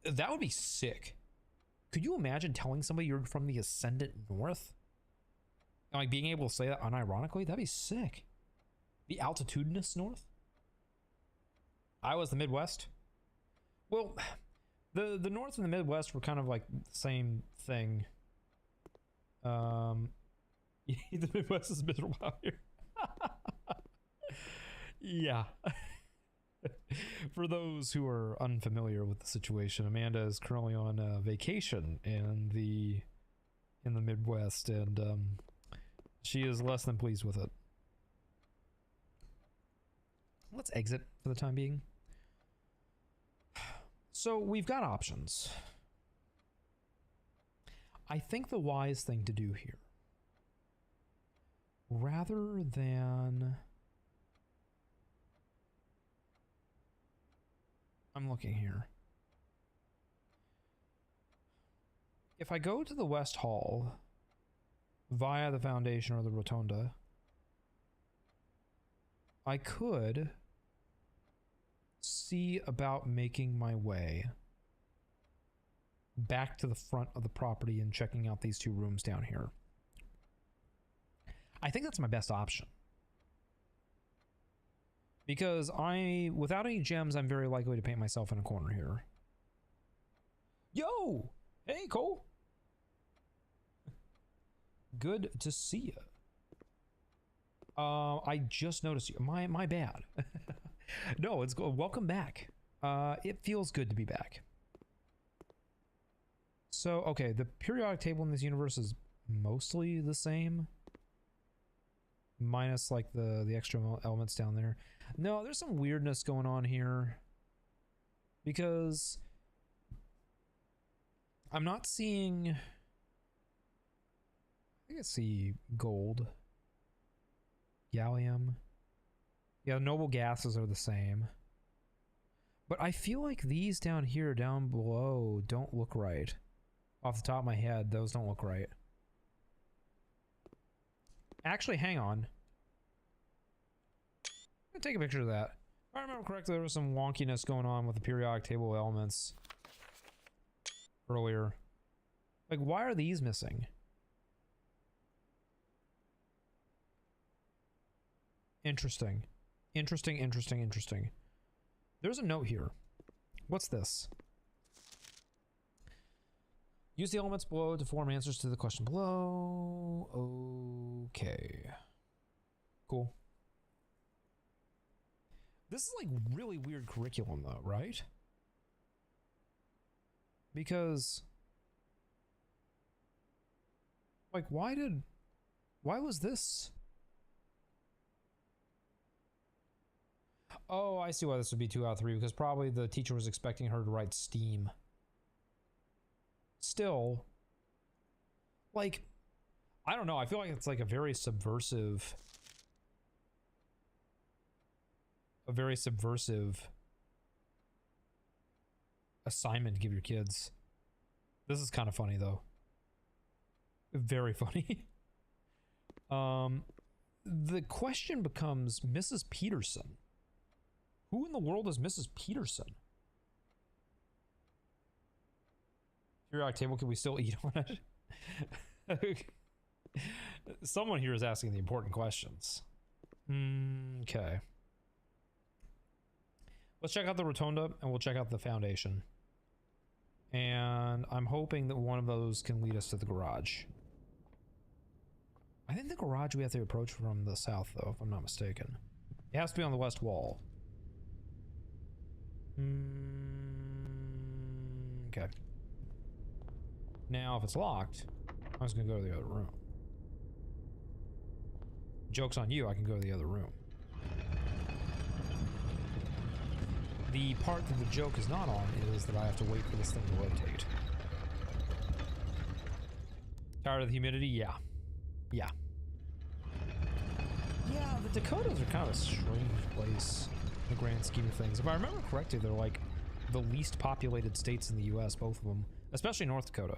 that would be sick. Could you imagine telling somebody you're from the ascendant north? And like being able to say that unironically? That'd be sick. The altitudinous north? Iowa's the Midwest? Well, the North and the Midwest were kind of like the same thing. The Midwest is miserable out here. Yeah. For those who are unfamiliar with the situation, Amanda is currently on vacation in the Midwest, and she is less than pleased with it. Let's exit for the time being. So we've got options. I think the wise thing to do here, rather than... I'm looking here. If I go to the West Hall via the Foundation or the Rotunda, I could see about making my way back to the front of the property and checking out these two rooms down here. I think that's my best option. Because without any gems, I'm very likely to paint myself in a corner here. Yo! Hey, Cole! Good to see you. I just noticed you. My bad. No, it's good. Welcome back. It feels good to be back. So, okay, the periodic table in this universe is mostly the same. Minus, like, the extra elements down there. No, there's some weirdness going on here. Because I'm not seeing... I can see gold. Gallium. Yeah, noble gases are the same. But I feel like these down here, down below, don't look right. Off the top of my head, those don't look right. Actually, hang on. I'm gonna take a picture of that. If I remember correctly, there was some wonkiness going on with the periodic table elements earlier. Like, why are these missing? Interesting. Interesting. There's a note here. What's this? Use the elements below to form answers to the question below. Okay. Cool. This is like really weird curriculum though, right? Because... like, why was this... Oh, I see why this would be 2 out of 3, because probably the teacher was expecting her to write STEAM. Still, like, I don't know, I feel like it's like a very subversive assignment to give your kids. This is kind of funny though. Very funny. The question becomes Mrs. Peterson. Who in the world is Mrs. Peterson? Periodic table, can we still eat on it? Someone here is asking the important questions. Okay. Let's check out the Rotunda, and we'll check out the Foundation. And I'm hoping that one of those can lead us to the garage. I think the garage we have to approach from the south, though, if I'm not mistaken. It has to be on the west wall. Okay. Now, if it's locked, I'm just gonna go to the other room. Joke's on you, I can go to the other room. The part that the joke is not on is that I have to wait for this thing to rotate. Tired of the humidity? Yeah. Yeah. Yeah, the Dakotas are kind of a strange place in the grand scheme of things. If I remember correctly, they're like the least populated states in the US, both of them. Especially North Dakota.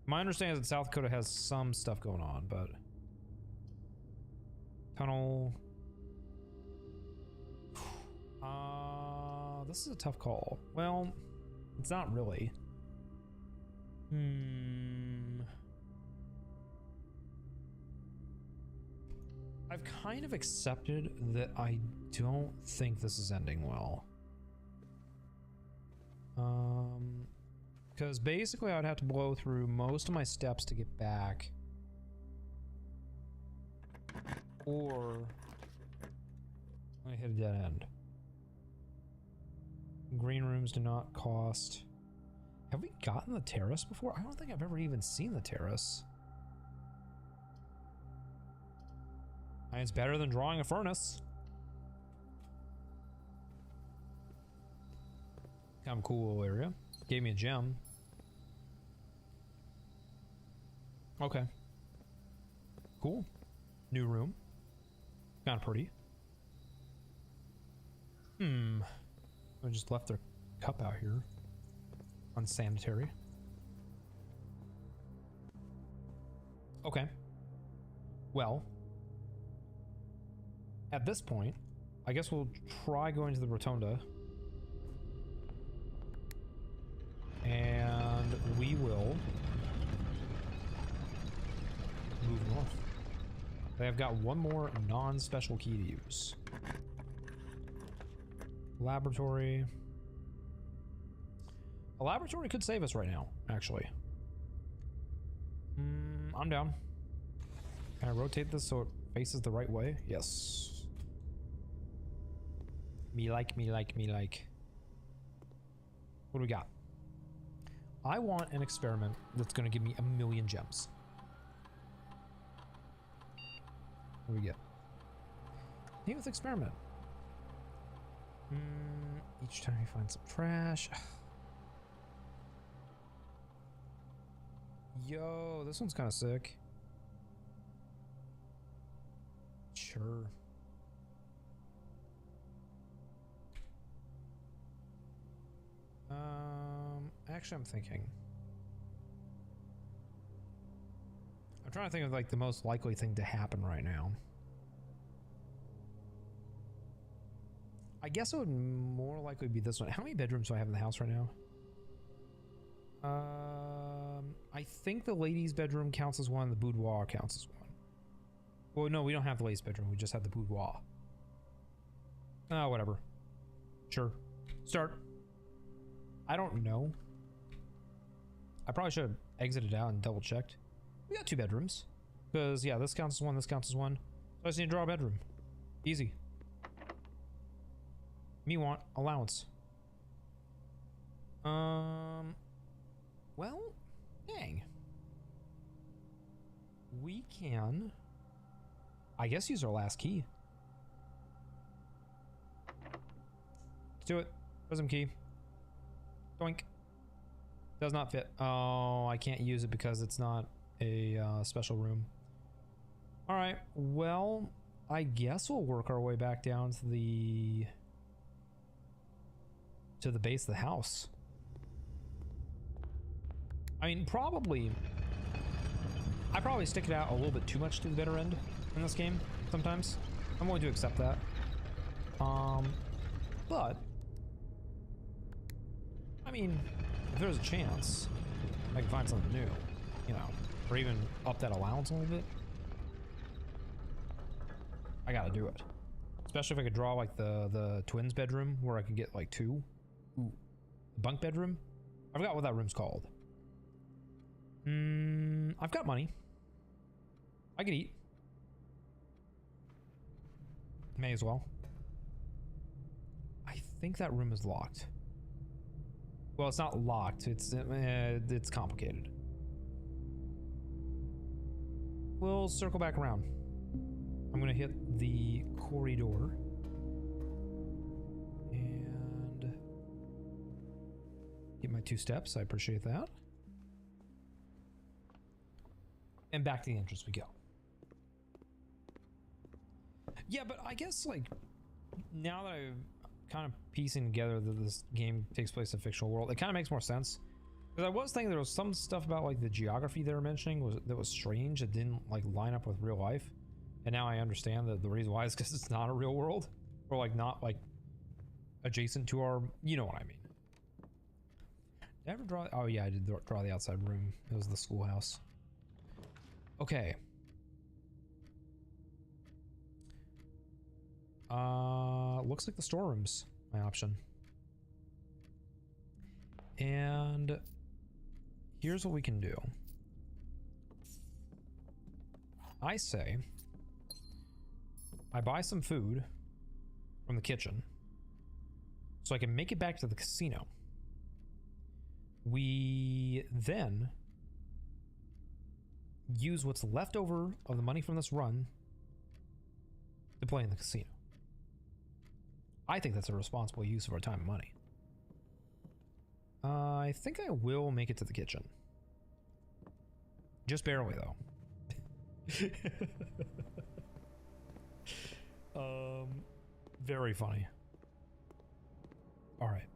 My understanding is that South Dakota has some stuff going on, but... Tunnel... This is a tough call. Well, it's not really. I've kind of accepted that I don't think this is ending well. Because basically I'd have to blow through most of my steps to get back. Or... I hit a dead end. Green rooms do not cost. Have we gotten the terrace before? I don't think I've ever even seen the terrace. And it's better than drawing a furnace. Kind of cool little area. Gave me a gem. Okay. Cool. New room. Kind of pretty. I just left their cup out here. Unsanitary. Okay. Well. At this point, I guess we'll try going to the rotunda. And we will move north. I've got one more non-special key to use. Laboratory. A laboratory could save us right now, actually. I'm down. Can I rotate this so it faces the right way? Yes. Me like, me like, me like. What do we got? I want an experiment that's going to give me 1,000,000 gems. What do we get? Name with experiment. Each time you find some trash. Yo, this one's kind of sick. Sure. Actually, I'm thinking. I'm trying to think of like the most likely thing to happen right now. I guess it would more likely be this one. How many bedrooms do I have in the house right now? I think the ladies' bedroom counts as one, the boudoir counts as one. Well, no, we don't have the ladies' bedroom, we just have the boudoir. Oh, whatever. Sure. Start. I don't know. I probably should have exited out and double checked. We got 2 bedrooms. Because, yeah, this counts as one, this counts as one. So I just need to draw a bedroom. Easy. Me want allowance. Well, dang. We can, I guess, use our last key. Let's do it. Prism key. Doink. Does not fit. Oh, I can't use it because it's not a special room. All right. Well, I guess we'll work our way back down to the base of the house. I mean, probably. I probably stick it out a little bit too much to the bitter end in this game sometimes. I'm willing to accept that. But I mean, if there's a chance I can find something new, you know, or even up that allowance a little bit, I gotta do it. Especially if I could draw like the twins bedroom where I could get like 2. Ooh, bunk bedroom. I forgot what that room's called. I've got money. I could eat. May as well. I think that room is locked. Well, it's not locked. It's complicated. We'll circle back around. I'm gonna hit the corridor. And get my 2 steps. I appreciate that. And back to the entrance we go. Yeah, but I guess, like, now that I'm kind of piecing together that this game takes place in a fictional world, it kind of makes more sense. Because I was thinking there was some stuff about, like, the geography they were mentioning that was strange. It didn't, like, line up with real life. And now I understand that the reason why is because it's not a real world. Or, like, not, like, adjacent to our... You know what I mean. Did I ever draw... Oh, yeah, I did draw the outside room. It was the schoolhouse. Okay. Looks like the storeroom's my option. And here's what we can do. I say I buy some food from the kitchen so I can make it back to the casino. We then use what's left over of the money from this run to play in the casino. I think that's a responsible use of our time and money. I think I will make it to the kitchen. Just barely, though. Very funny. All right.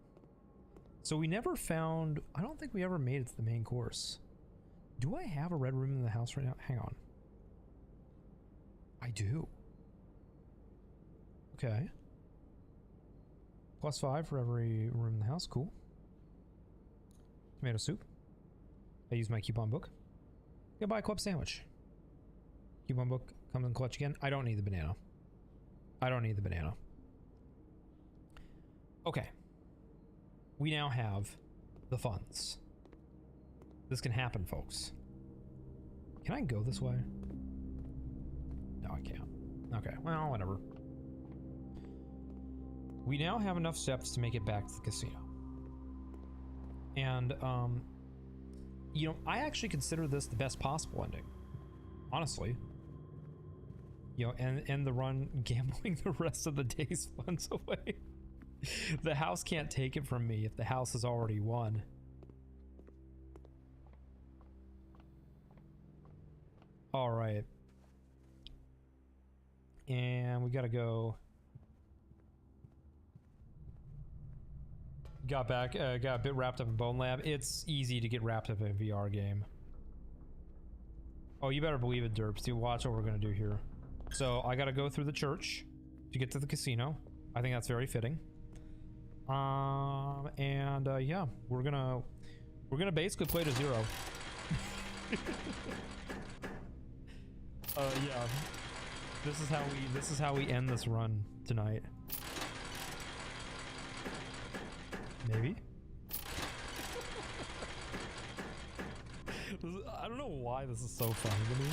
So we never found... I don't think we ever made it to the main course. Do I have a red room in the house right now? Hang on. I do. Okay. +5 for every room in the house. Cool. Tomato soup. I use my coupon book. Go buy a club sandwich. Coupon book comes in clutch again. I don't need the banana. I don't need the banana. Okay. We now have the funds. This can happen, folks. Can I go this way? No, I can't. Okay, well, whatever. We now have enough steps to make it back to the casino. And, you know, I actually consider this the best possible ending. Honestly. You know, and end the run gambling the rest of the day's funds away. The house can't take it from me if the house has already won. All right. And we gotta go. Got a bit wrapped up in Bone Lab. It's easy to get wrapped up in a VR game. Oh, you better believe it, Derps. Dude, watch what we're gonna do here. So I gotta go through the church to get to the casino. I think that's very fitting. Yeah, we're gonna basically play to 0. Yeah. This is how we end this run tonight. Maybe. I don't know why this is so funny to me.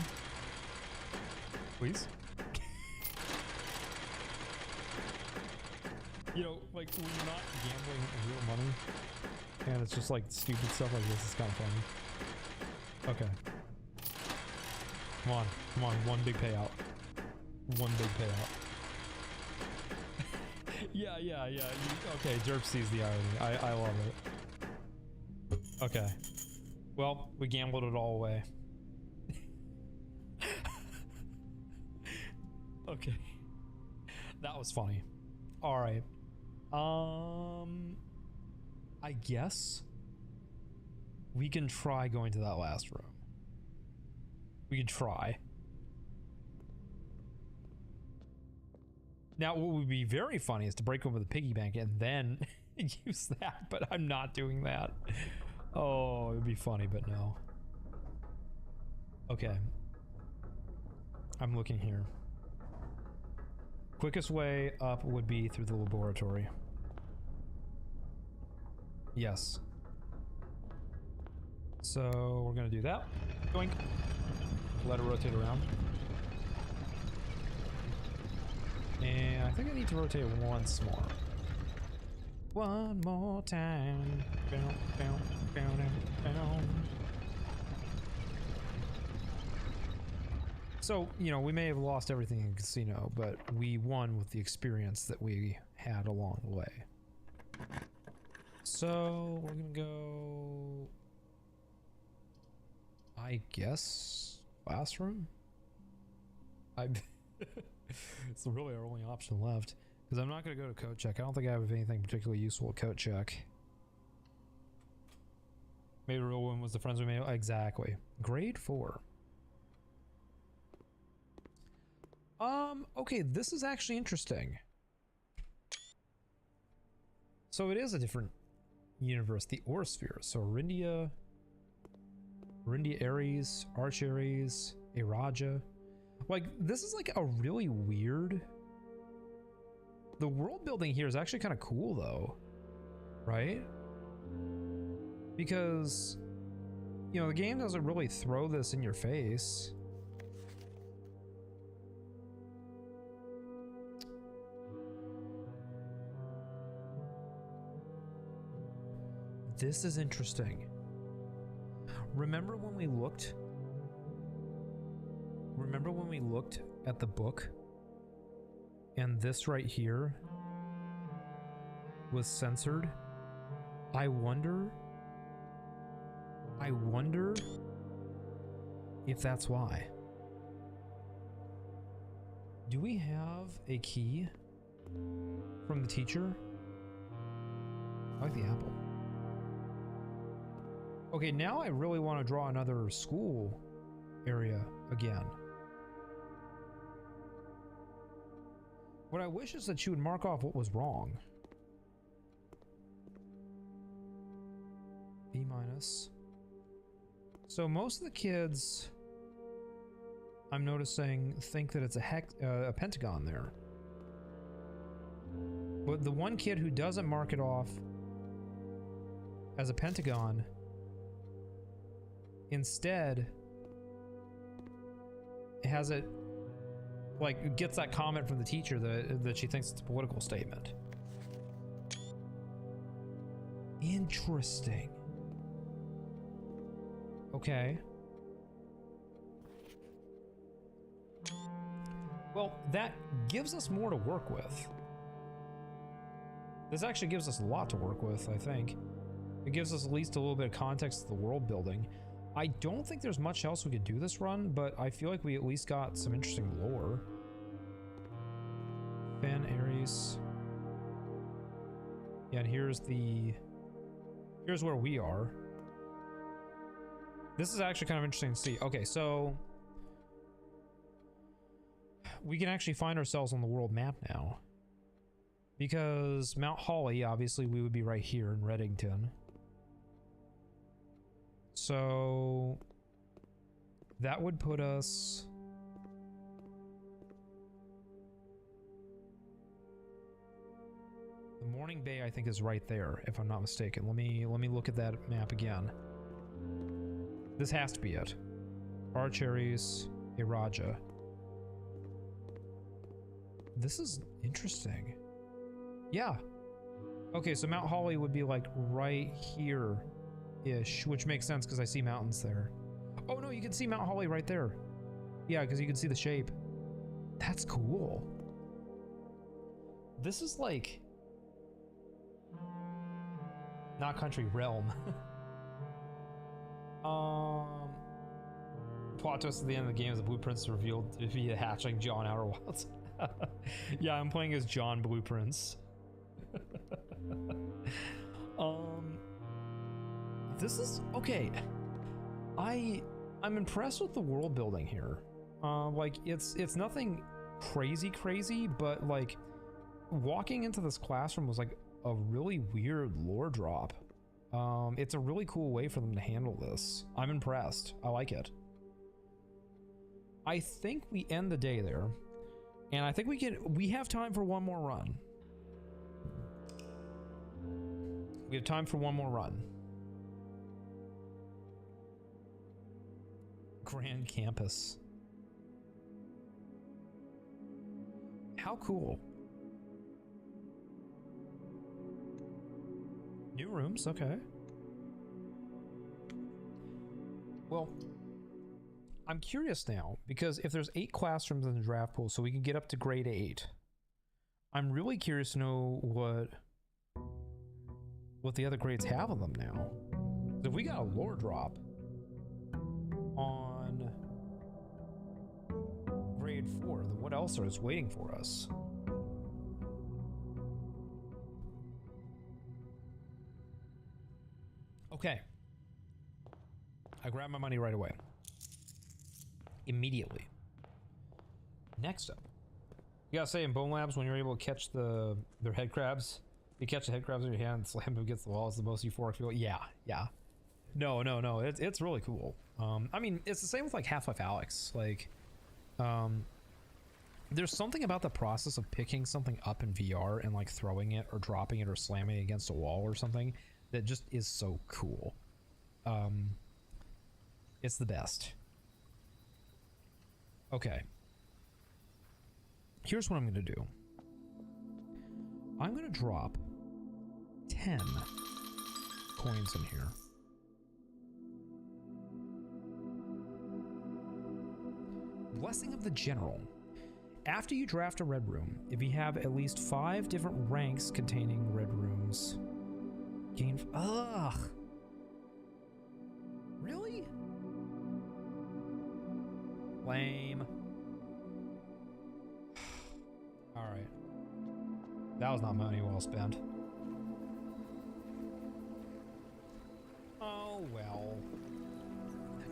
Please. You know, like, when you're not gambling real money, and it's just like stupid stuff like this is kind of funny. Okay. Come on, one big payout. One big payout. Yeah. Okay, Derp sees the irony. I love it. Okay. Well, we gambled it all away. Okay. That was funny. Alright. I guess we can try going to that last room. We can try. Now, what would be very funny is to break open the piggy bank and then use that, but I'm not doing that. Oh, it would be funny, but no. Okay. I'm looking here. Quickest way up would be through the laboratory. Yes. So we're gonna do that. Doink. Let it rotate around. And I think I need to rotate once more. One more time. So, you know, we may have lost everything in casino, but we won with the experience that we had along the way. So, we're gonna go... I guess... classroom? It's really our only option left. Because I'm not gonna go to code check. I don't think I have anything particularly useful at code check. Maybe the real one was the friends we made. Exactly. Grade 4. Okay, this is actually interesting. So it is a different universe, the Orosphere. So Arindia, Ares, Arch Ares, Eraja. Like, this is like a really weird... The world building here is actually kind of cool though, right? Because, you know, the game doesn't really throw this in your face. This is interesting. Remember when we looked? Remember when we looked at the book? And this right here was censored? I wonder if that's why. Do we have a key from the teacher? I like the apple. Okay, now I really want to draw another school area again. What I wish is that you would mark off what was wrong. B minus. So most of the kids, I'm noticing, think that it's a pentagon there. But the one kid who doesn't mark it off as a pentagon, instead has it, like, gets that comment from the teacher that she thinks it's a political statement. Interesting. Okay. Well, that gives us more to work with. This actually gives us a lot to work with, I think. It gives us at least a little bit of context to the world building. I don't think there's much else we could do this run, but I feel like we at least got some interesting lore. Fan Ares. Yeah, and here's where we are. This is actually kind of interesting to see. Okay, so we can actually find ourselves on the world map now. Because Mount Holly, obviously, we would be right here in Reddington. So that would put us... The Morning Bay, I think, is right there, if I'm not mistaken. Let me look at that map again. This has to be it. Archeries, Iraja. This is interesting. Yeah. Okay, so Mount Holly would be like right here-ish, which makes sense because I see mountains there. Oh no, you can see Mount Holly right there. Yeah, because you can see the shape. That's cool. This is like... not country, realm. Plot twist at the end of the game is the blueprints revealed to be hatching John Outer Wilds. Yeah, I'm playing as John Blueprints. This is okay. I'm impressed with the world building here. Like it's nothing crazy, but like walking into this classroom was like a really weird lore drop. It's a really cool way for them to handle this. I'm impressed. I like it. I think we end the day there, and I think we have time for one more run. We have time for one more run. Grand Campus. How cool. New rooms, okay. Well, I'm curious now, because if there's 8 classrooms in the draft pool, so we can get up to grade 8, I'm really curious to know what the other grades have on them now. If we got a lore drop on grade 4, then what else is waiting for us? Okay. I grabbed my money right away. Immediately. Next up. You gotta say in Bone Labs, when you're able to catch their head crabs, you catch the head crabs in your hand and slam them against the wall, it's the most euphoric feel. Yeah. No. It's really cool. I mean, it's the same with like Half-Life Alyx. Like, there's something about the process of picking something up in VR and like throwing it or dropping it or slamming it against a wall or something that just is so cool. It's the best. Okay. Here's what I'm gonna do. I'm gonna drop 10 coins in here. Blessing of the General. After you draft a red room, if you have at least 5 different ranks containing red rooms, gain. Ugh. Really? Lame. Alright. That was not money well spent. Oh well.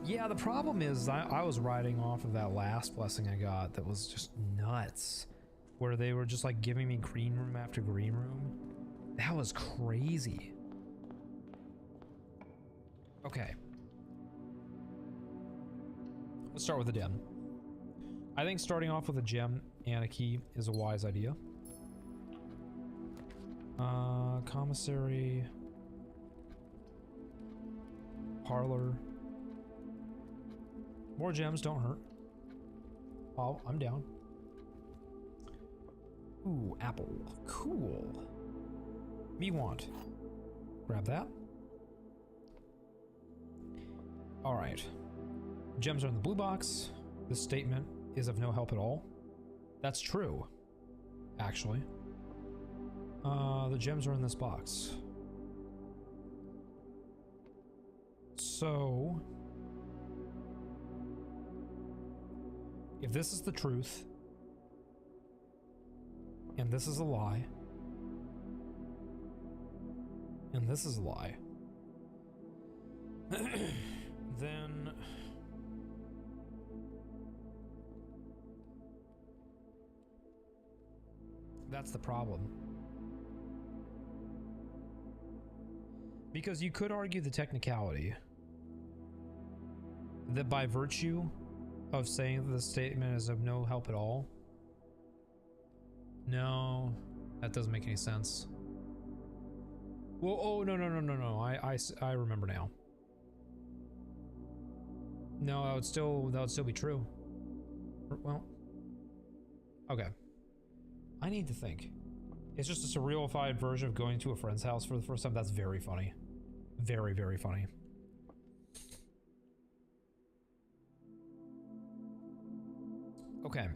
Yeah, the problem is I was riding off of that last blessing I got that was just nuts. Where they were just like giving me green room after green room. That was crazy. Okay. Let's start with the gem. I think starting off with a gem and a key is a wise idea. Commissary. Parlor. More gems don't hurt. Oh, I'm down. Ooh, apple. Cool. Me want. Grab that. Alright. Gems are in the blue box. This statement is of no help at all. That's true, actually. The gems are in this box. So, if this is the truth, and this is a lie, and this is a lie, then that's the problem. Because you could argue the technicality that by virtue of saying that the statement is of no help at all. No, that doesn't make any sense. Well, oh, no. I remember now. No, that would still be true. Well, okay. I need to think. It's just a surrealified version of going to a friend's house for the first time. That's very funny. Very, very funny. Okay.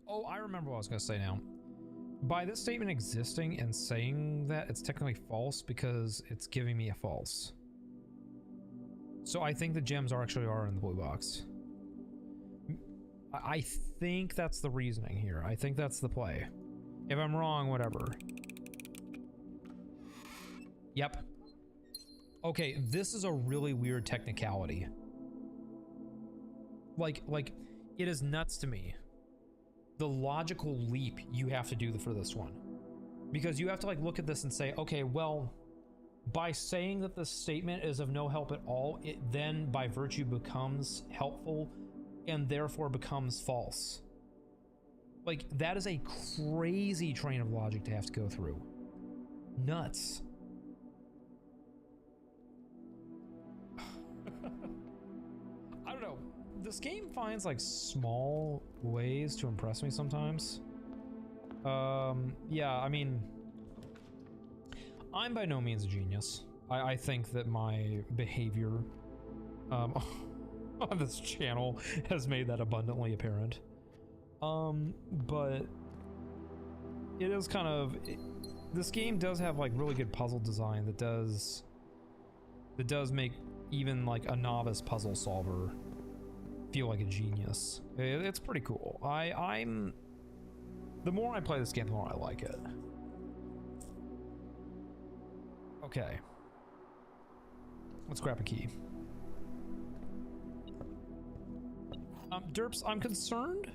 Oh, I remember what I was going to say now. By this statement existing and saying that, it's technically false because it's giving me a false. So I think the gems actually are in the blue box. I think that's the reasoning here. I think that's the play. If I'm wrong, whatever. Yep. Okay, this is a really weird technicality. Like, it is nuts to me. The logical leap you have to do for this one. Because you have to like look at this and say, okay, well, by saying that this statement is of no help at all, it then by virtue becomes helpful and therefore becomes false. Like, that is a crazy train of logic to have to go through. Nuts. I don't know. This game finds like small ways to impress me sometimes. Yeah, I mean, I'm by no means a genius. I think that my behavior on this channel has made that abundantly apparent. But it is kind of, this game does have like really good puzzle design that does make even like a novice puzzle solver feel like a genius. It's pretty cool. I'm the more I play this game, the more I like it. Okay. Let's grab a key. Derps, I'm concerned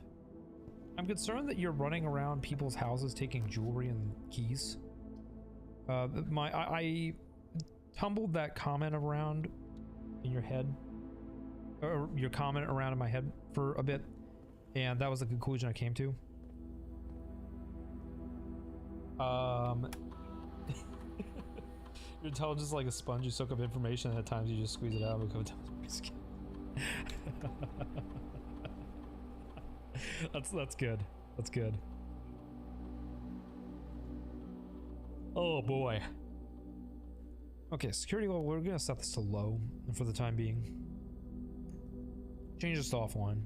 that you're running around people's houses taking jewelry and keys. I tumbled that comment around in your head, or your comment around in my head for a bit, and that was the conclusion I came to. Your intelligence is like a sponge. You soak up information, and at times you just squeeze it out and become That's good. That's good. Oh boy. Okay, security level, we're gonna set this to low for the time being. Change this to offline.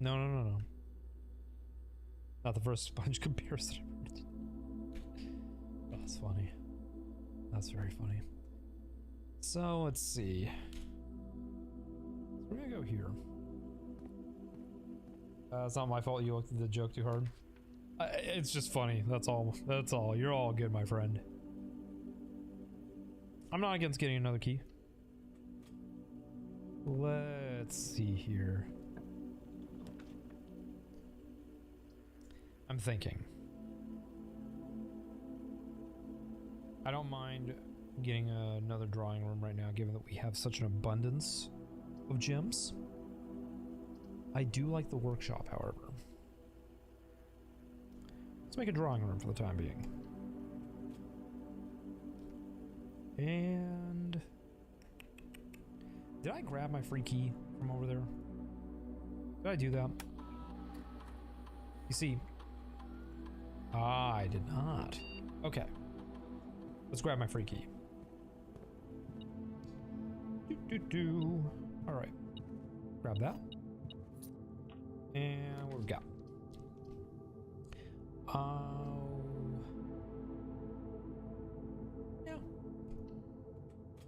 No, no, no, no. Not the first sponge comparison. Oh, that's funny. That's very funny. So, let's see. So we're gonna go here. It's not my fault you looked at the joke too hard. It's just funny. That's all. That's all. You're all good, my friend. I'm not against getting another key. Let's see here. I'm thinking. I don't mind getting another drawing room right now, given that we have such an abundance of gems. I do like the workshop, however. Let's make a drawing room for the time being. And did I grab my free key from over there? Did I do that? You see, I did not. Okay. Let's grab my free key. All right. Grab that. And what we've got? Yeah.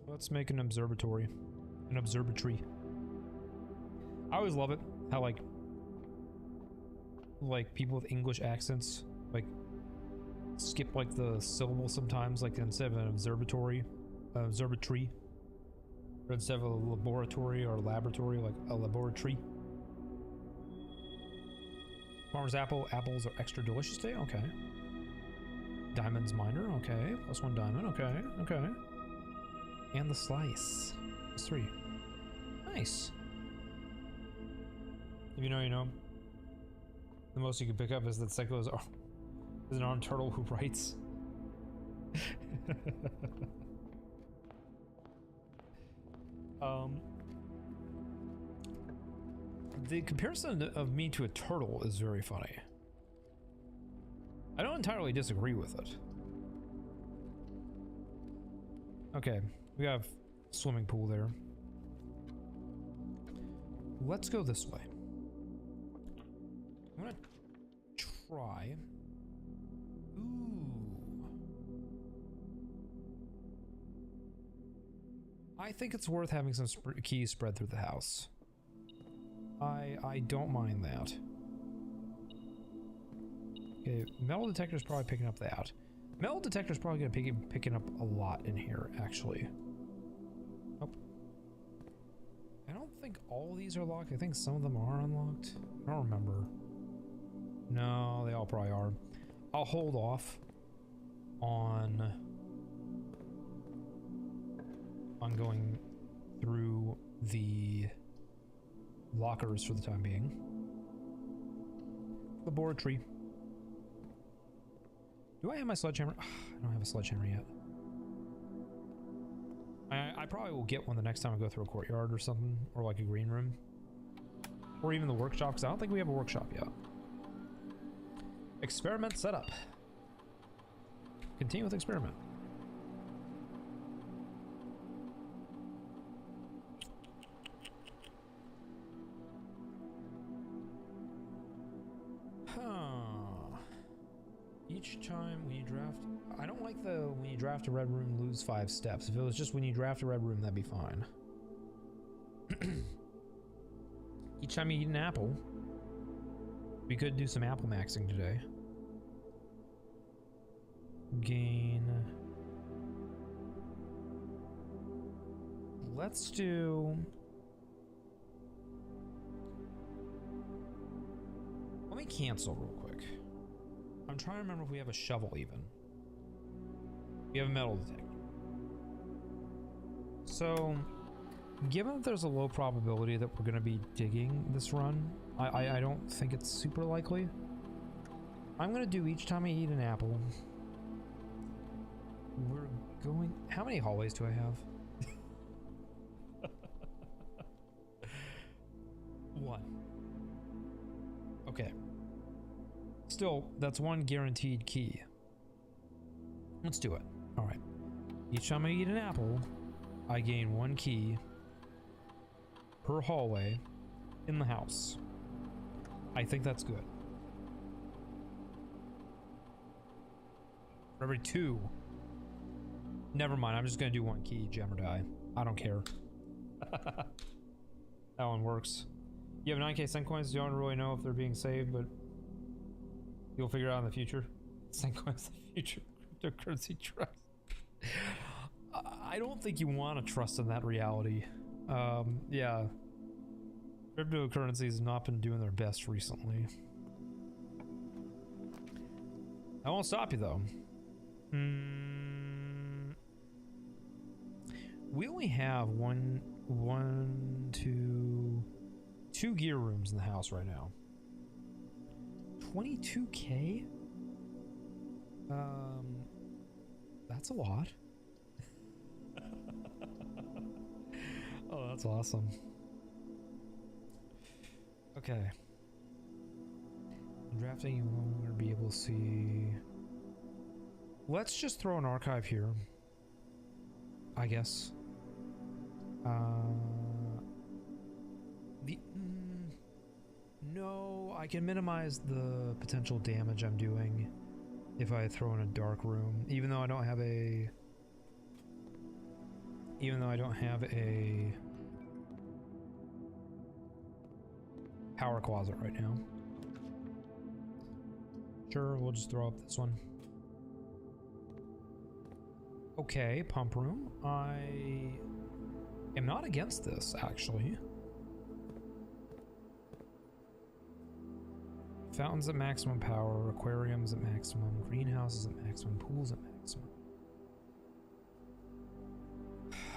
Let's make an observatory. An observatory. I always love it how like people with English accents like skip like the syllable sometimes, like instead of an observatory, observatory, or instead of a laboratory or laboratory, like a laboratory. Farmer's apple. Apples are extra delicious today. Okay. Diamonds miner. Okay. +1 diamond. Okay. Okay. And the slice. +3. Nice. If you know, you know. The most you can pick up is that Psycho is an armed turtle who writes. The comparison of me to a turtle is very funny. I don't entirely disagree with it. Okay, we have a swimming pool there. Let's go this way. I'm gonna try. Ooh. I think it's worth having some keys spread through the house. I don't mind that. Okay, metal detector's probably picking up that. Metal detector's probably gonna picking up a lot in here, actually. Oh. I don't think all these are locked. I think some of them are unlocked. I don't remember. No, they all probably are. I'll hold off on going through the lockers for the time being. Laboratory. Do I have my sledgehammer? I don't have a sledgehammer yet. I probably will get one the next time I go through a courtyard or something, or like a green room, or even the workshop, because I don't think we have a workshop yet. Experiment setup. Continue with experiment. Each time when you draft, I don't like the when you draft a red room lose 5 steps. If it was just when you draft a red room, that'd be fine. Each time you eat an apple, we could do some apple maxing today. Gain. Let's do. Let me cancel real quick. I'm trying to remember if we have a shovel even. We have a metal detector. So, given that there's a low probability that we're going to be digging this run, I don't think it's super likely. I'm going to do each time I eat an apple. We're going... How many hallways do I have? 1. Okay. Still, that's 1 guaranteed key. Let's do it. All right. Each time I eat an apple, I gain 1 key per hallway in the house. I think that's good. For every 2. Never mind, I'm just gonna do 1 key, gem or die. I don't care. That one works. You have 9k Senk coins, you don't really know if they're being saved, but you'll figure it out in the future. Senk coins, the future cryptocurrency trust. I don't think you want to trust in that reality. Yeah. Cryptocurrencies have not been doing their best recently. I won't stop you though. We only have two gear rooms in the house right now. 22k? That's a lot. Oh, that's awesome. Okay. Drafting, you will no longer be able to see. Let's just throw an archive here, I guess. No, I can minimize the potential damage I'm doing if I throw in a dark room, even though I don't have a power closet right now. Sure, we'll just throw up this one. Okay, pump room. I am not against this, actually. Fountains at maximum power, aquariums at maximum, greenhouses at maximum, pools at maximum.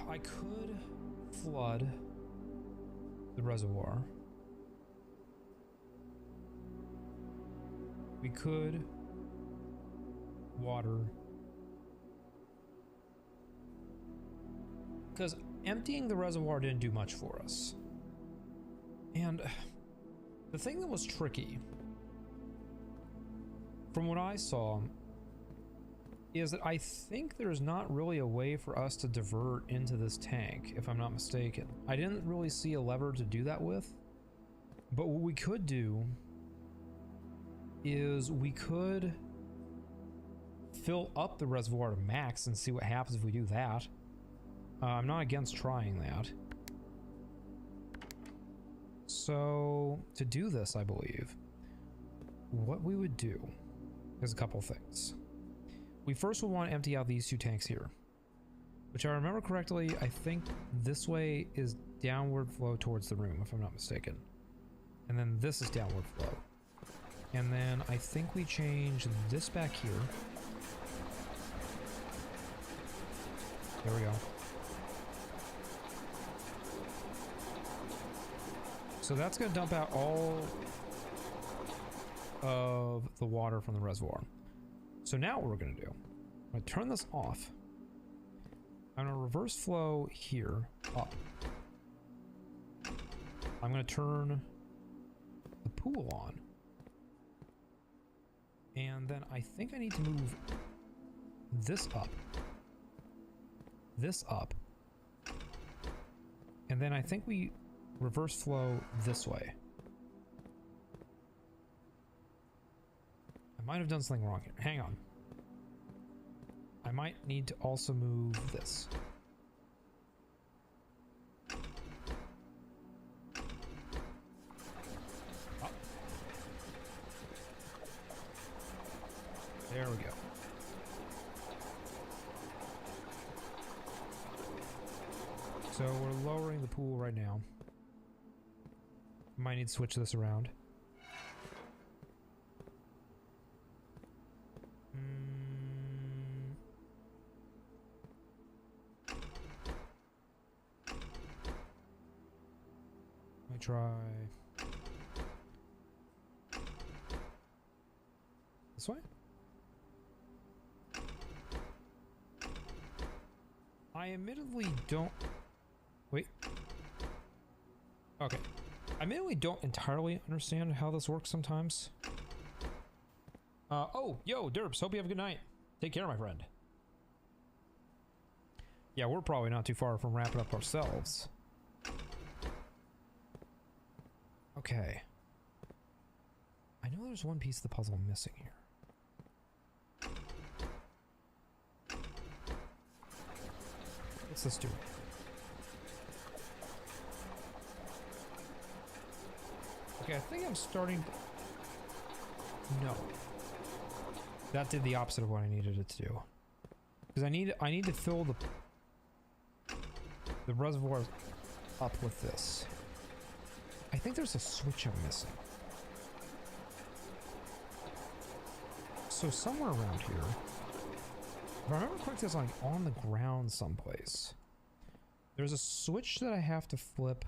I could flood the reservoir. We could water. Because emptying the reservoir didn't do much for us. And the thing that was tricky, from what I saw, is that I think there's not really a way for us to divert into this tank, if I'm not mistaken. I didn't really see a lever to do that with. But what we could do is we could fill up the reservoir to max and see what happens if we do that. I'm not against trying that. So to do this, I believe what we would do is a couple things. We first would want to empty out these 2 tanks here, which I remember correctly, I think this way is downward flow towards the room, if I'm not mistaken. And then this is downward flow. And then I think we change this back here. There we go. So that's going to dump out all of the water from the reservoir. So now what we're going to do, I'm going to turn this off. I'm going to reverse flow here up. I'm going to turn the pool on. And then I think I need to move this up. This up. And then I think we reverse flow this way. I might have done something wrong here. Hang on. I might need to also move this. Up. There we go. So we're lowering the pool right now. Might need to switch this around. Let me try this way. I admittedly don't. Wait. Okay. I admittedly don't entirely understand how this works sometimes. Oh, yo, Derps, hope you have a good night. Take care, my friend. Yeah, we're probably not too far from wrapping up ourselves. Okay. I know there's one piece of the puzzle missing here. What's this do? Okay, I think I'm starting to... No. That did the opposite of what I needed it to do. Because I need to fill the reservoir up with this. I think there's a switch I'm missing. So somewhere around here, if I remember correctly, it's like on the ground someplace. There's a switch that I have to flip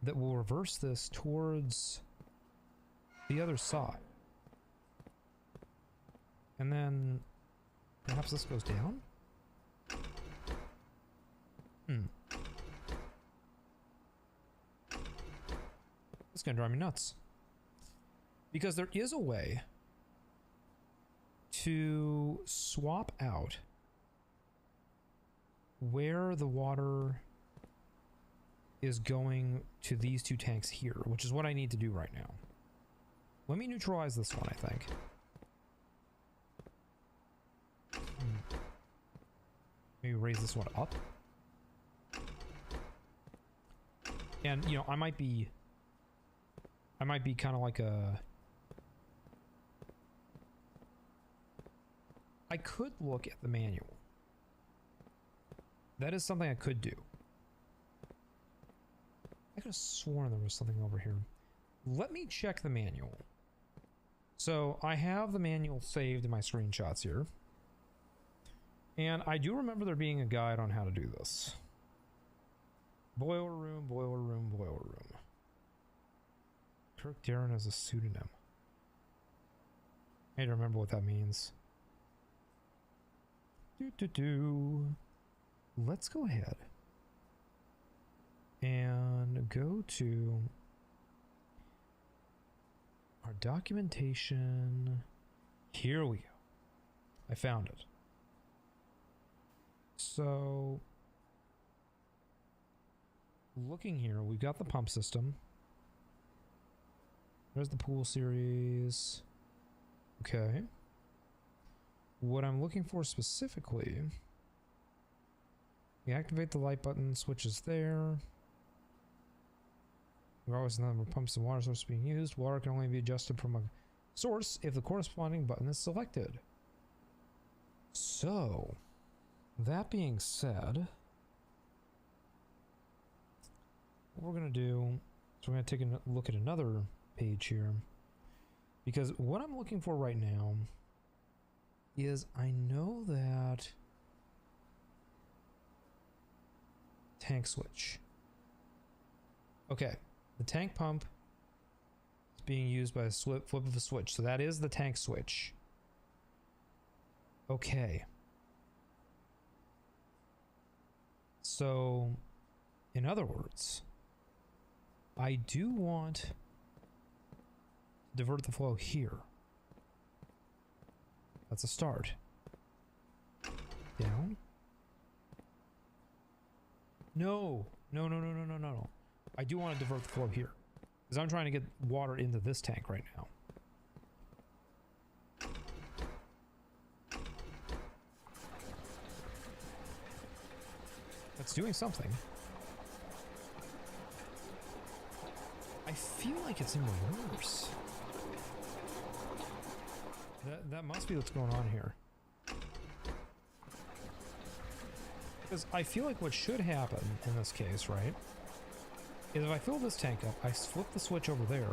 that will reverse this towards the other side. And then perhaps this goes down? It's gonna drive me nuts. Because there is a way to swap out where the water is going to these two tanks here, which is what I need to do right now. Let me neutralize this one, I think. Maybe raise this one up. And, you know, I might be kind of like a... I could look at the manual. That is something I could do. I could have sworn there was something over here. Let me check the manual. So I have the manual saved in my screenshots here. And I do remember there being a guide on how to do this. Boiler room, boiler room, boiler room. Kirk Darren as a pseudonym. I need to remember what that means. Let's go ahead and go to our documentation. Here we go. I found it. So, looking here, we've got the pump system. There's the pool series. Okay. What I'm looking for specifically, you activate the light button, switches there. Regardless of the number of pumps and water source being used, water can only be adjusted from a source if the corresponding button is selected. So, that being said, what we're going to do is we're going to take a look at another page here. Because what I'm looking for right now is I know that tank switch. Okay, the tank pump is being used by a flip of a switch. So that is the tank switch. Okay. So, in other words, I do want to divert the flow here. That's a start. Down. No. No. I do want to divert the flow here. Because I'm trying to get water into this tank right now. That's doing something. I feel like it's in reverse. That must be what's going on here. Because I feel like what should happen in this case, right, is if I fill this tank up, I flip the switch over there.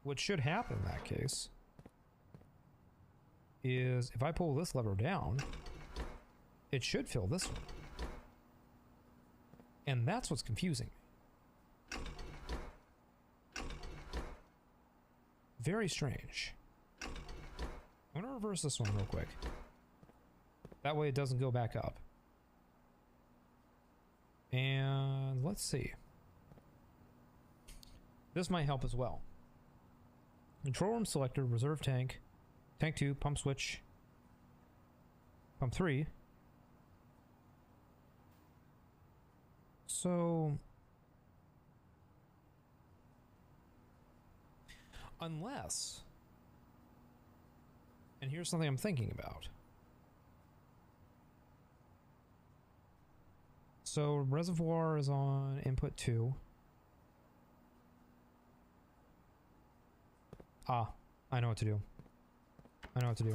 What should happen in that case is if I pull this lever down, it should fill this one. And that's what's confusing me. Very strange. I'm going to reverse this one real quick. That way it doesn't go back up. And let's see. This might help as well. Control room selector, reserve tank, Tank 2, pump switch. Pump 3. So... unless... and here's something I'm thinking about. So reservoir is on input 2. Ah, I know what to do. I know what to do.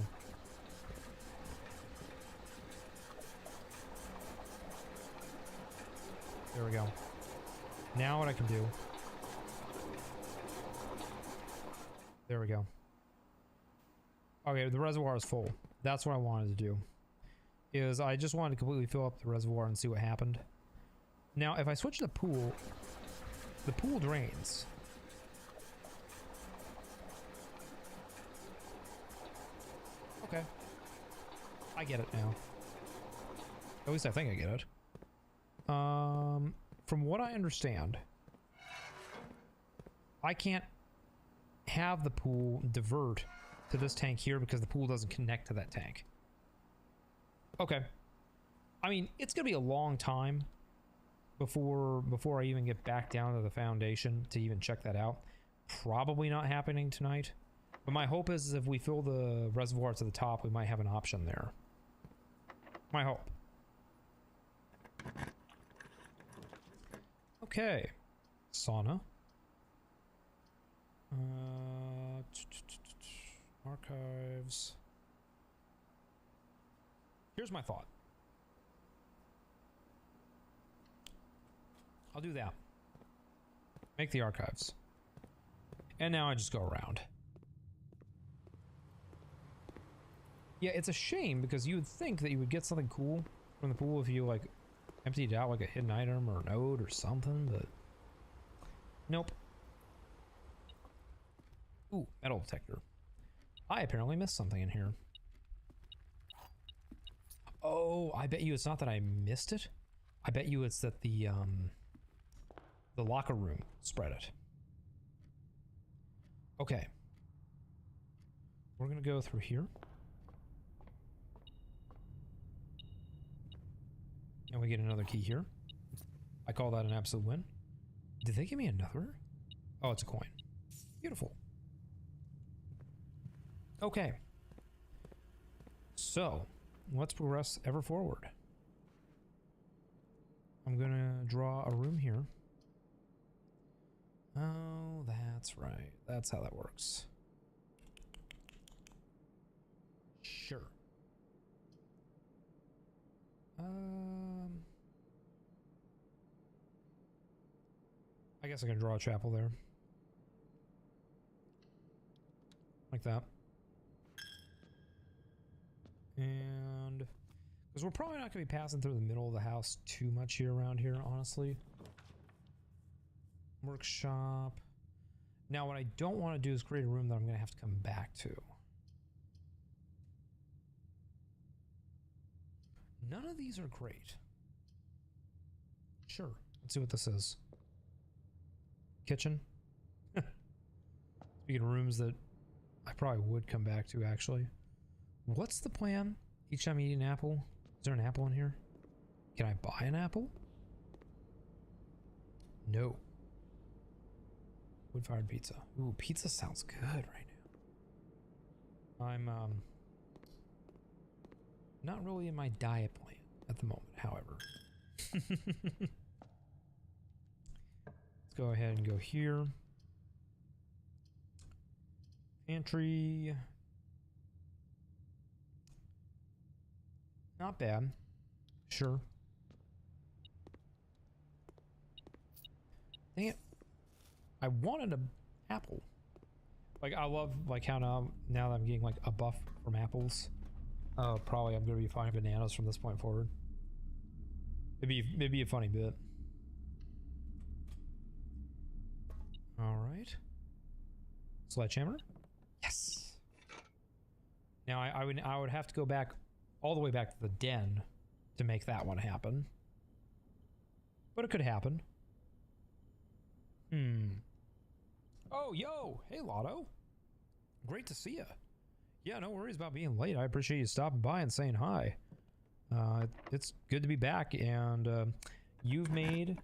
There we go. Now what I can do... there we go. Okay, the reservoir is full. That's what I wanted to do. Is I just wanted to completely fill up the reservoir and see what happened. Now, if I switch the pool drains. Okay. I get it now. At least I think I get it. From what I understand, I can't have the pool divert to this tank here because the pool doesn't connect to that tank. Okay. I mean, it's gonna be a long time before I even get back down to the foundation to even check that out. Probably not happening tonight. But my hope is if we fill the reservoir to the top, we might have an option there. My hope. Okay. Sauna. Archives. Here's my thought. I'll do that. Make the archives. And now I just go around. Yeah, it's a shame because you would think that you would get something cool from the pool if you like emptied out like a hidden item or a node or something, but nope. Ooh, metal detector. I apparently missed something in here. Oh, I bet you it's not that I missed it. I bet you it's that the locker room spread it. Okay. We're gonna go through here. And we get another key here. I call that an absolute win. Did they give me another? Oh, it's a coin. Beautiful. Okay. So, let's progress ever forward. I'm gonna draw a room here. Oh, that's right. That's how that works. Sure. I guess I can draw a chapel there. Like that. And because we're probably not going to be passing through the middle of the house too much here around here, honestly. Workshop. Now what I don't want to do is create a room that I'm going to have to come back to. None of these are great. Sure. Let's see what this is. Kitchen. Speaking of rooms that I probably would come back to, actually. What's the plan? Each time you eat an apple? Is there an apple in here? Can I buy an apple? No. Wood-fired pizza. Ooh, pizza sounds good right now. I'm, not really in my diet plan at the moment, however. Let's go ahead and go here. Pantry. Not bad. Sure. Dang it. I wanted an apple. Like, I love, like, how now that I'm getting, like, a buff from apples. Probably I'm gonna be finding bananas from this point forward. Maybe a funny bit. Alright. Sledgehammer. Yes! Now, I would have to go back all the way back to the den to make that one happen. But it could happen. Oh, yo! Hey, Lotto! Great to see you. Yeah, no worries about being late. I appreciate you stopping by and saying hi. It's good to be back, and you've made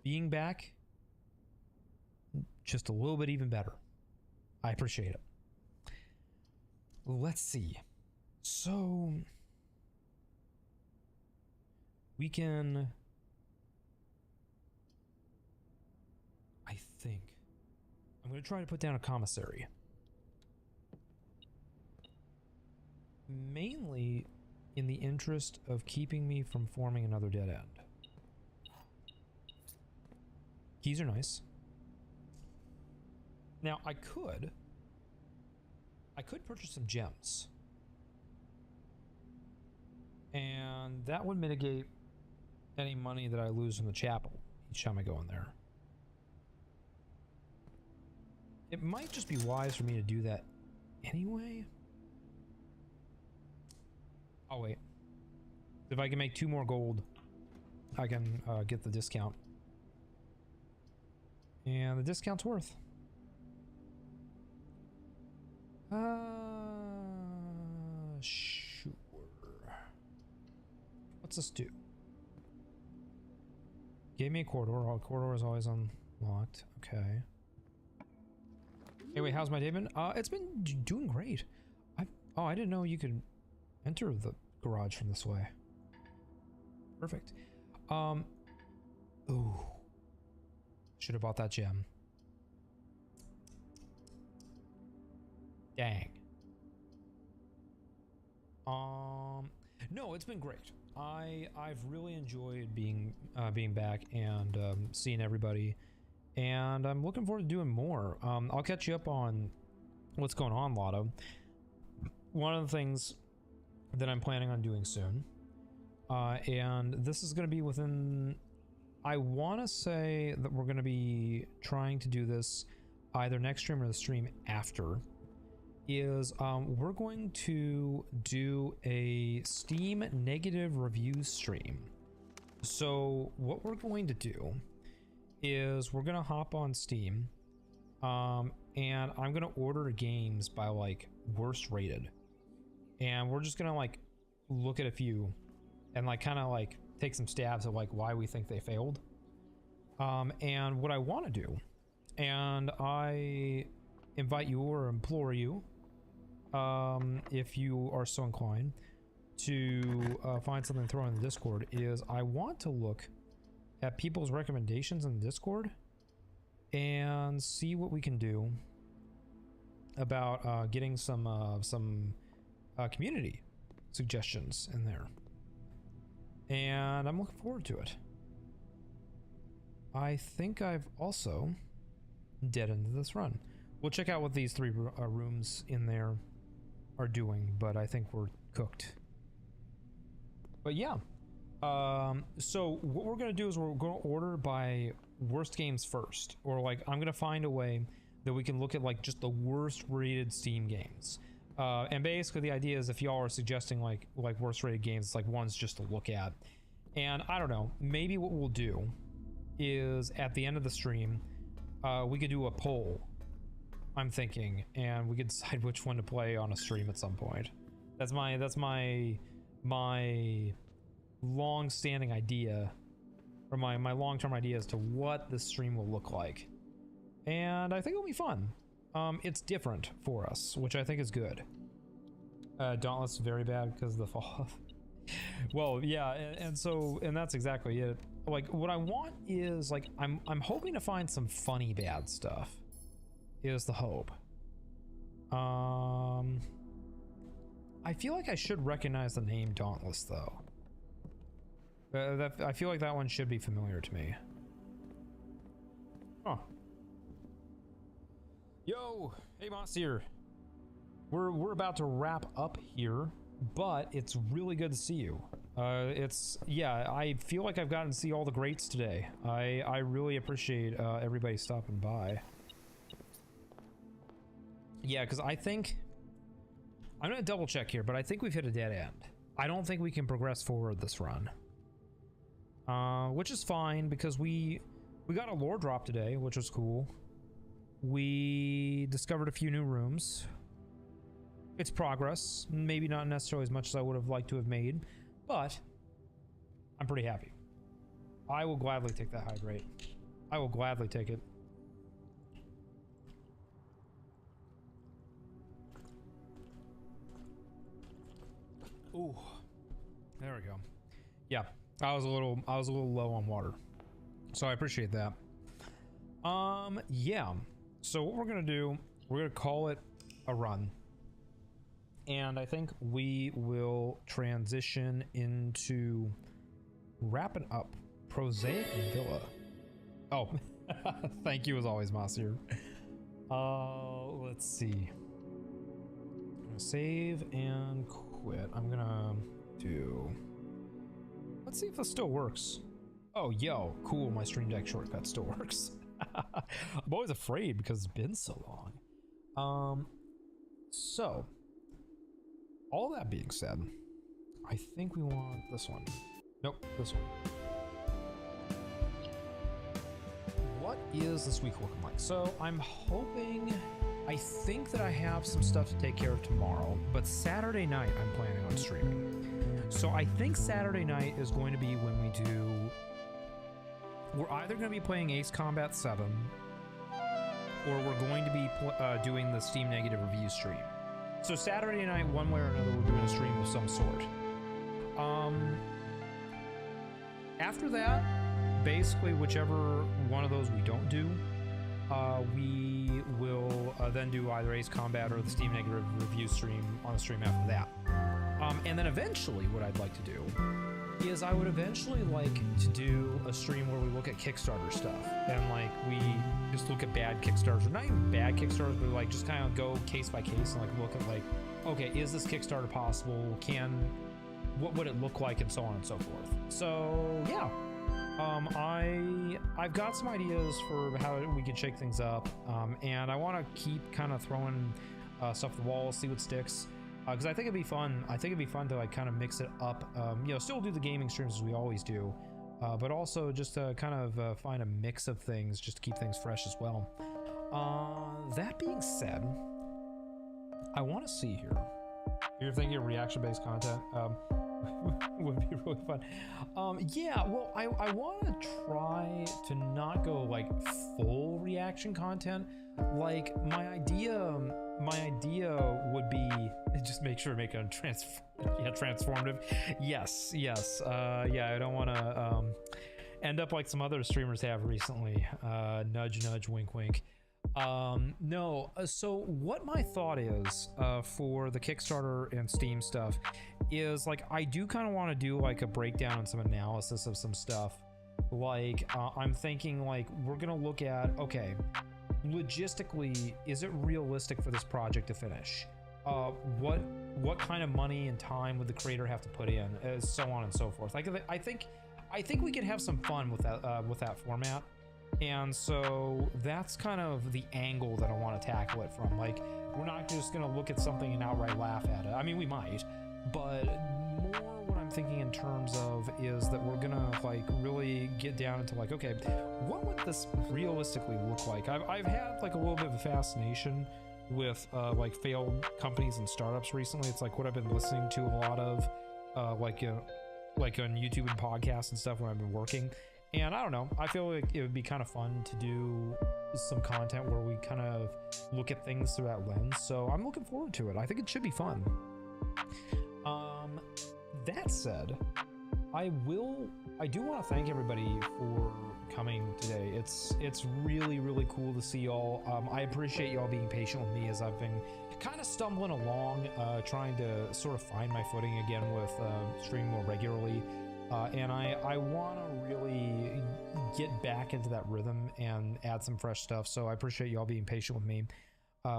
being back just a little bit even better. I appreciate it. Let's see. So we can, I think, I'm going to try to put down a commissary. Mainly in the interest of keeping me from forming another dead end. Keys are nice. Now, I could purchase some gems. And that would mitigate any money that I lose from the chapel each time I go in there. It might just be wise for me to do that anyway. Oh, wait. If I can make 2 more gold, I can get the discount. And the discount's worth. Sure. What's this do? Gave me a corridor. All corridor is always unlocked. Okay. Anyway, how's my day been? It's been doing great. I didn't know you could enter the garage from this way. Perfect. Ooh. Should have bought that gem. Dang. No, it's been great. I've really enjoyed being back and seeing everybody, and I'm looking forward to doing more. I'll catch you up on what's going on, Lotto. One of the things that I'm planning on doing soon, and this is going to be within, I want to say that we're going to be trying to do this either next stream or the stream after, is we're going to do a Steam negative review stream. So what we're going to do is we're going to hop on Steam, and I'm going to order games by like worst rated, and we're just going to like look at a few and like kind of like take some stabs at like why we think they failed. And what I want to do, and I invite you or implore you, if you are so inclined, to find something to throw in the Discord, is I want to look at people's recommendations in the Discord and see what we can do about getting some community suggestions in there. And I'm looking forward to it. I think I've also dead into this run. We'll check out what these 3 rooms in there are doing, but I think we're cooked. But yeah, so what we're gonna do is we're gonna order by worst games first, or like I'm gonna find a way that we can look at like just the worst rated Steam games. And basically the idea is if y'all are suggesting like worst rated games, it's like ones just to look at. And I don't know, maybe what we'll do is at the end of the stream, we could do a poll, I'm thinking, and we could decide which one to play on a stream at some point. That's my long-standing idea, or my long-term idea as to what the stream will look like. And I think it'll be fun. It's different for us, which I think is good. Dauntless is very bad because of the fall off. Well, yeah, and that's exactly it. Like, what I want is, like, I'm hoping to find some funny bad stuff, is the hope. I feel like I should recognize the name Dauntless, though. I feel like that one should be familiar to me. Huh. Yo, hey Monsieur. We're about to wrap up here, but it's really good to see you. Yeah, I feel like I've gotten to see all the greats today. I really appreciate everybody stopping by. Yeah, because I think I'm gonna double check here, but I think we've hit a dead end. I don't think we can progress forward this run, which is fine because we got a lore drop today, which was cool. We discovered a few new rooms, it's progress. Maybe not necessarily as much as I would have liked to have made, but I'm pretty happy. I will gladly take that hydrate. I will gladly take it. Ooh, there we go. Yeah, I was a little low on water, so I appreciate that. Yeah. So what we're gonna do, we're gonna call it a run, and I think we will transition into wrapping up Prosaic Villa. Oh, thank you as always, Masir. Let's see. I'm gonna save and quit. I'm gonna do. Let's see if this still works. Oh, yo, cool. My Stream Deck shortcut still works. I'm always afraid because it's been so long. So, all that being said, I think we want this one. Nope, this one. What is this week looking like? So, I'm hoping, I think that I have some stuff to take care of tomorrow, but Saturday night I'm planning on streaming. So, I think Saturday night is going to be when we do. We're either going to be playing Ace Combat 7, or we're going to be doing the Steam Negative review stream. So Saturday night, one way or another, we're doing a stream of some sort. After that, basically whichever one of those we don't do, we will then do either Ace Combat or the Steam Negative review stream on the stream after that. And then eventually what I'd like to do is I would eventually like to do a stream where we look at Kickstarter stuff and like we just look at bad Kickstarters, or not even bad Kickstarters, but like just kind of go case by case and like look at like, okay, is this Kickstarter possible? What would it look like, and so on and so forth. So yeah, I've got some ideas for how we can shake things up, and I want to keep kind of throwing stuff at the wall, see what sticks. Because I think it'd be fun. I think it'd be fun to like kind of mix it up. You know, still do the gaming streams as we always do, but also just to kind of find a mix of things just to keep things fresh as well. That being said, I want to see here. You're thinking of reaction-based content would be really fun. Yeah, well, I want to try to not go like full reaction content. Like my idea would be just make sure to make it transformative. Yes. Yeah, I don't want to end up like some other streamers have recently. Nudge, nudge, wink, wink. No. So what my thought is for the Kickstarter and Steam stuff is like I do kind of want to do like a breakdown and some analysis of some stuff. Like I'm thinking like we're gonna look at, okay, logistically, is it realistic for this project to finish? What kind of money and time would the creator have to put in, so on and so forth. Like I think we could have some fun with that format, and so that's kind of the angle that I want to tackle it from. Like we're not just gonna look at something and outright laugh at it. I mean, we might, but more what I'm thinking in terms of is that we're gonna like really get down into like, okay, what would this realistically look like? I've had like a little bit of a fascination with like failed companies and startups recently. It's like what I've been listening to a lot of like on YouTube and podcasts and stuff when I've been working. And I don't know, I feel like it would be kind of fun to do some content where we kind of look at things through that lens. So I'm looking forward to it. I think it should be fun. That said, I do want to thank everybody for coming today. It's really, really cool to see y'all. I appreciate y'all being patient with me as I've been kind of stumbling along, trying to sort of find my footing again with streaming more regularly. And I want to really get back into that rhythm and add some fresh stuff. So I appreciate y'all being patient with me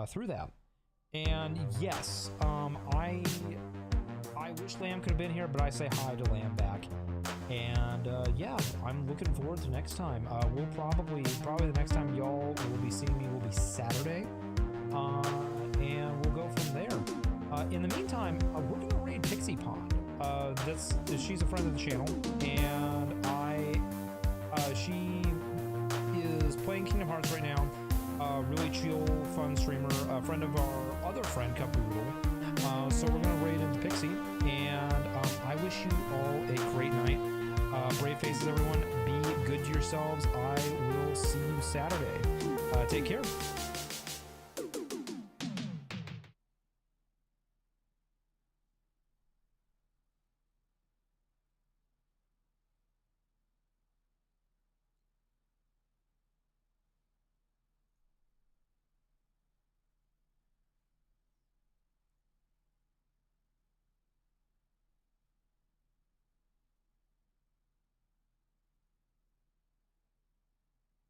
through that. And yes, I wish Lamb could have been here, but I say hi to Lamb back. And yeah, I'm looking forward to next time. We'll probably the next time y'all will be seeing me will be Saturday, and we'll go from there. In the meantime, we're gonna raid Pixie Pond. She's a friend of the channel, and she is playing Kingdom Hearts right now. Really chill, fun streamer. A friend of our other friend, Capoodle. So we're gonna raid into Pixie, and I wish you all a great night. Brave faces, everyone. Be good to yourselves. I will see you Saturday. Take care.